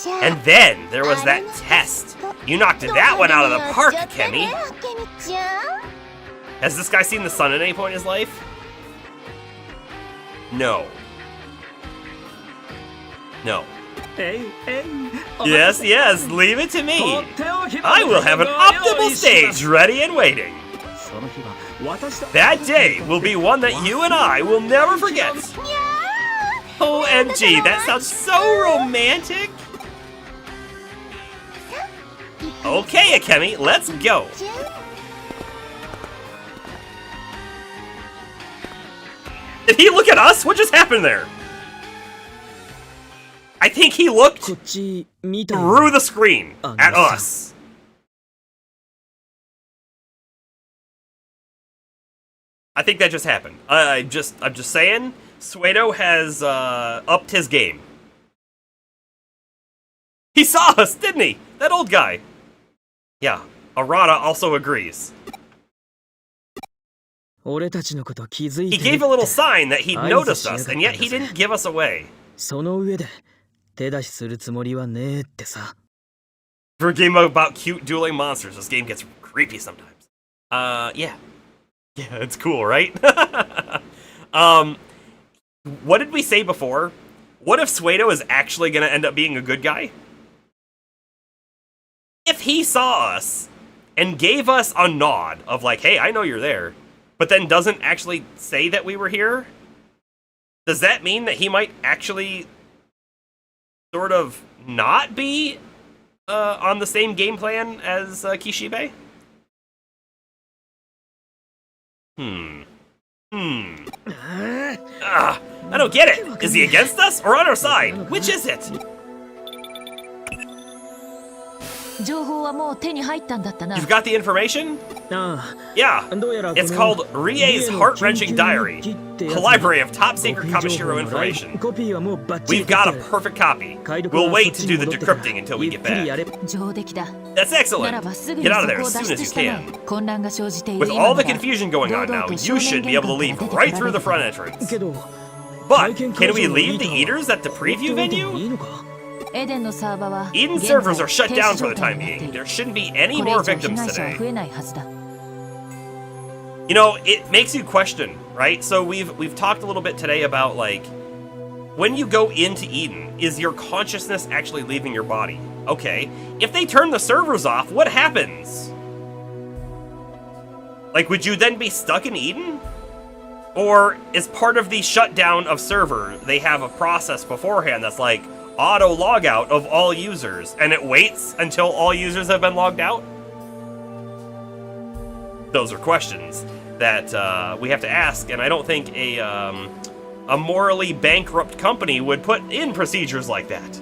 Speaker 1: And then there was that test. You knocked that one out of the park, Akemi. Has this guy seen the sun at any point in his life? No. No. Yes, leave it to me. I will have an optimal stage ready and waiting. That day will be one that you and I will never forget. OMG, that sounds so romantic. Okay, Akemi, let's go. Did he look at us? What just happened there? I think he looked through the screen at us. I think that just happened. I'm just saying, Suedo has upped his game. He saw us, didn't he? That old guy. Yeah, Arata also agrees. He gave a little sign that he'd noticed us, and yet he didn't give us away. For a game about cute dueling monsters, this game gets creepy sometimes. Yeah. Yeah, it's cool, right? What did we say before? What if Suedo is actually gonna end up being a good guy? If he saw us and gave us a nod of like, hey, I know you're there, but then doesn't actually say that we were here, does that mean that he might actually sort of not be on the same game plan as Kishibe? I don't get it. Is he against us or on our side? Which is it?
Speaker 4: 情報はもう手に入ったんだったな。
Speaker 1: You've got the information?
Speaker 3: あ
Speaker 1: Yeah.
Speaker 3: あ、どうやら
Speaker 1: It's called Rie's heart-wrenching diary, a library of top-secret Kamishiro information.
Speaker 3: コピーはもうバッチリ
Speaker 1: We've got a perfect copy. We'll wait to do the decrypting until we get back.
Speaker 4: 上出来だ。
Speaker 1: That's
Speaker 4: な
Speaker 1: excellent.
Speaker 4: らばすぐ
Speaker 1: Get
Speaker 4: に
Speaker 1: out
Speaker 4: そ
Speaker 1: of there
Speaker 4: こを
Speaker 1: as
Speaker 4: 脱
Speaker 1: soon as
Speaker 4: 出
Speaker 1: you
Speaker 4: したま
Speaker 1: can.
Speaker 4: え。混乱が生じている
Speaker 1: With
Speaker 4: 今
Speaker 1: all
Speaker 4: な
Speaker 1: the
Speaker 4: ら
Speaker 1: confusion going on now, you should be able to leave right through the front entrance.
Speaker 3: けど
Speaker 1: But can we leave the eaters at the preview
Speaker 3: い
Speaker 1: venue?
Speaker 3: いのか
Speaker 4: エデンのサーバーは
Speaker 1: Eden
Speaker 4: 現在
Speaker 1: servers are shut
Speaker 4: 停
Speaker 1: down
Speaker 4: 止
Speaker 1: for
Speaker 4: 状
Speaker 1: the
Speaker 4: 態
Speaker 1: time
Speaker 4: になってい
Speaker 1: being.
Speaker 4: る
Speaker 1: There shouldn't be any
Speaker 4: これ以
Speaker 1: more
Speaker 4: 上被
Speaker 1: victims
Speaker 4: 害者は
Speaker 1: today.
Speaker 4: 増えないはずだ。
Speaker 1: You know, it makes you question, right? So we've talked a little bit today about like when you go into Eden, is your consciousness actually leaving your body? Okay. If they turn the servers off, what happens? Like, would you then be stuck in Eden? Or is part of the shutdown of server, they have a process beforehand that's like auto logout of all users, and it waits until all users have been logged out? Those are questions that we have to ask, and I don't think a morally bankrupt company would put in procedures like that.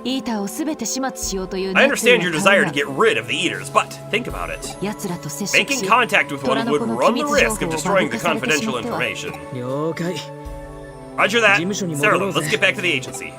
Speaker 4: イーターをすべて始末しようという
Speaker 1: I
Speaker 4: 熱意
Speaker 1: understand
Speaker 4: の
Speaker 1: your
Speaker 4: 顔
Speaker 1: desire
Speaker 4: が
Speaker 1: to get rid of the eaters, but think about it.
Speaker 4: 奴らと接触
Speaker 1: Making
Speaker 4: し
Speaker 1: contact with
Speaker 4: 虎
Speaker 1: one
Speaker 4: の
Speaker 1: would
Speaker 4: 子の
Speaker 1: run
Speaker 4: 機
Speaker 1: the
Speaker 4: 密情
Speaker 1: risk
Speaker 4: 報
Speaker 1: of
Speaker 4: を
Speaker 1: destroying
Speaker 4: 暴
Speaker 1: the
Speaker 4: 露されてし
Speaker 1: confidential
Speaker 4: まっては
Speaker 1: information.
Speaker 3: 了解
Speaker 1: Roger that.
Speaker 3: 事務所に
Speaker 1: Sarah,
Speaker 3: 戻ろうぜ。
Speaker 1: let's get back to the agency.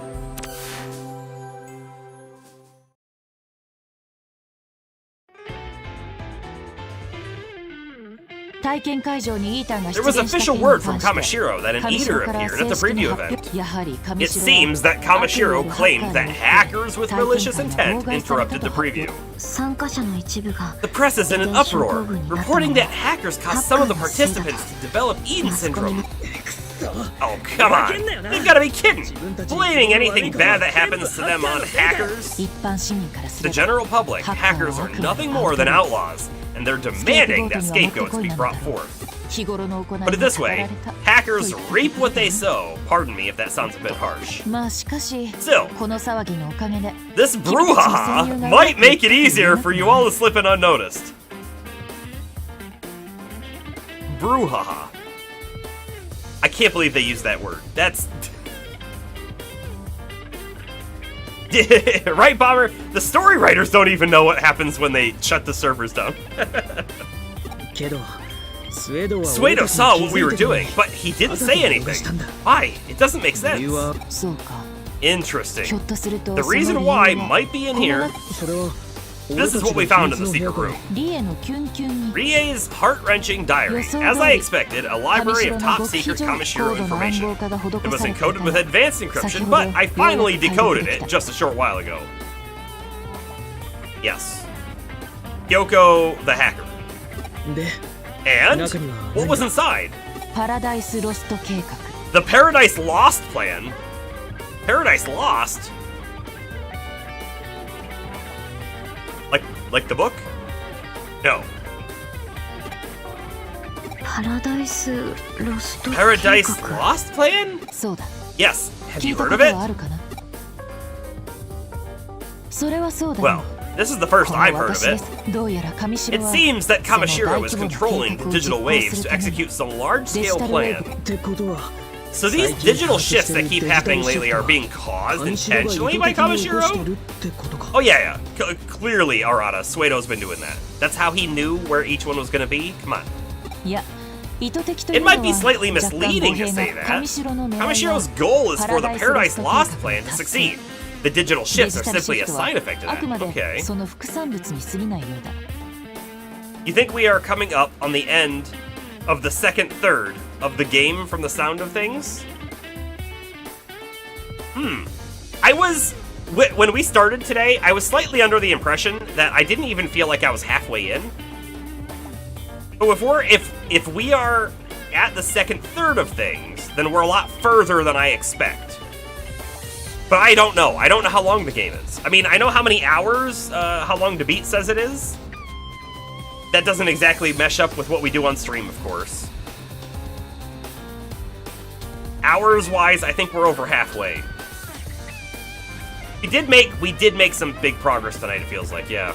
Speaker 4: 体験会場にイーターが出
Speaker 1: There was
Speaker 4: 現した
Speaker 1: official
Speaker 4: 件に
Speaker 1: word
Speaker 4: 関
Speaker 1: from
Speaker 4: して
Speaker 1: Kamishiro that an
Speaker 4: 上
Speaker 1: eater
Speaker 4: 白から
Speaker 1: appeared at
Speaker 4: 正
Speaker 1: the
Speaker 4: 式に
Speaker 1: preview
Speaker 4: 発
Speaker 1: event.
Speaker 4: 表やはり
Speaker 1: It
Speaker 4: 上白
Speaker 1: seems that
Speaker 4: は
Speaker 1: Kamishiro
Speaker 4: 悪意
Speaker 1: claimed
Speaker 4: のある
Speaker 1: that
Speaker 4: ハッカー
Speaker 1: hackers with
Speaker 4: 体験
Speaker 1: malicious
Speaker 4: 会が
Speaker 1: intent
Speaker 4: 妨害された
Speaker 1: interrupted
Speaker 4: と
Speaker 1: the
Speaker 4: 発
Speaker 1: preview.
Speaker 4: 表
Speaker 5: 参加者の一部が
Speaker 1: The press is in an
Speaker 5: 遺伝子
Speaker 1: uproar,
Speaker 5: 工具になったの
Speaker 1: reporting
Speaker 5: は
Speaker 1: that hackers caused some of the participants to develop Eden
Speaker 5: マスコミ
Speaker 1: syndrome.
Speaker 5: の
Speaker 1: Oh, come on. They've got to be kidding. Blaming anything bad that happens to them on hackers?
Speaker 4: 一般市民からす
Speaker 1: The
Speaker 4: れば
Speaker 1: general public, hackers are nothing more than outlaws, and they're demanding that scapegoats be brought forth.
Speaker 4: 日頃の行い
Speaker 1: Put it
Speaker 4: が
Speaker 1: this
Speaker 4: 語られ
Speaker 1: way,
Speaker 4: た
Speaker 1: hackers reap what they sow. Pardon me if that sounds a bit harsh.
Speaker 4: まあしかし
Speaker 1: Still,
Speaker 4: この騒ぎのおかげで
Speaker 1: this brouhaha might make it easier for you all to slip in unnoticed. Brouhaha. I can't believe they used that word. That's... Right, Bomber? The story writers don't even know what happens when they shut the servers down.
Speaker 3: けどスウェードは
Speaker 1: Suedo saw what we were doing, but he didn't say anything. Why? It doesn't make
Speaker 3: 理由
Speaker 1: sense.
Speaker 3: は
Speaker 4: そうか
Speaker 1: Interesting.
Speaker 4: ひょっとすると
Speaker 1: The
Speaker 4: その理
Speaker 1: reason
Speaker 4: 由
Speaker 1: why
Speaker 4: は
Speaker 1: might be in
Speaker 4: この
Speaker 1: here.
Speaker 3: それは
Speaker 1: This is what we found in the secret room.
Speaker 4: リエのキュンキュンに
Speaker 1: Rie's heart-wrenching diary. As I expected, a library of top-secret Kamishiro information. It was encoded with advanced encryption, but I finally decoded it just a short while ago. Yes. Kyoko the hacker.
Speaker 3: で
Speaker 1: And what was inside?
Speaker 4: パラダイスロスト計画
Speaker 1: The Paradise Lost plan? Paradise Lost? Like the book? No.
Speaker 5: パラダイスロスト計
Speaker 1: Paradise
Speaker 5: 画
Speaker 1: Lost plan?
Speaker 4: そうだ
Speaker 1: Yes. Have
Speaker 4: 聞い
Speaker 1: you
Speaker 4: た
Speaker 1: heard
Speaker 4: こ
Speaker 1: of
Speaker 4: と
Speaker 1: it?
Speaker 4: はあるかなそれはそうだ
Speaker 1: Well,
Speaker 4: ね
Speaker 1: this is the first
Speaker 4: この
Speaker 1: I've heard of
Speaker 4: 私で
Speaker 1: it.
Speaker 4: すどうやら上白
Speaker 1: It
Speaker 4: は
Speaker 1: seems that
Speaker 4: その
Speaker 1: Kamishiro
Speaker 4: 大
Speaker 1: is
Speaker 4: 規模な計
Speaker 1: controlling
Speaker 4: 画
Speaker 1: the
Speaker 4: を
Speaker 1: digital
Speaker 4: 実行
Speaker 1: waves
Speaker 4: す
Speaker 1: to
Speaker 4: るために
Speaker 1: execute some large-scale
Speaker 4: Digital
Speaker 1: plan.
Speaker 3: ってことは
Speaker 1: So these digital shifts that keep happening lately are being caused intentionally by Kamishiro? Oh yeah. Clearly, Arata, Suedo's been doing that. That's how he knew where each one was going to be? Come on.
Speaker 4: いや意図的という
Speaker 1: It
Speaker 4: のは
Speaker 1: might be slightly
Speaker 4: 若干語
Speaker 1: misleading to
Speaker 4: 弊
Speaker 1: say
Speaker 4: が
Speaker 1: that.
Speaker 4: 上白の狙いは
Speaker 1: Kamishiro's goal is for the
Speaker 4: Paradise
Speaker 1: Paradise
Speaker 4: Lost
Speaker 1: Lost
Speaker 4: 計
Speaker 1: plan
Speaker 4: 画
Speaker 1: to
Speaker 4: の達
Speaker 1: succeed.
Speaker 4: 成
Speaker 1: The digital
Speaker 4: デ
Speaker 1: shifts
Speaker 4: ジ
Speaker 1: are
Speaker 4: タルシ
Speaker 1: simply
Speaker 4: フ
Speaker 1: a
Speaker 4: トは
Speaker 1: side effect of
Speaker 4: あくま
Speaker 1: that.
Speaker 4: で
Speaker 1: Okay.
Speaker 4: その副産物に過ぎないようだ
Speaker 1: You think we are coming up on the end of the second third of the game from the sound of things? I was... When we started today, I was slightly under the impression that I didn't even feel like I was halfway in. But if we are at the second third of things, then we're a lot further than I expect. But I don't know. I don't know how long the game is. I mean, I know how many hours, how long the beat says it is. That doesn't exactly mesh up with what we do on stream, of course. Hours-wise, I think we're over halfway. We did make some big progress tonight, it feels like, yeah.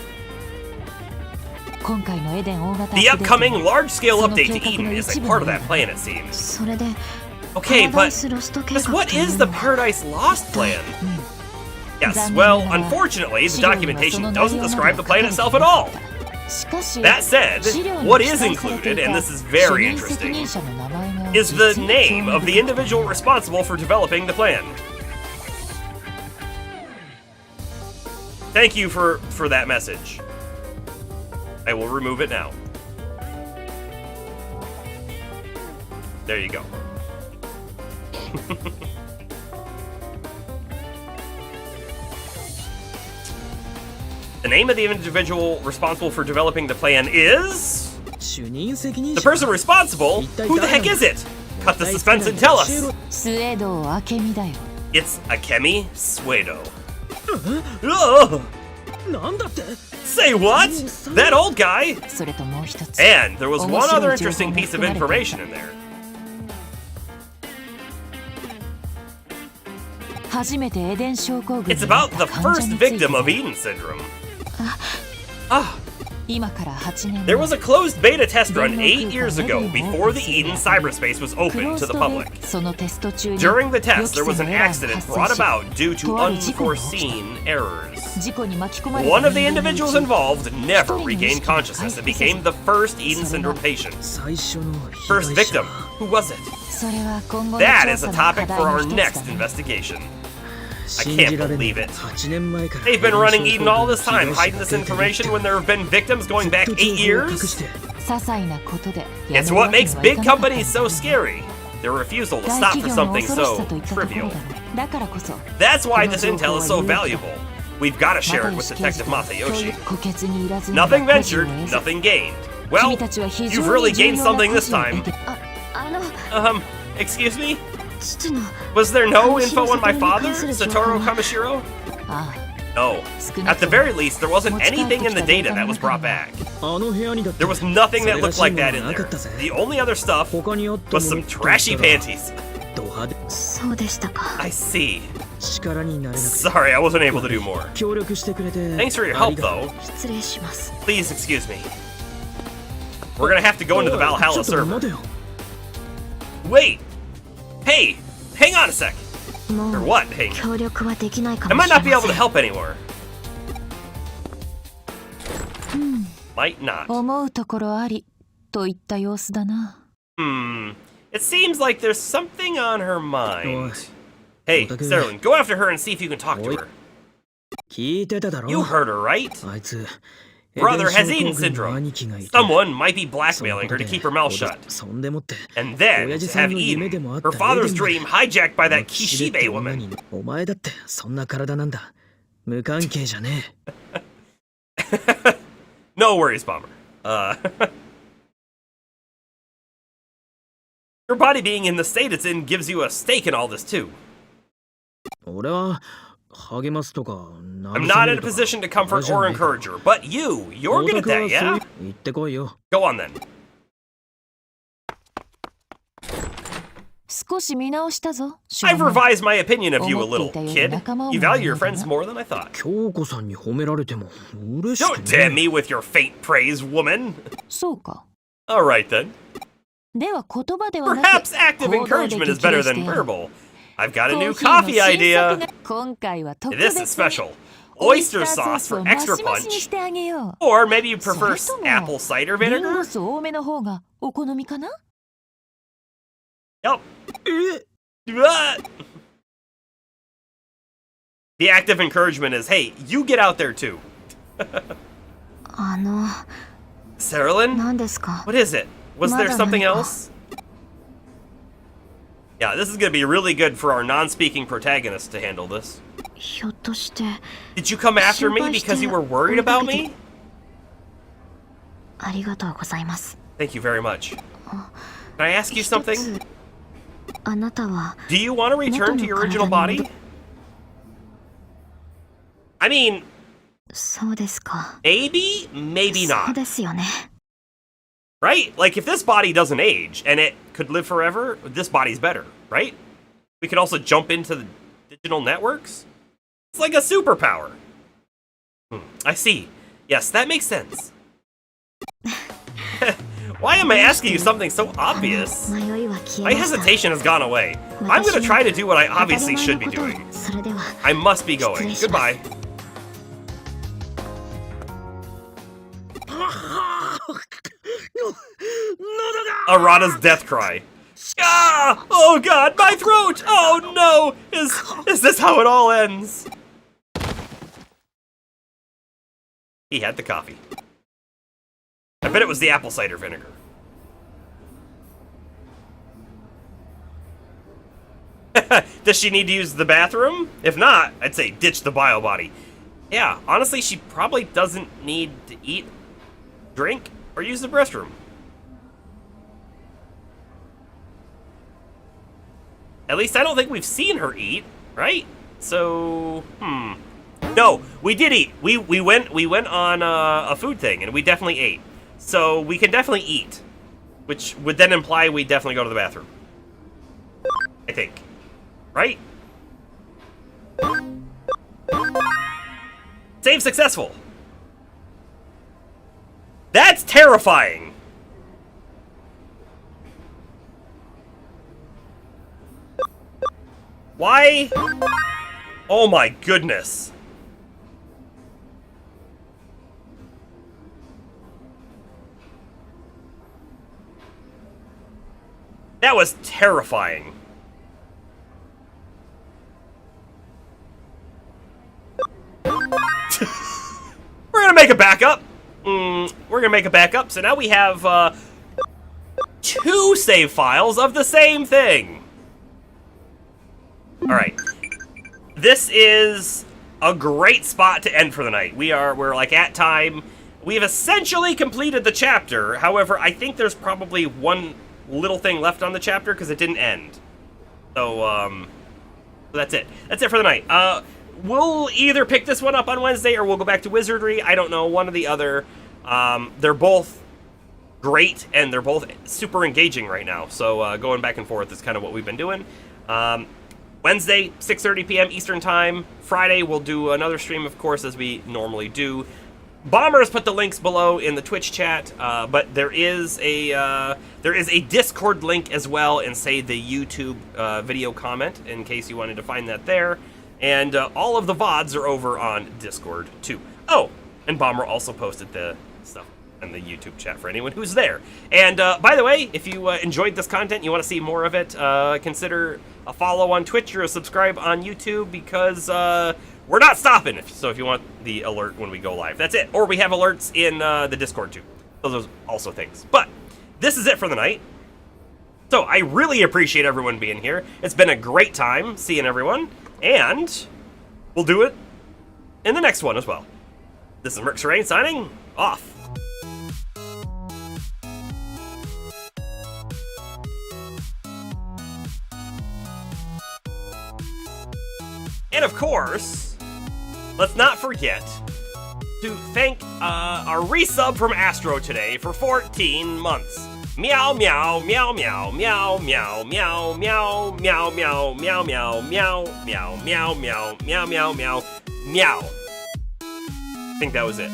Speaker 4: 今回のエデン大型
Speaker 1: The
Speaker 4: アップデート
Speaker 1: upcoming large-scale
Speaker 4: その
Speaker 1: update to
Speaker 4: 計画
Speaker 1: Eden
Speaker 4: の
Speaker 1: is
Speaker 4: 一
Speaker 1: a
Speaker 4: 部
Speaker 1: part of
Speaker 4: な
Speaker 1: that
Speaker 4: んだ
Speaker 1: plan, it seems.
Speaker 5: それで
Speaker 1: Okay,
Speaker 5: パラダイ
Speaker 1: but
Speaker 5: スロスト計
Speaker 1: Miss,
Speaker 5: 画
Speaker 1: what
Speaker 5: という
Speaker 1: is
Speaker 5: の
Speaker 1: the
Speaker 5: は
Speaker 1: Paradise Lost plan? Yes,
Speaker 4: 残念
Speaker 1: well,
Speaker 4: ながら
Speaker 1: unfortunately, the
Speaker 4: 資料にはそ
Speaker 1: documentation
Speaker 4: の
Speaker 1: doesn't
Speaker 4: 内容まで
Speaker 1: describe
Speaker 4: は
Speaker 1: the
Speaker 4: 書か
Speaker 1: plan
Speaker 4: れてい
Speaker 1: itself
Speaker 4: な
Speaker 1: at
Speaker 4: か
Speaker 1: all.
Speaker 4: ったしかし
Speaker 1: That said,
Speaker 4: 資料に
Speaker 1: what
Speaker 4: 記
Speaker 1: is
Speaker 4: 載されてい
Speaker 1: included,
Speaker 4: た
Speaker 1: and this is
Speaker 4: 主
Speaker 1: very
Speaker 4: 任責
Speaker 1: interesting,
Speaker 4: 任者の名前が
Speaker 1: is the
Speaker 4: 実に興
Speaker 1: name
Speaker 4: 味
Speaker 1: of the
Speaker 4: 深い
Speaker 1: individual responsible for developing the plan. Thank you for that message. I will remove it now. There you go. The name of the individual responsible for developing the plan is...
Speaker 3: 主任責任
Speaker 1: The
Speaker 3: 者
Speaker 1: person responsible? Who the heck is it? Cut the suspense and tell us!
Speaker 4: スウェード明美だよ
Speaker 1: It's Akemi Suedo. Ugh!
Speaker 3: なんだって
Speaker 1: Say what? That old guy?
Speaker 4: それともう一つ
Speaker 1: And there was one other
Speaker 4: 面白い情報
Speaker 1: interesting
Speaker 4: が
Speaker 1: piece of
Speaker 4: 含まれていた
Speaker 1: information in there.
Speaker 4: 初めてエデン症候群
Speaker 1: It's
Speaker 4: にな
Speaker 1: about
Speaker 4: った
Speaker 1: the
Speaker 4: 患者
Speaker 1: first
Speaker 4: について
Speaker 1: victim of
Speaker 4: だ
Speaker 1: Eden syndrome. Ah,
Speaker 4: 今から8年
Speaker 1: there
Speaker 4: 前
Speaker 1: was a closed beta test run 8 years ago before the Eden cyberspace was
Speaker 4: ク
Speaker 1: open
Speaker 4: ロー
Speaker 1: to
Speaker 4: ズ
Speaker 1: the
Speaker 4: ド
Speaker 1: public.
Speaker 4: でそのテスト中に
Speaker 1: During the
Speaker 4: 予
Speaker 1: test,
Speaker 4: 期
Speaker 1: there
Speaker 4: せ
Speaker 1: was
Speaker 4: ぬ
Speaker 1: an
Speaker 4: エラーが
Speaker 1: accident
Speaker 4: 発
Speaker 1: brought
Speaker 4: 生し
Speaker 1: about due to
Speaker 4: とある事故が起きた
Speaker 1: unforeseen errors.
Speaker 4: 事故に巻き込まれた
Speaker 1: One of the
Speaker 4: 人間のう
Speaker 1: individuals
Speaker 4: ち
Speaker 1: involved never
Speaker 4: 一人の意
Speaker 1: regained
Speaker 4: 識が
Speaker 1: consciousness
Speaker 4: 回
Speaker 1: and
Speaker 4: 復せず
Speaker 1: became the first Eden syndrome patient.
Speaker 3: 最初の
Speaker 1: First
Speaker 3: 被害者
Speaker 1: victim. Who was it?
Speaker 4: それは今後の
Speaker 1: That
Speaker 4: 調
Speaker 1: is
Speaker 4: 査
Speaker 1: a
Speaker 4: の課
Speaker 1: topic
Speaker 4: 題
Speaker 1: for
Speaker 4: の
Speaker 1: our
Speaker 4: 一つ
Speaker 1: next
Speaker 4: だね
Speaker 1: investigation.
Speaker 3: 信
Speaker 1: can't
Speaker 3: じられない
Speaker 1: believe it.
Speaker 3: 8年前から
Speaker 1: They've been running Eden all this time, hiding this information when there have been victims going back 8 years?
Speaker 4: 些細なことで
Speaker 1: It's what makes big companies so scary. Their refusal to
Speaker 4: 大
Speaker 1: stop
Speaker 4: 企
Speaker 1: for
Speaker 4: 業の
Speaker 1: something
Speaker 4: 恐ろし
Speaker 1: so
Speaker 4: さといったところ
Speaker 1: trivial.
Speaker 4: だろうだからこそ
Speaker 1: That's why this intel is so valuable. We've got to share it with
Speaker 4: 又吉
Speaker 1: Detective
Speaker 4: 刑事
Speaker 1: Matayoshi.
Speaker 4: と虎穴にいらずに
Speaker 1: Nothing
Speaker 4: 個人を
Speaker 1: ventured,
Speaker 4: 得ず
Speaker 1: nothing gained. Well,
Speaker 4: 君たちは非常
Speaker 1: you've
Speaker 4: に
Speaker 1: really
Speaker 4: 重要
Speaker 1: gained
Speaker 4: な
Speaker 1: something
Speaker 4: 個
Speaker 1: this
Speaker 4: 人を
Speaker 1: time.
Speaker 4: 得て
Speaker 5: あの
Speaker 1: Excuse me?
Speaker 5: 父の
Speaker 1: Was there no info on my
Speaker 5: 監視の
Speaker 1: father,
Speaker 5: 里に関する情報
Speaker 1: Satoru
Speaker 5: が
Speaker 1: Kamishiro?
Speaker 4: ああ
Speaker 1: No. At the very least, there wasn't anything in the data that was brought back.
Speaker 3: あの部屋にだって
Speaker 1: There was nothing that looked like that in
Speaker 3: なか
Speaker 1: there.
Speaker 3: ったぜ
Speaker 1: The only other stuff
Speaker 3: 他にあった
Speaker 1: was
Speaker 3: も
Speaker 1: some
Speaker 3: のと
Speaker 1: trashy
Speaker 3: 言ったら
Speaker 1: panties.
Speaker 3: ド派手
Speaker 5: そうでしたか
Speaker 1: I see.
Speaker 3: 力になれなくて
Speaker 1: Sorry, I wasn't able to do more.
Speaker 3: 協力してくれて
Speaker 1: Thanks for your
Speaker 3: あ
Speaker 1: help,
Speaker 3: りがとう
Speaker 1: though.
Speaker 5: 失礼します
Speaker 1: Please excuse me. We're gonna have to go into the
Speaker 3: ちょ
Speaker 1: Valhalla
Speaker 3: っと
Speaker 1: server.
Speaker 3: 待てよ
Speaker 1: Wait! Hey! Hang on a sec!
Speaker 5: も
Speaker 1: Or
Speaker 5: う
Speaker 1: what? Hey.
Speaker 5: 協力はできないか
Speaker 1: I
Speaker 5: も
Speaker 1: might
Speaker 5: しれ
Speaker 1: not be
Speaker 5: ま
Speaker 1: able
Speaker 5: せ
Speaker 1: to
Speaker 5: ん
Speaker 1: help anymore. Might not.
Speaker 4: 思うところありといった様子だな
Speaker 1: It seems like there's something on her mind.
Speaker 3: Oh.
Speaker 1: Hey,
Speaker 3: Otaku.
Speaker 1: Sterling, go after her and see if you can talk to
Speaker 3: Oi.
Speaker 1: her.
Speaker 3: 聞いてただろ
Speaker 1: You heard her, right?
Speaker 3: あいつ
Speaker 1: Brother has
Speaker 3: エデ
Speaker 1: Eden
Speaker 3: ン症候群の
Speaker 1: syndrome.
Speaker 3: 兄貴がいて
Speaker 1: Someone might be
Speaker 3: その
Speaker 1: blackmailing
Speaker 3: こ
Speaker 1: her
Speaker 3: と
Speaker 1: to
Speaker 3: で
Speaker 1: keep her mouth shut.
Speaker 3: そんでもって
Speaker 1: And then
Speaker 3: 親
Speaker 1: to
Speaker 3: 父さ
Speaker 1: have
Speaker 3: んの夢で
Speaker 1: Eden,
Speaker 3: もあった
Speaker 1: her father's
Speaker 3: エデン
Speaker 1: dream hijacked by that
Speaker 3: しれって
Speaker 1: Kishibe
Speaker 3: 女
Speaker 1: woman.
Speaker 3: にお前だってそんな体なんだ無関係じゃねえ
Speaker 1: No worries, Bomber. Your body being in the state it's in gives you a stake in all this too.
Speaker 3: 俺は励ますとか
Speaker 1: I'm not in a position to comfort or encourage her, but you're good at that, yeah?
Speaker 3: 言ってこいよ
Speaker 1: Go on then.
Speaker 4: 少し見直したぞ
Speaker 1: I've
Speaker 4: 少年
Speaker 1: revised my opinion of you a little,
Speaker 4: 思っていたより
Speaker 1: kid.
Speaker 4: 仲間を
Speaker 1: You
Speaker 4: も
Speaker 1: value your
Speaker 4: 守る
Speaker 1: friends
Speaker 4: な
Speaker 1: more than I thought.
Speaker 3: 京子さんに褒められても嬉し
Speaker 1: Don't
Speaker 3: く
Speaker 1: damn
Speaker 3: ね
Speaker 1: me with your faint praise, woman.
Speaker 4: そうか
Speaker 1: Alright then.
Speaker 4: では言葉ではなく
Speaker 1: Perhaps active
Speaker 4: 行動で
Speaker 1: encouragement is
Speaker 4: 激励
Speaker 1: better
Speaker 4: して
Speaker 1: than
Speaker 4: やる
Speaker 1: verbal. I've got a
Speaker 4: コ
Speaker 1: new
Speaker 4: ーヒーの
Speaker 1: coffee
Speaker 4: 新作
Speaker 1: idea.
Speaker 4: が今回は特
Speaker 1: This
Speaker 4: 別
Speaker 1: is special.
Speaker 4: オイス
Speaker 1: Oyster
Speaker 4: ターソー
Speaker 1: sauce
Speaker 4: スを
Speaker 1: for
Speaker 4: マ
Speaker 1: extra
Speaker 4: シマシにし
Speaker 1: punch.
Speaker 4: てあげよ
Speaker 1: Or maybe you
Speaker 4: うそ
Speaker 1: prefer
Speaker 4: れとも
Speaker 1: apple cider
Speaker 4: リンゴ
Speaker 1: vinegar?
Speaker 4: 酢多めの方がお好みかな
Speaker 1: Yep.
Speaker 3: え
Speaker 1: What? The active encouragement is, hey, you get out there too.
Speaker 5: あの
Speaker 1: Saralyn?
Speaker 5: 何ですか
Speaker 1: What is it? Was there
Speaker 5: Mother
Speaker 1: something
Speaker 5: Nanka.
Speaker 1: else? Yeah, this is gonna be really good for our non-speaking protagonist to handle this.
Speaker 5: ひょっとして
Speaker 1: Did you come after me because you were worried about me?
Speaker 5: ありがとうございます
Speaker 1: Thank you very much. Can I ask you
Speaker 5: 一
Speaker 1: something?
Speaker 5: つあなたは
Speaker 1: Do you want to return to your original body? I mean,
Speaker 5: そうですか
Speaker 1: maybe, maybe
Speaker 5: そう
Speaker 1: not.
Speaker 5: ですよね
Speaker 1: Right? Like, if this body doesn't age and it could live forever, this body's better, right? We could also jump into the digital networks? It's like a superpower. I see. Yes, that makes sense. Why am I asking you something so obvious?
Speaker 5: 迷いは消
Speaker 1: My
Speaker 5: えました
Speaker 1: hesitation has gone away. I'm gonna try to do what I obviously should be doing.
Speaker 5: それでは
Speaker 1: I must be going.
Speaker 5: 失礼します
Speaker 1: Goodbye. Arata's death cry. Ah! Oh god, my throat! Oh no! Is this how it all ends? He had the coffee. I bet it was the apple cider vinegar. Does she need to use the bathroom? If not, I'd say ditch the bio body. Yeah, honestly, she probably doesn't need to eat, drink, or use the restroom. At least I don't think we've seen her eat, right? So, No, we did eat. We went on a food thing, and we definitely ate. So we can definitely eat, which would then imply we definitely go to the bathroom. I think. Right? Save successful. That's terrifying. Why? Oh my goodness. That was terrifying. We're gonna make a backup. We're gonna make a backup. So now we have 2 save files of the same thing. All right. This is a great spot to end for the night. We're like at time. We've essentially completed the chapter. However, I think there's probably one little thing left on the chapter because it didn't end. So that's it. That's it for the night. We'll either pick this one up on Wednesday or we'll go back to Wizardry. I don't know, one or the other. They're both great and they're both super engaging right now. So going back and forth is kind of what we've been doing. Wednesday, 6:30 p.m. Eastern Time. Friday, we'll do another stream, of course, as we normally do. Bomber's put the links below in the Twitch chat, but there is a Discord link as well, and say the YouTube video comment in case you wanted to find that there. And all of the VODs are over on Discord too. Oh, and Bomber also posted the stuff in the YouTube chat for anyone who's there. And by the way, if you enjoyed this content, you want to see more of it, consider a follow on Twitch or a subscribe on YouTube because we're not stopping. So if you want the alert when we go live, that's it. Or we have alerts in the Discord too. Those are also things. But this is it for the night. So I really appreciate everyone being here. It's been a great time seeing everyone. And we'll do it in the next one as well. This is Merc Serene signing off. And of course, let's not forget to thank our resub from Astro today for 14 months. Meow meow meow meow meow meow meow meow meow meow meow meow meow meow meow meow meow meow meow meow. I think that was it.